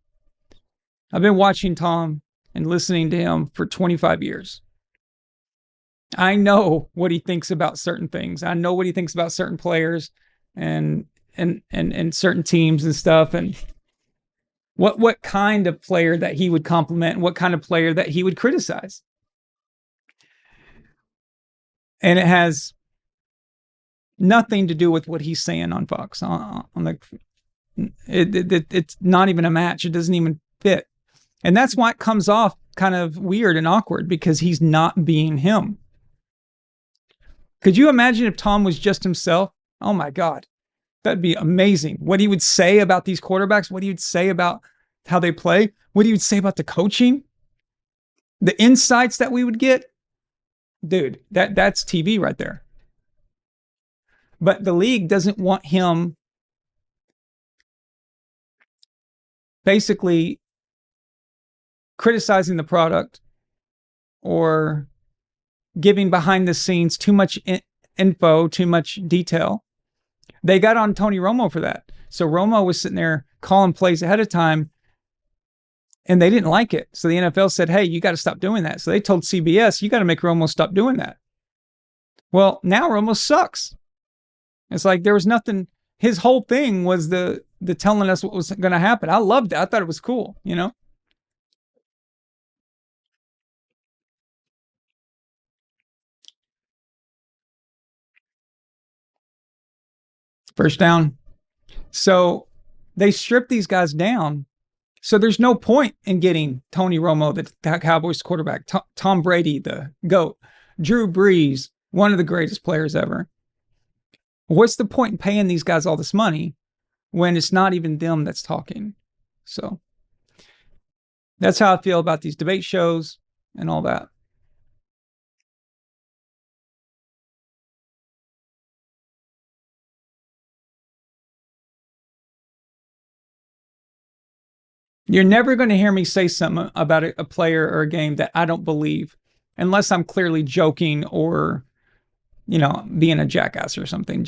Speaker 4: I've been watching Tom and listening to him for 25 years. I know what he thinks about certain things. I know what he thinks about certain players and certain teams and stuff, and what kind of player that he would compliment and what kind of player that he would criticize. And it has nothing to do with what he's saying on Fox. It's not even a match. It doesn't even fit. And that's why it comes off kind of weird and awkward, because he's not being him. Could you imagine if Tom was just himself? Oh my God. That'd be amazing. What he would say about these quarterbacks, what he would say about how they play, what he would say about the coaching, the insights that we would get. Dude, that's TV right there. But the league doesn't want him basically criticizing the product or giving behind the scenes too much info, too much detail. They got on Tony Romo for that. So Romo was sitting there calling plays ahead of time, and they didn't like it. So the NFL said, hey, you got to stop doing that. So they told CBS, you got to make Romo stop doing that. Well, now Romo sucks. It's like there was nothing. His whole thing was the telling us what was going to happen. I loved it. I thought it was cool, you know? First down. So they stripped these guys down So there's no point in getting Tony Romo, the Cowboys quarterback, Tom Brady, the GOAT, Drew Brees, one of the greatest players ever. What's the point in paying these guys all this money when it's not even them that's talking? So that's how I feel about these debate shows and all that. You're never going to hear me say something about a player or a game that I don't believe, unless I'm clearly joking or, being a jackass or something.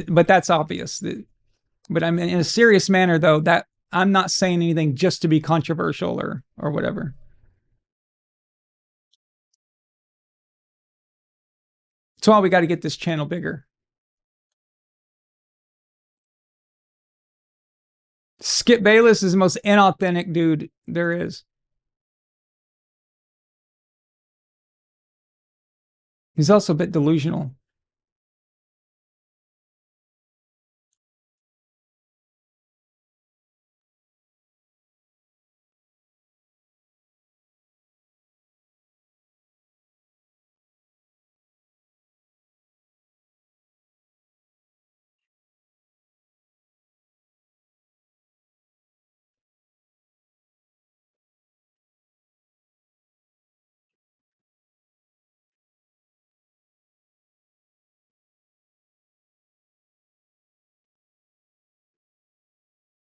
Speaker 4: But that's obvious. But I'm in a serious manner, though, that I'm not saying anything just to be controversial or whatever. That's why we got to get this channel bigger. Skip Bayless is the most inauthentic dude there is. He's also a bit delusional.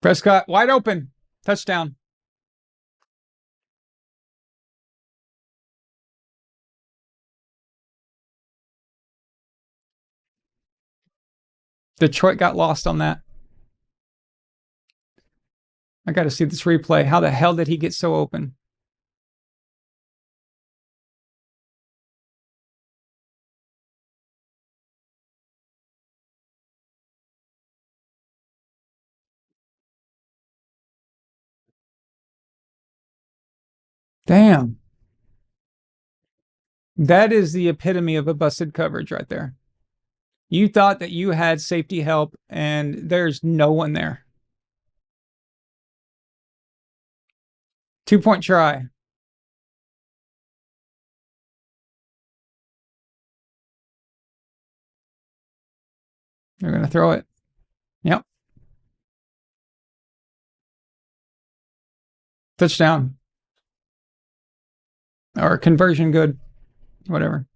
Speaker 4: Prescott, wide open. Touchdown. Detroit got lost on that. I got to see this replay. How the hell did he get so open? Damn. That is the epitome of a busted coverage right there. You thought that you had safety help, and there's no one there. 2-point try. They're going to throw it. Yep. Touchdown. Or conversion good. Whatever.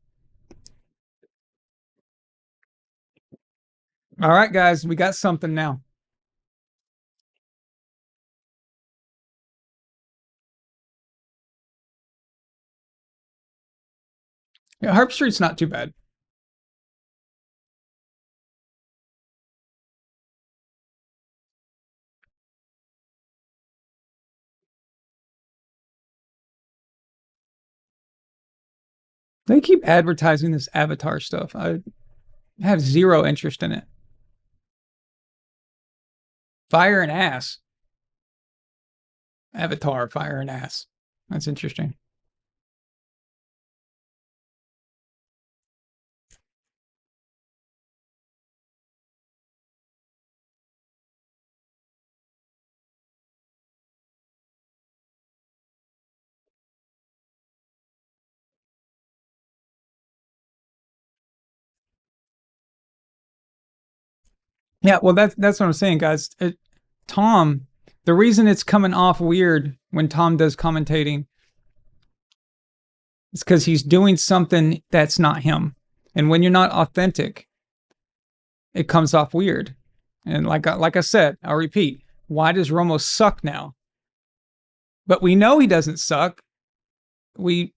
Speaker 4: All right, guys. We got something now. Yeah, Harp Street's not too bad. They keep advertising this Avatar stuff. I have zero interest in it. Fire and ass. Avatar, fire and ass. That's interesting. Yeah, well, that's what I'm saying, guys. Tom, the reason it's coming off weird when Tom does commentating is because he's doing something that's not him. And when you're not authentic, it comes off weird. And like I said, I'll repeat, why does Romo suck now? But we know he doesn't suck. We've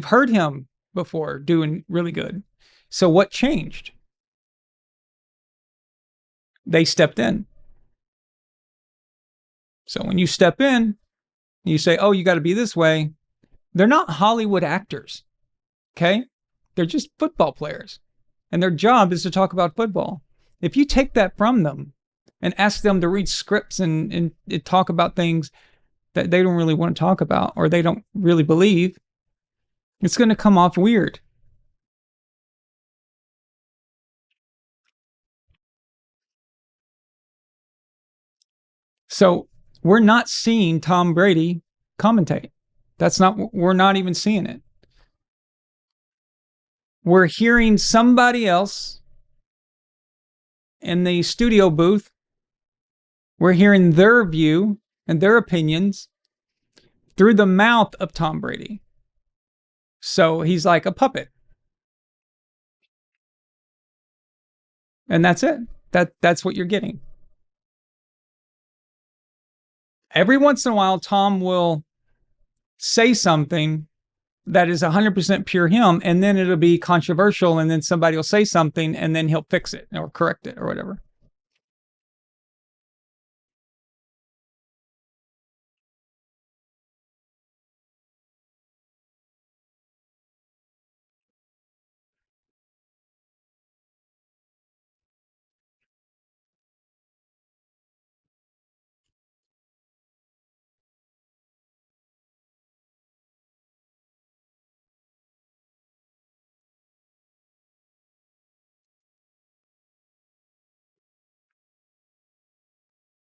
Speaker 4: heard him before doing really good. So what changed? They stepped in. So when you step in, you say, oh, you got to be this way. They're not Hollywood actors, okay? They're just football players. And their job is to talk about football. If you take that from them and ask them to read scripts and talk about things that they don't really want to talk about or they don't really believe, it's going to come off weird. So we're not seeing Tom Brady commentate. We're not even seeing it. We're hearing somebody else in the studio booth. We're hearing their view and their opinions through the mouth of Tom Brady. So he's like a puppet. And that's it. That's what you're getting. Every once in a while, Tom will say something that is 100% pure him, and then it'll be controversial, and then somebody will say something, and then he'll fix it or correct it or whatever.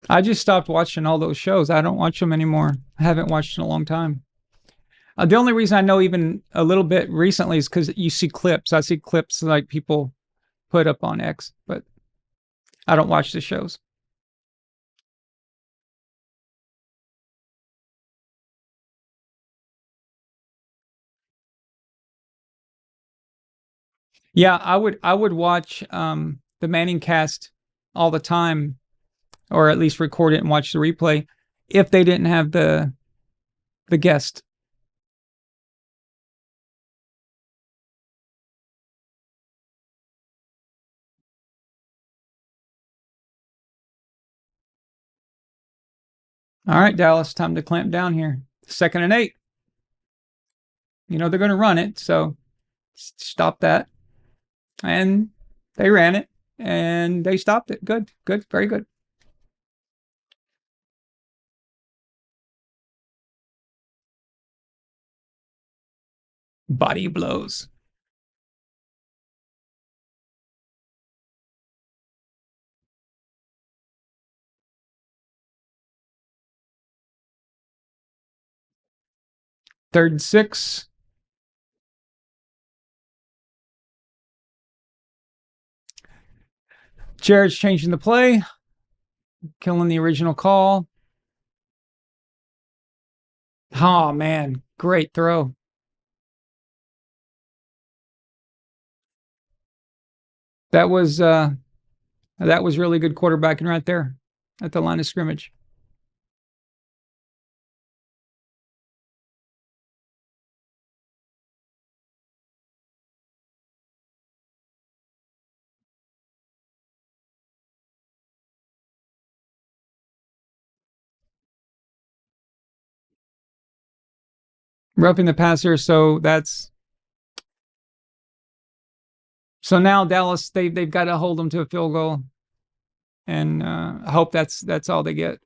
Speaker 4: I just stopped watching all those shows. I don't watch them anymore. I haven't watched in a long time. The only reason I know even a little bit recently is because you see clips. I see clips like people put up on X, but I don't watch the shows. Yeah, I would watch the Manning cast all the time, or at least record it and watch the replay if they didn't have the guest. All right, Dallas, time to clamp down here. 2nd and 8. You know they're going to run it, so stop that. And they ran it, and they stopped it. Good, very good. Body blows. Third and 6. Jared's changing the play, killing the original call. Oh, man, great throw. That was really good quarterbacking right there at the line of scrimmage. Roughing the passer, so now Dallas they've got to hold them to a field goal, and I hope that's all they get.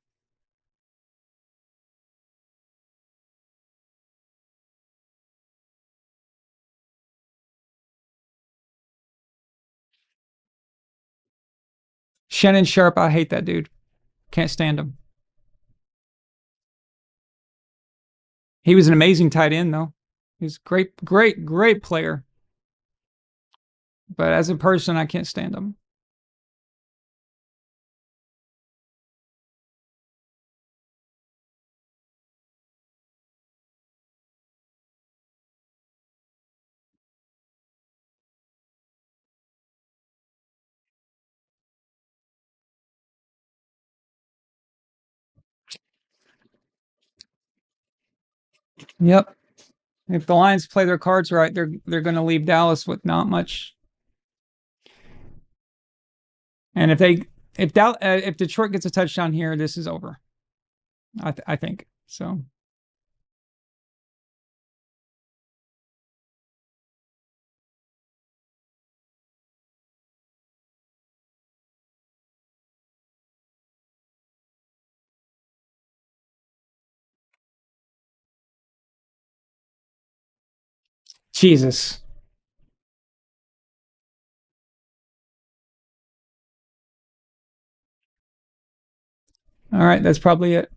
Speaker 4: Shannon Sharp, I hate that dude. Can't stand him. He was an amazing tight end, though. He's great player. But as a person, I can't stand him. Yep. If the Lions play their cards right, they're going to leave Dallas with not much. And if Detroit gets a touchdown here, this is over. I think so. Jesus. All right, that's probably it.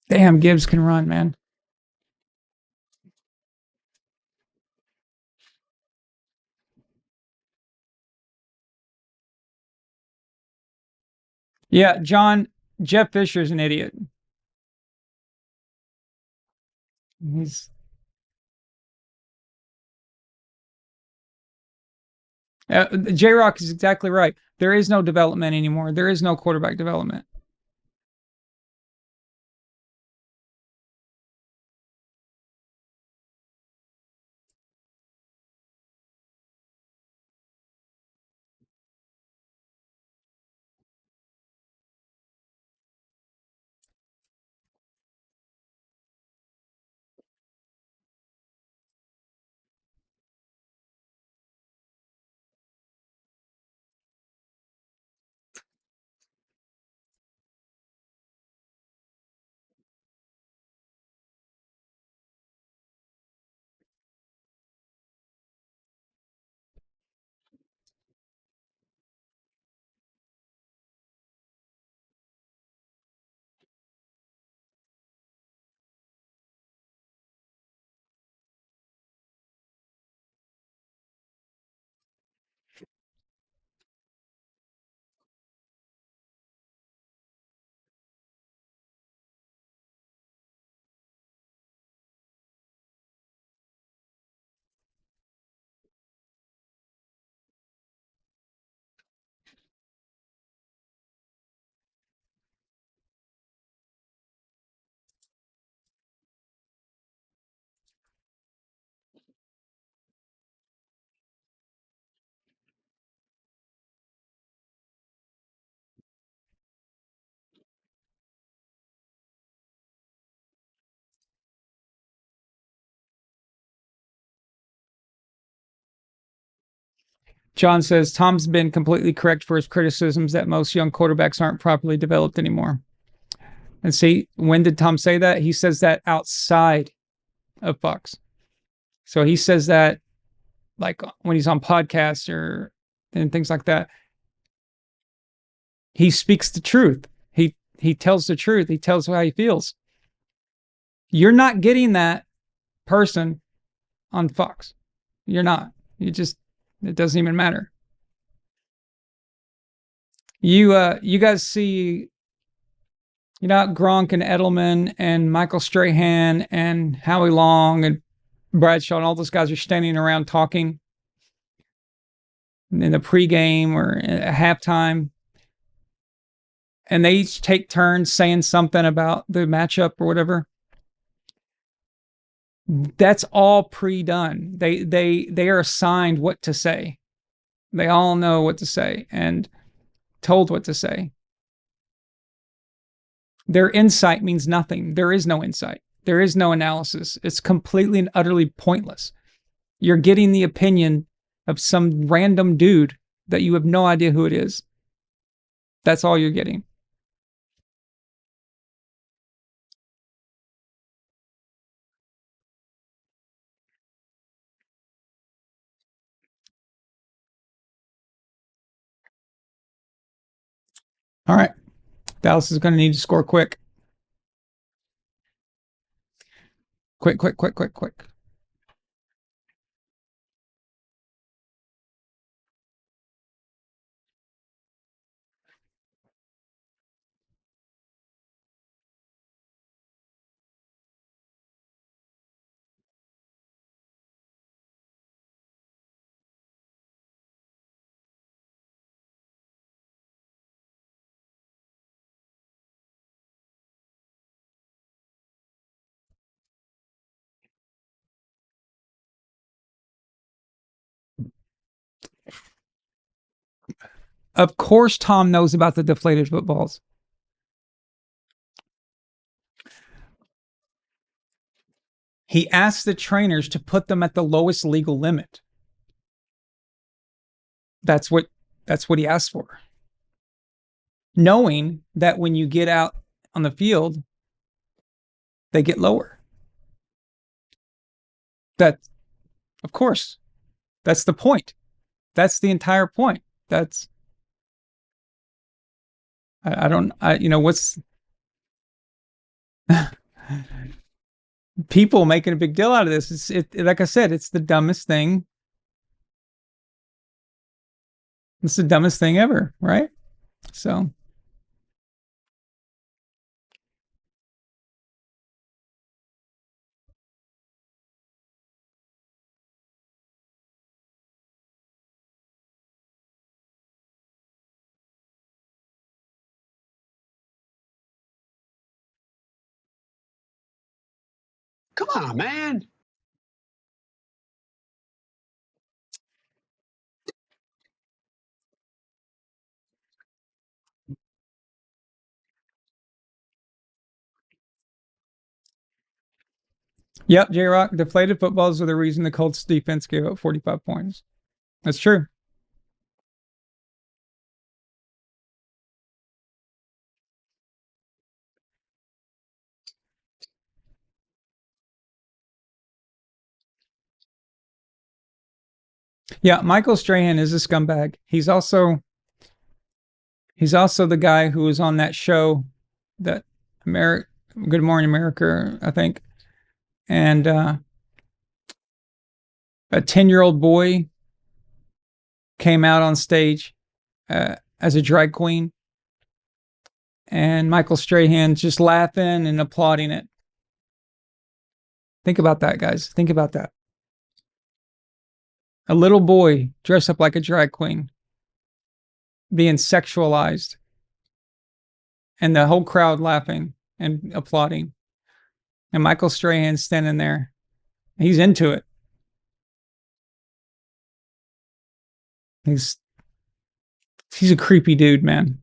Speaker 4: Damn, Gibbs can run, man. Yeah, Jeff Fisher's an idiot. He's J-Rock is exactly right. There is no development anymore. There is no quarterback development. John says Tom's been completely correct for his criticisms that most young quarterbacks aren't properly developed anymore. And see, when did Tom say that? He says that outside of Fox. So he says that like when he's on podcasts and things like that. He speaks the truth. He tells the truth. He tells how he feels. You're not getting that person on Fox. You're not. It doesn't even matter. You guys see, Gronk and Edelman and Michael Strahan and Howie Long and Bradshaw and all those guys are standing around talking in the pregame or at halftime. And they each take turns saying something about the matchup or whatever. That's all pre-done. They are assigned what to say. They all know what to say and told what to say. Their insight means nothing. There is no insight. There is no analysis. It's completely and utterly pointless. You're getting the opinion of some random dude that you have no idea who it is. That's all you're getting. All right. Dallas is going to need to score quick. Quick. Of course, Tom knows about the deflated footballs. He asked the trainers to put them at the lowest legal limit. That's what he asked for. Knowing that when you get out on the field, they get lower. That, of course, that's the point. That's the entire point. That's, what's, People making a big deal out of this. Like I said, it's the dumbest thing. It's the dumbest thing ever, right? So,
Speaker 5: Come on, man.
Speaker 4: yep, J-Rock, deflated footballs are the reason the Colts defense gave up 45 points. That's true. Yeah, Michael Strahan is a scumbag. He's also the guy who was on that show, that Good Morning America, I think. And a 10-year-old boy came out on stage as a drag queen, and Michael Strahan just laughing and applauding it. Think about that, guys. Think about that. A little boy dressed up like a drag queen being sexualized, and the whole crowd laughing and applauding. And Michael Strahan standing there. He's into it. He's a creepy dude, man.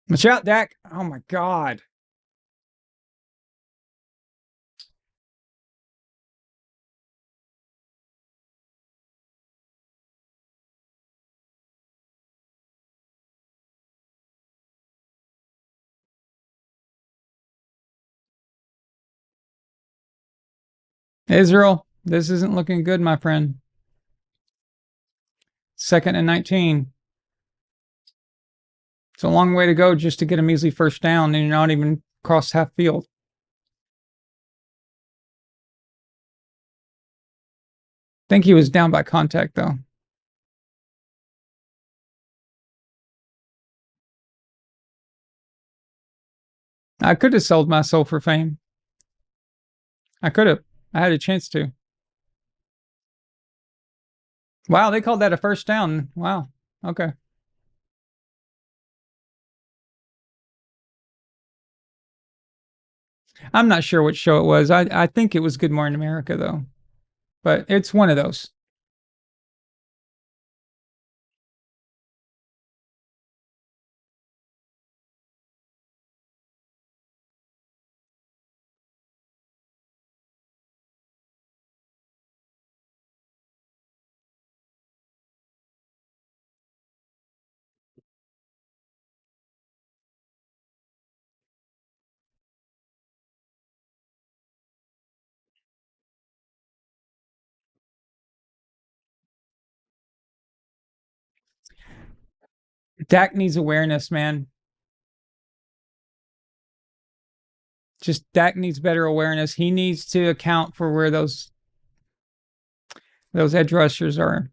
Speaker 4: Watch out, Dak. Oh my God. Israel, this isn't looking good, my friend. 2nd and 19. It's a long way to go just to get a measly first down, and you're not even across half field. I think he was down by contact, though. I could have sold my soul for fame. I could have. I had a chance to. Wow, they called that a first down. Wow. Okay. I'm not sure what show it was. I think it was Good Morning America, though. But it's one of those. Dak needs awareness, man. Just Dak needs better awareness. He needs to account for where those edge rushers are.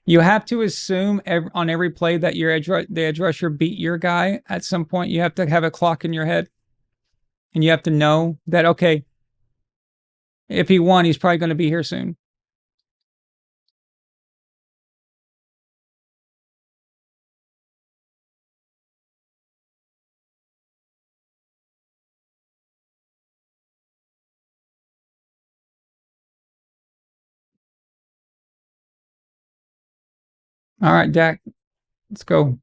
Speaker 4: You have to assume on every play that the edge rusher beat your guy. At some point, you have to have a clock in your head, and you have to know that, okay, if he won, he's probably going to be here soon. All right, Dak, let's go.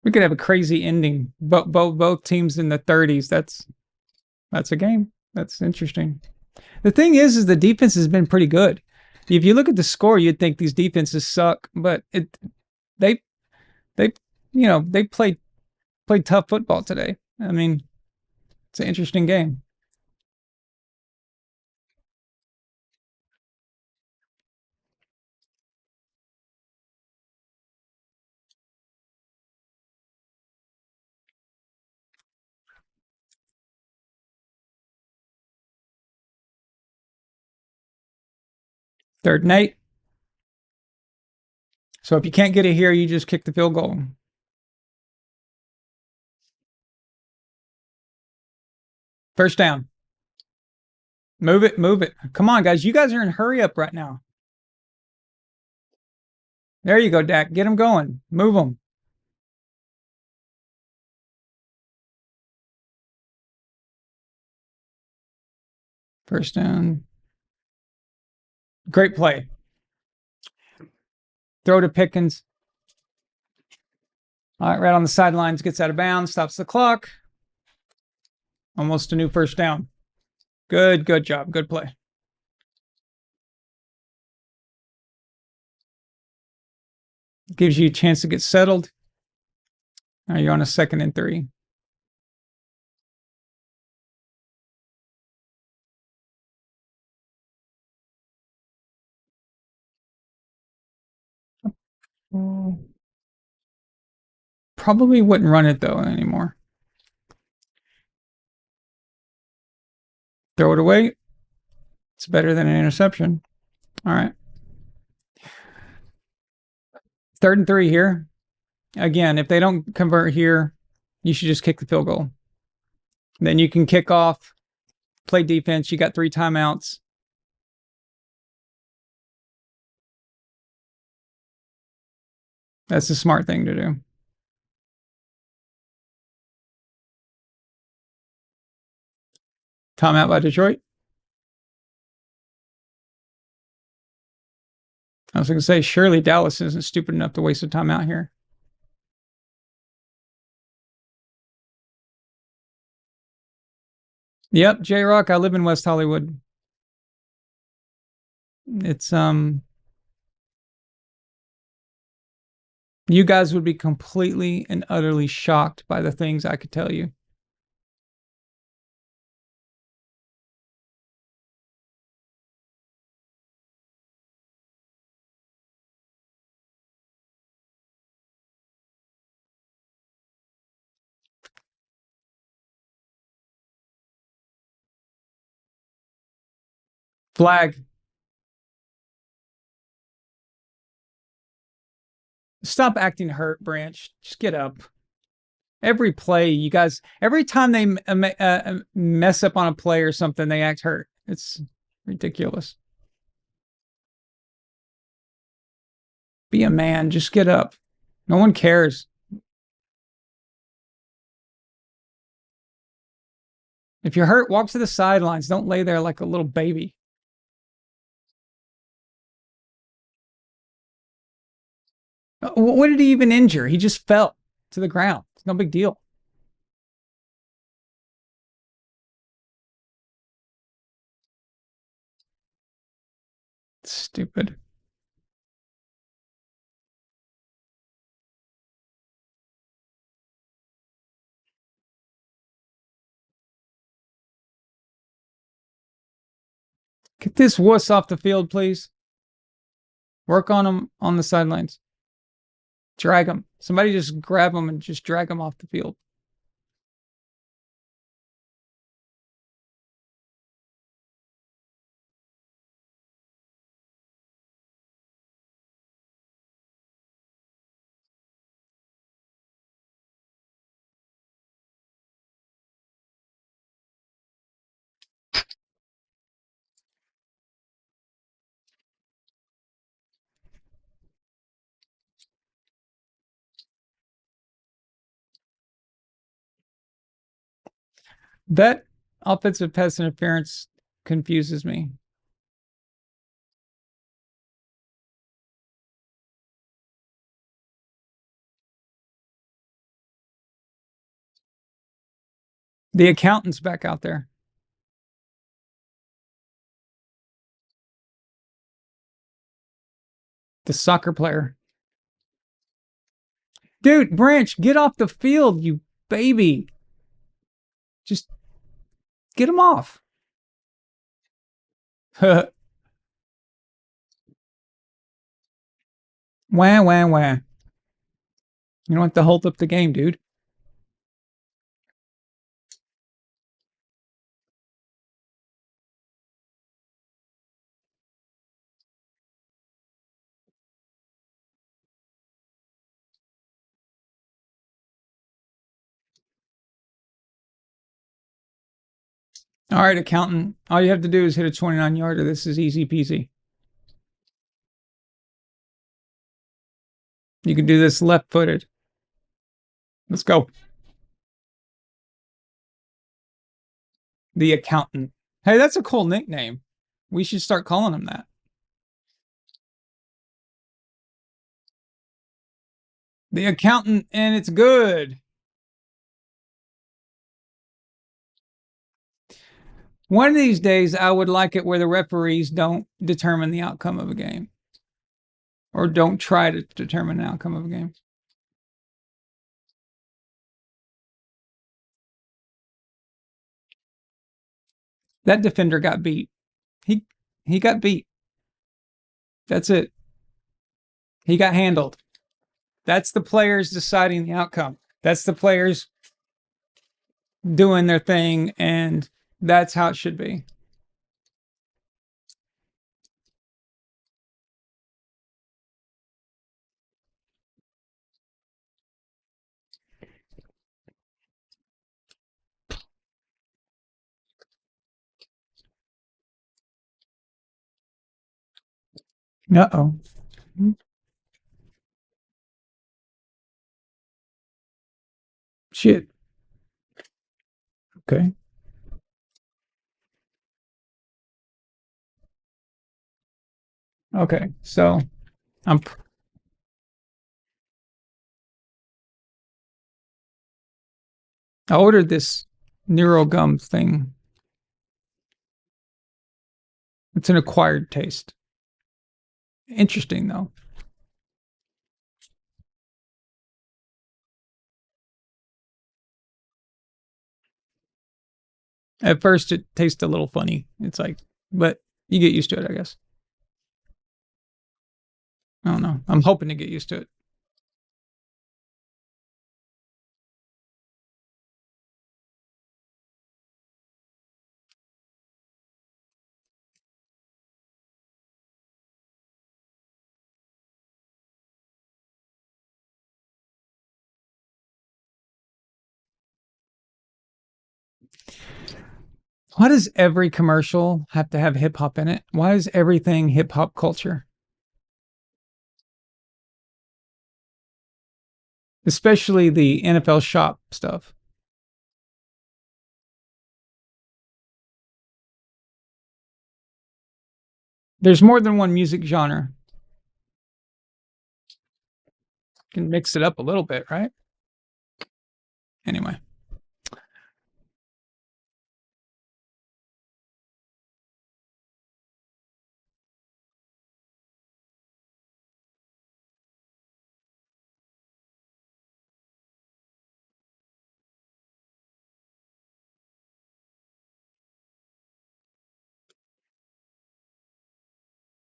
Speaker 4: We could have a crazy ending. Both teams in the 30s. That's a game. That's interesting. The thing is the defense has been pretty good. If you look at the score, you'd think these defenses suck, but they played played tough football today. I mean, it's an interesting game. Third and 8. So if you can't get it here, you just kick the field goal. First down. Move it, move it. Come on, guys. You guys are in hurry up right now. There you go, Dak. Get them going. Move them. First down. Great play. Throw to Pickens. All right, right on the sidelines, gets out of bounds, stops the clock. Almost a new first down. Good job. Good play. Gives you a chance to get settled. Now you're on a 2nd and 3. Probably wouldn't run it though anymore. Throw it away. It's better than an interception. All right. 3rd and 3 here. Again, if they don't convert here, you should just kick the field goal. Then you can kick off, play defense. You got 3 timeouts. That's the smart thing to do. Timeout by Detroit. I was going to say, surely Dallas isn't stupid enough to waste a timeout here. Yep, J-Rock, I live in West Hollywood. It's, you guys would be completely and utterly shocked by the things I could tell you. Flag. Stop acting hurt, Branch. Just get up. Every play, you guys, every time they mess up on a play or something, they act hurt. It's ridiculous. Be a man. Just get up. No one cares. If you're hurt, walk to the sidelines. Don't lay there like a little baby. What did he even injure? He just fell to the ground. It's no big deal. Stupid. Get this wuss off the field, please. Work on him on the sidelines. Drag him. Somebody just grab him and just drag him off the field. That offensive pass interference confuses me. The accountant's back out there. The soccer player. Dude, Branch, get off the field, you baby. Just get him off. Wah, wah, wah. You don't have to hold up the game, dude. All right, accountant. All you have to do is hit a 29-yarder. This is easy peasy. You can do this left-footed. Let's go. The accountant. Hey, that's a cool nickname. We should start calling him that. The accountant, and it's good. One of these days, I would like it where the referees don't determine the outcome of a game. Or don't try to determine the outcome of a game. That defender got beat. He got beat. That's it. He got handled. That's the players deciding the outcome. That's the players doing their thing, and that's how it should be. Uh-oh. Shit. Okay. Okay. So I ordered this Neuro Gum thing. It's an acquired taste. Interesting, though. At first, it tastes a little funny. It's like, but you get used to it, I guess. I don't know. I'm hoping to get used to it. Why does every commercial have to have hip hop in it? Why is everything hip hop culture? Especially the NFL shop stuff. There's more than one music genre. You can mix it up a little bit, right? Anyway.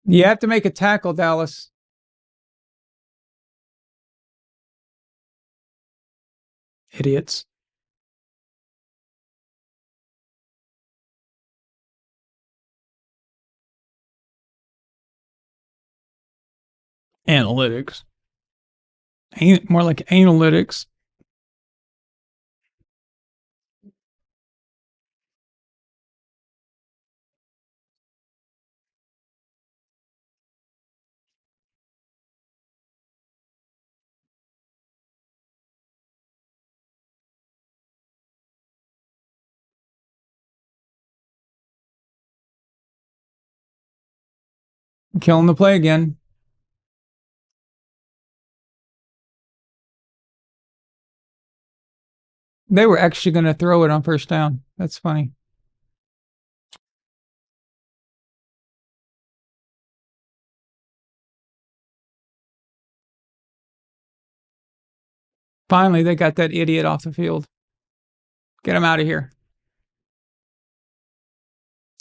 Speaker 4: You have to make a tackle, Dallas. Idiots. Analytics. More like analytics. Killing the play again. They were actually going to throw it on first down. That's funny. Finally, they got that idiot off the field. Get him out of here.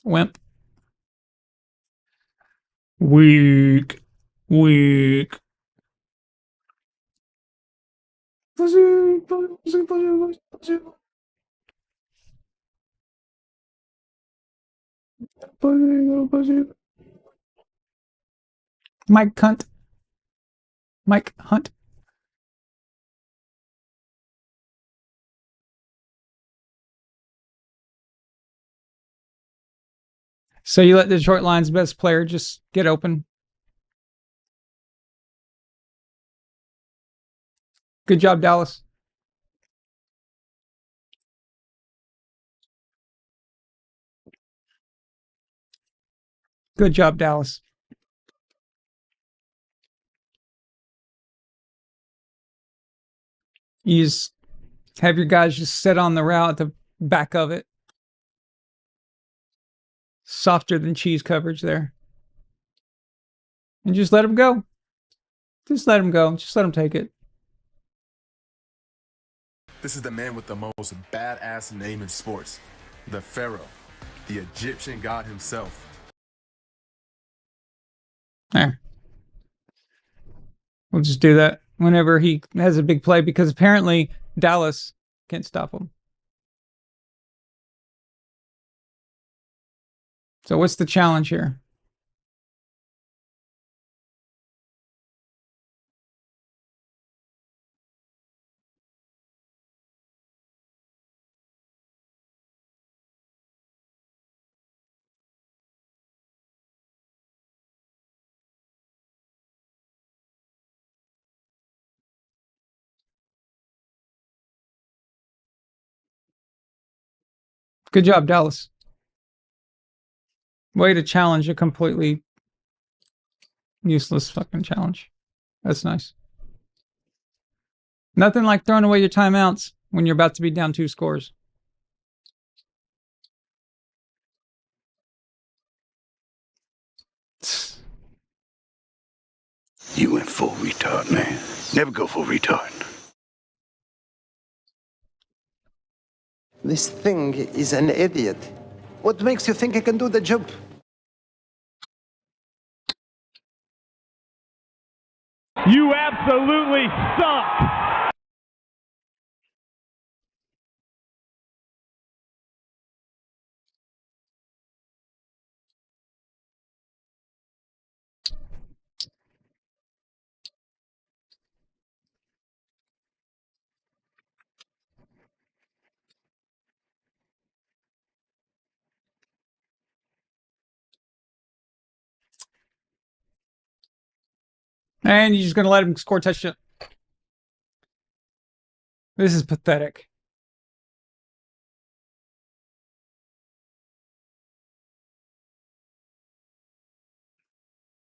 Speaker 4: Wimp. Weak. Weak. Mike Hunt. Mike Hunt. So you let the Detroit Lions' best player just get open. Good job, Dallas. Good job, Dallas. You just have your guys just sit on the route at the back of it. Softer than cheese coverage there. And just let them go. Just let them go. Just let them take it.
Speaker 3: This is the man with the most badass name in sports. The Pharaoh, the Egyptian god himself.
Speaker 4: There. We'll just do that whenever he has a big play because apparently Dallas can't stop him. So what's the challenge here? Good job, Dallas. Way to challenge a completely useless fucking challenge. That's nice. Nothing like throwing away your timeouts when you're about to be down 2 scores.
Speaker 7: You went full retard, man. Never go full retard.
Speaker 8: This thing is an idiot. What makes you think he can do the jump?
Speaker 9: You absolutely suck!
Speaker 4: And you're just going to let him score a touchdown. This is pathetic.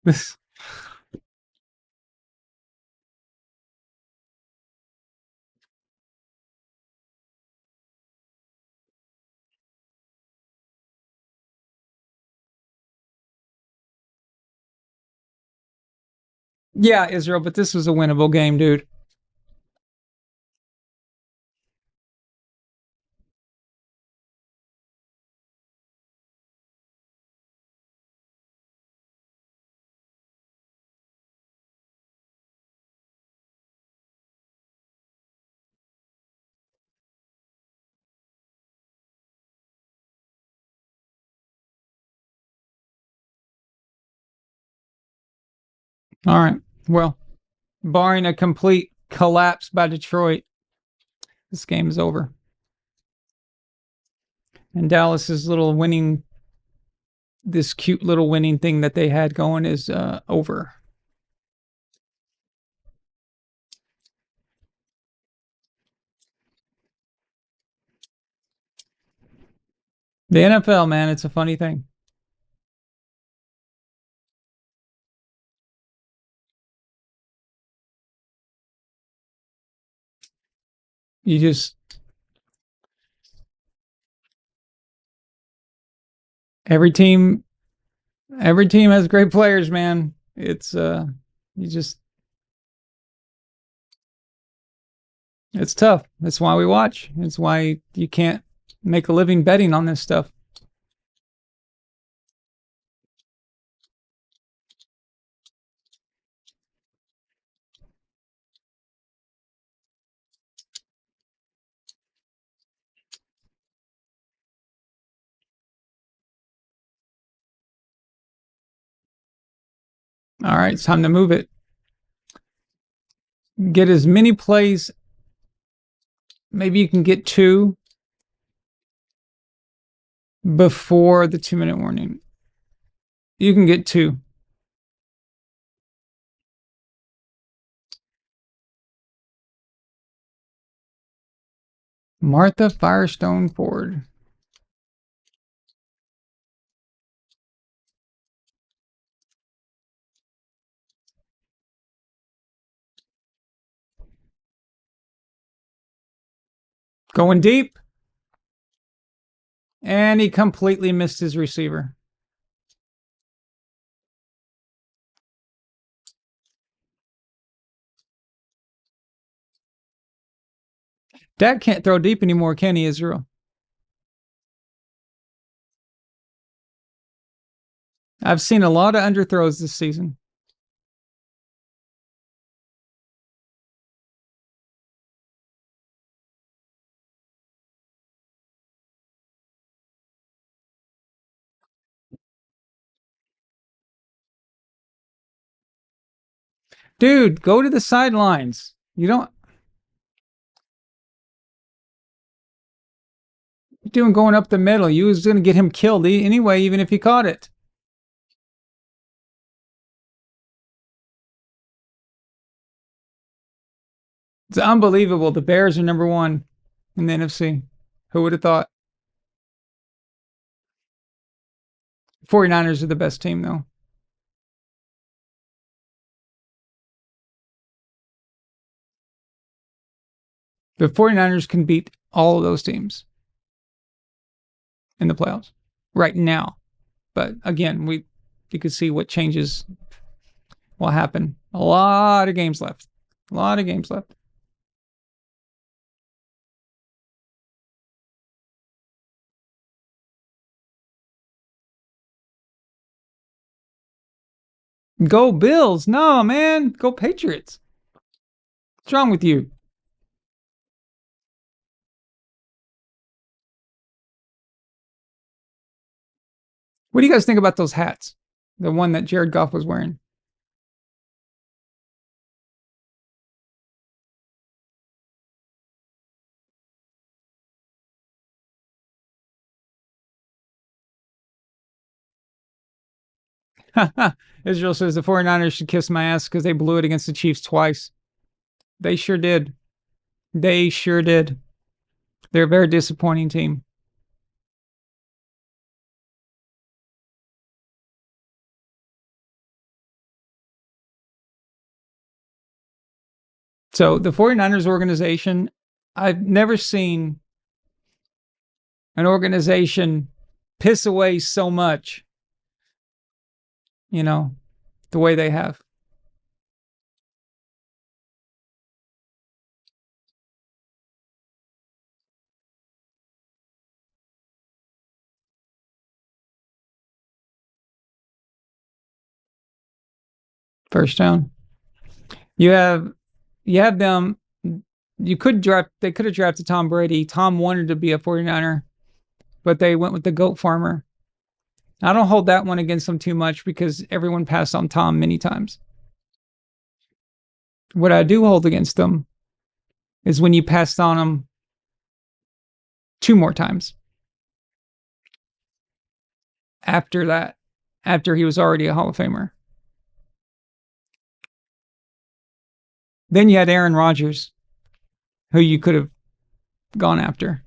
Speaker 4: This. Yeah, Israel, but this was a winnable game, dude. All right. Well, barring a complete collapse by Detroit, this game is over. And Dallas's little winning, this cute little winning thing that they had going is over. The NFL, man, it's a funny thing. You just every team has great players, man. It's you It's tough. That's why we watch. It's why you can't make a living betting on this stuff. All right, it's time to move it. Get as many plays. Maybe you can get 2 before the 2-minute warning. You can get 2. Martha Firestone Ford. Going deep. And he completely missed his receiver. Dak can't throw deep anymore, can he, Israel? I've seen a lot of underthrows this season. Dude, go to the sidelines. You don't... What are you doing going up the middle? You was going to get him killed anyway, even if he caught it. It's unbelievable. The Bears are #1 in the NFC. Who would have thought? 49ers are the best team, though. The 49ers can beat all of those teams in the playoffs right now. But again, you could see what changes will happen. A lot of games left. A lot of games left. Go Bills. No, man. Go Patriots. What's wrong with you? What do you guys think about those hats? The one that Jared Goff was wearing. Israel says the 49ers should kiss my ass because they blew it against the Chiefs twice. They sure did. They sure did. They're a very disappointing team. So the 49ers organization, I've never seen an organization piss away so much, you know, the way they have. First down. You have them. They could have drafted Tom Brady. Tom wanted to be a 49er, but they went with the goat farmer. I don't hold that one against them too much because everyone passed on Tom many times. What I do hold against them is when you passed on him 2 more times. After that, after he was already a Hall of Famer. Then you had Aaron Rodgers, who you could have gone after.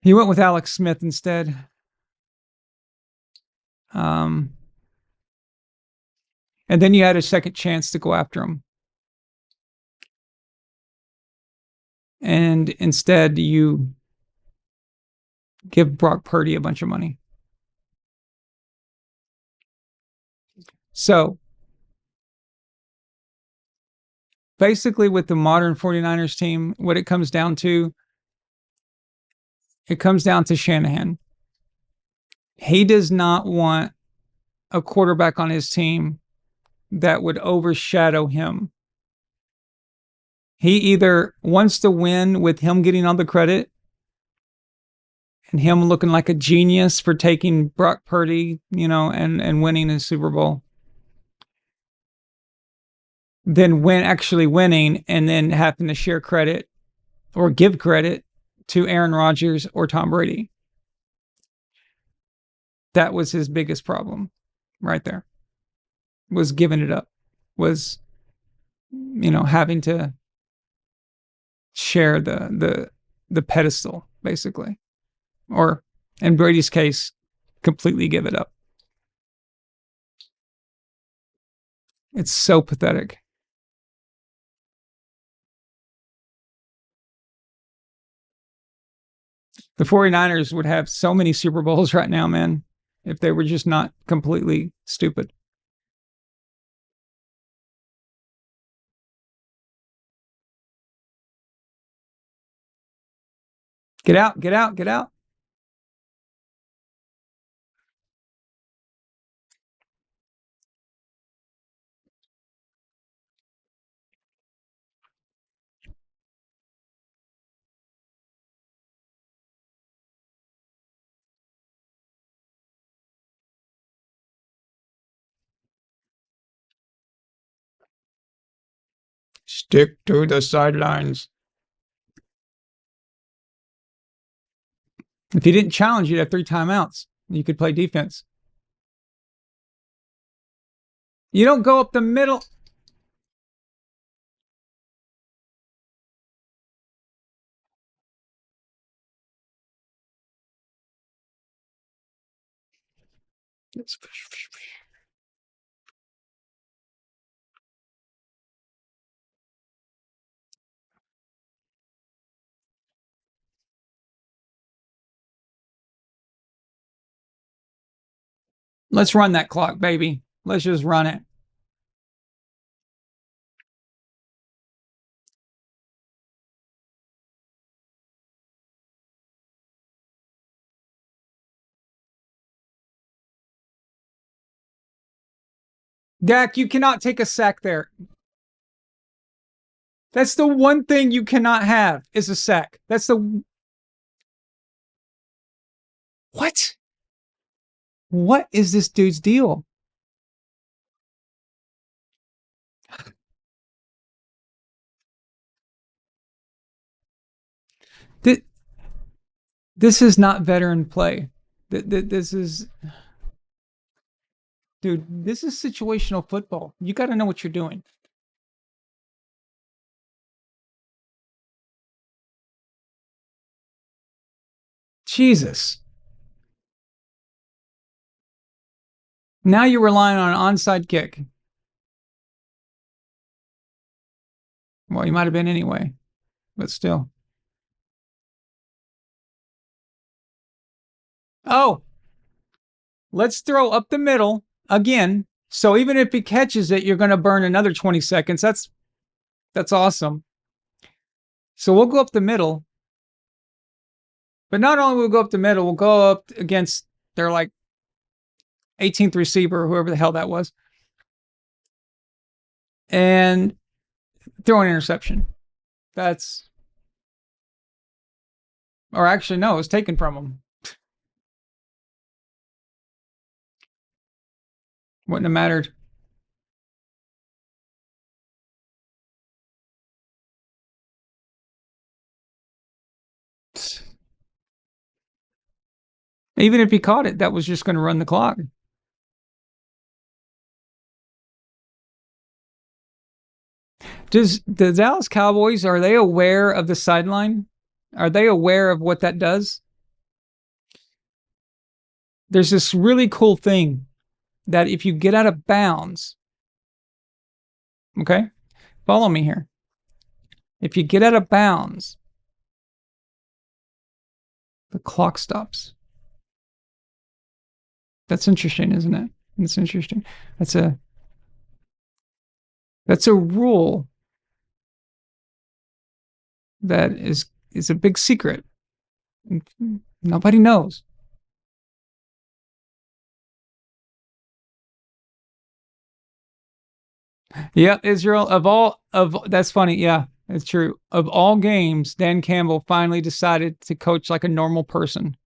Speaker 4: He went with Alex Smith instead. And then you had a second chance to go after him. And instead you give Brock Purdy a bunch of money. So basically with the modern 49ers team, what it comes down to Shanahan. He does not want a quarterback on his team that would overshadow him. He either wants to win with him getting all the credit and him looking like a genius for taking Brock Purdy, and winning a Super Bowl, than actually winning and then having to share credit or give credit to Aaron Rodgers or Tom Brady. That was his biggest problem right there, was giving it up, was, having to share the pedestal, basically. Or, in Brady's case, completely give it up. It's so pathetic. The 49ers would have so many Super Bowls right now, man, if they were just not completely stupid. Get out, get out, get out. Stick to the sidelines. If you didn't challenge, you'd have 3 timeouts. You could play defense. You don't go up the middle. Let's run that clock, baby. Let's just run it. Dak, you cannot take a sack there. That's the one thing you cannot have, is a sack. That's the... What? What is this dude's deal? This is not veteran play. This is... Dude, this is situational football. You got to know what you're doing. Jesus. Now you're relying on an onside kick. Well, you might have been anyway, but still. Oh, let's throw up the middle again. So even if he catches it, you're going to burn another 20 seconds. That's awesome. So we'll go up the middle. But not only will we go up the middle, we'll go up against their 18th receiver, whoever the hell that was, and throw an interception. Or actually, no, it was taken from him. Wouldn't have mattered. Even if he caught it, that was just going to run the clock. The Dallas Cowboys, are they aware of the sideline? Are they aware of what that does? There's this really cool thing that if you get out of bounds, okay, follow me here. If you get out of bounds, the clock stops. That's interesting, isn't it? It's interesting. That's a rule that is a big secret. Nobody knows. Yeah, Israel, that's funny. Yeah, it's true. Of all games, Dan Campbell finally decided to coach like a normal person.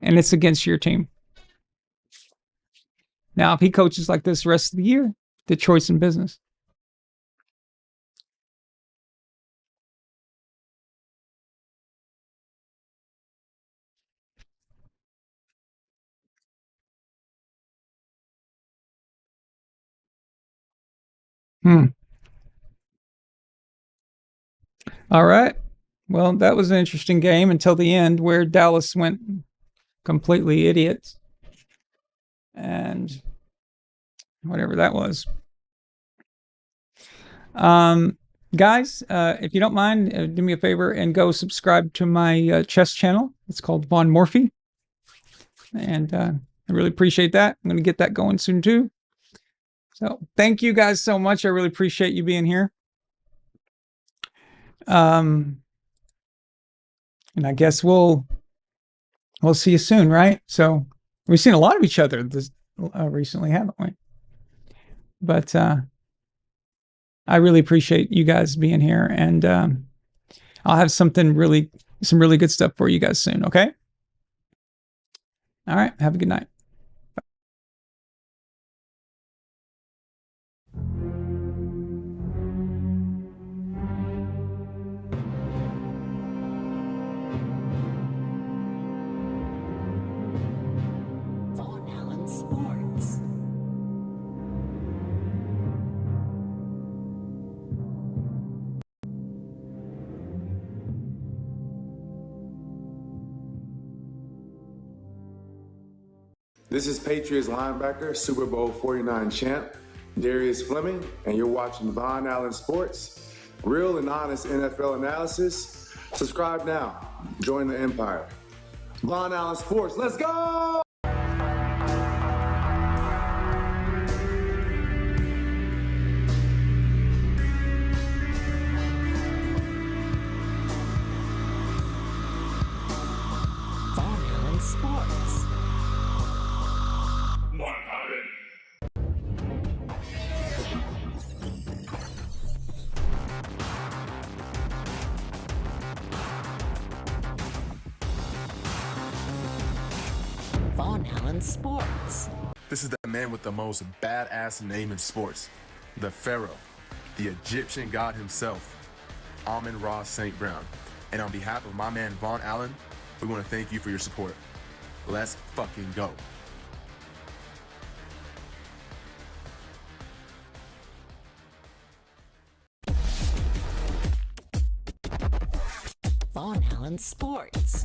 Speaker 4: And it's against your team. Now, if he coaches like this the rest of the year, Detroit's in business. All right. Well, that was an interesting game until the end where Dallas went completely idiots. And whatever that was. Guys, if you don't mind, do me a favor and go subscribe to my chess channel. It's called Von Morphy. And I really appreciate that. I'm going to get that going soon too. So thank you guys so much. I really appreciate you being here. And I guess we'll see you soon, right? So we've seen a lot of each other recently, haven't we? But I really appreciate you guys being here, and I'll have some really good stuff for you guys soon. Okay. All right. Have a good night.
Speaker 2: VonAllen Sports.
Speaker 1: This is Patriots linebacker, Super Bowl 49 champ, Darius Fleming, and you're watching VonAllen Sports. Real and honest NFL analysis. Subscribe now. Join the empire. VonAllen Sports, let's go!
Speaker 2: VonAllen Sports. VonAllen Sports.
Speaker 3: This is the man with the most badass name in sports, the Pharaoh, the Egyptian god himself, Amon-Ra St. Brown. And on behalf of my man VonAllen, we want to thank you for your support. Let's fucking go.
Speaker 2: VonAllen Sports.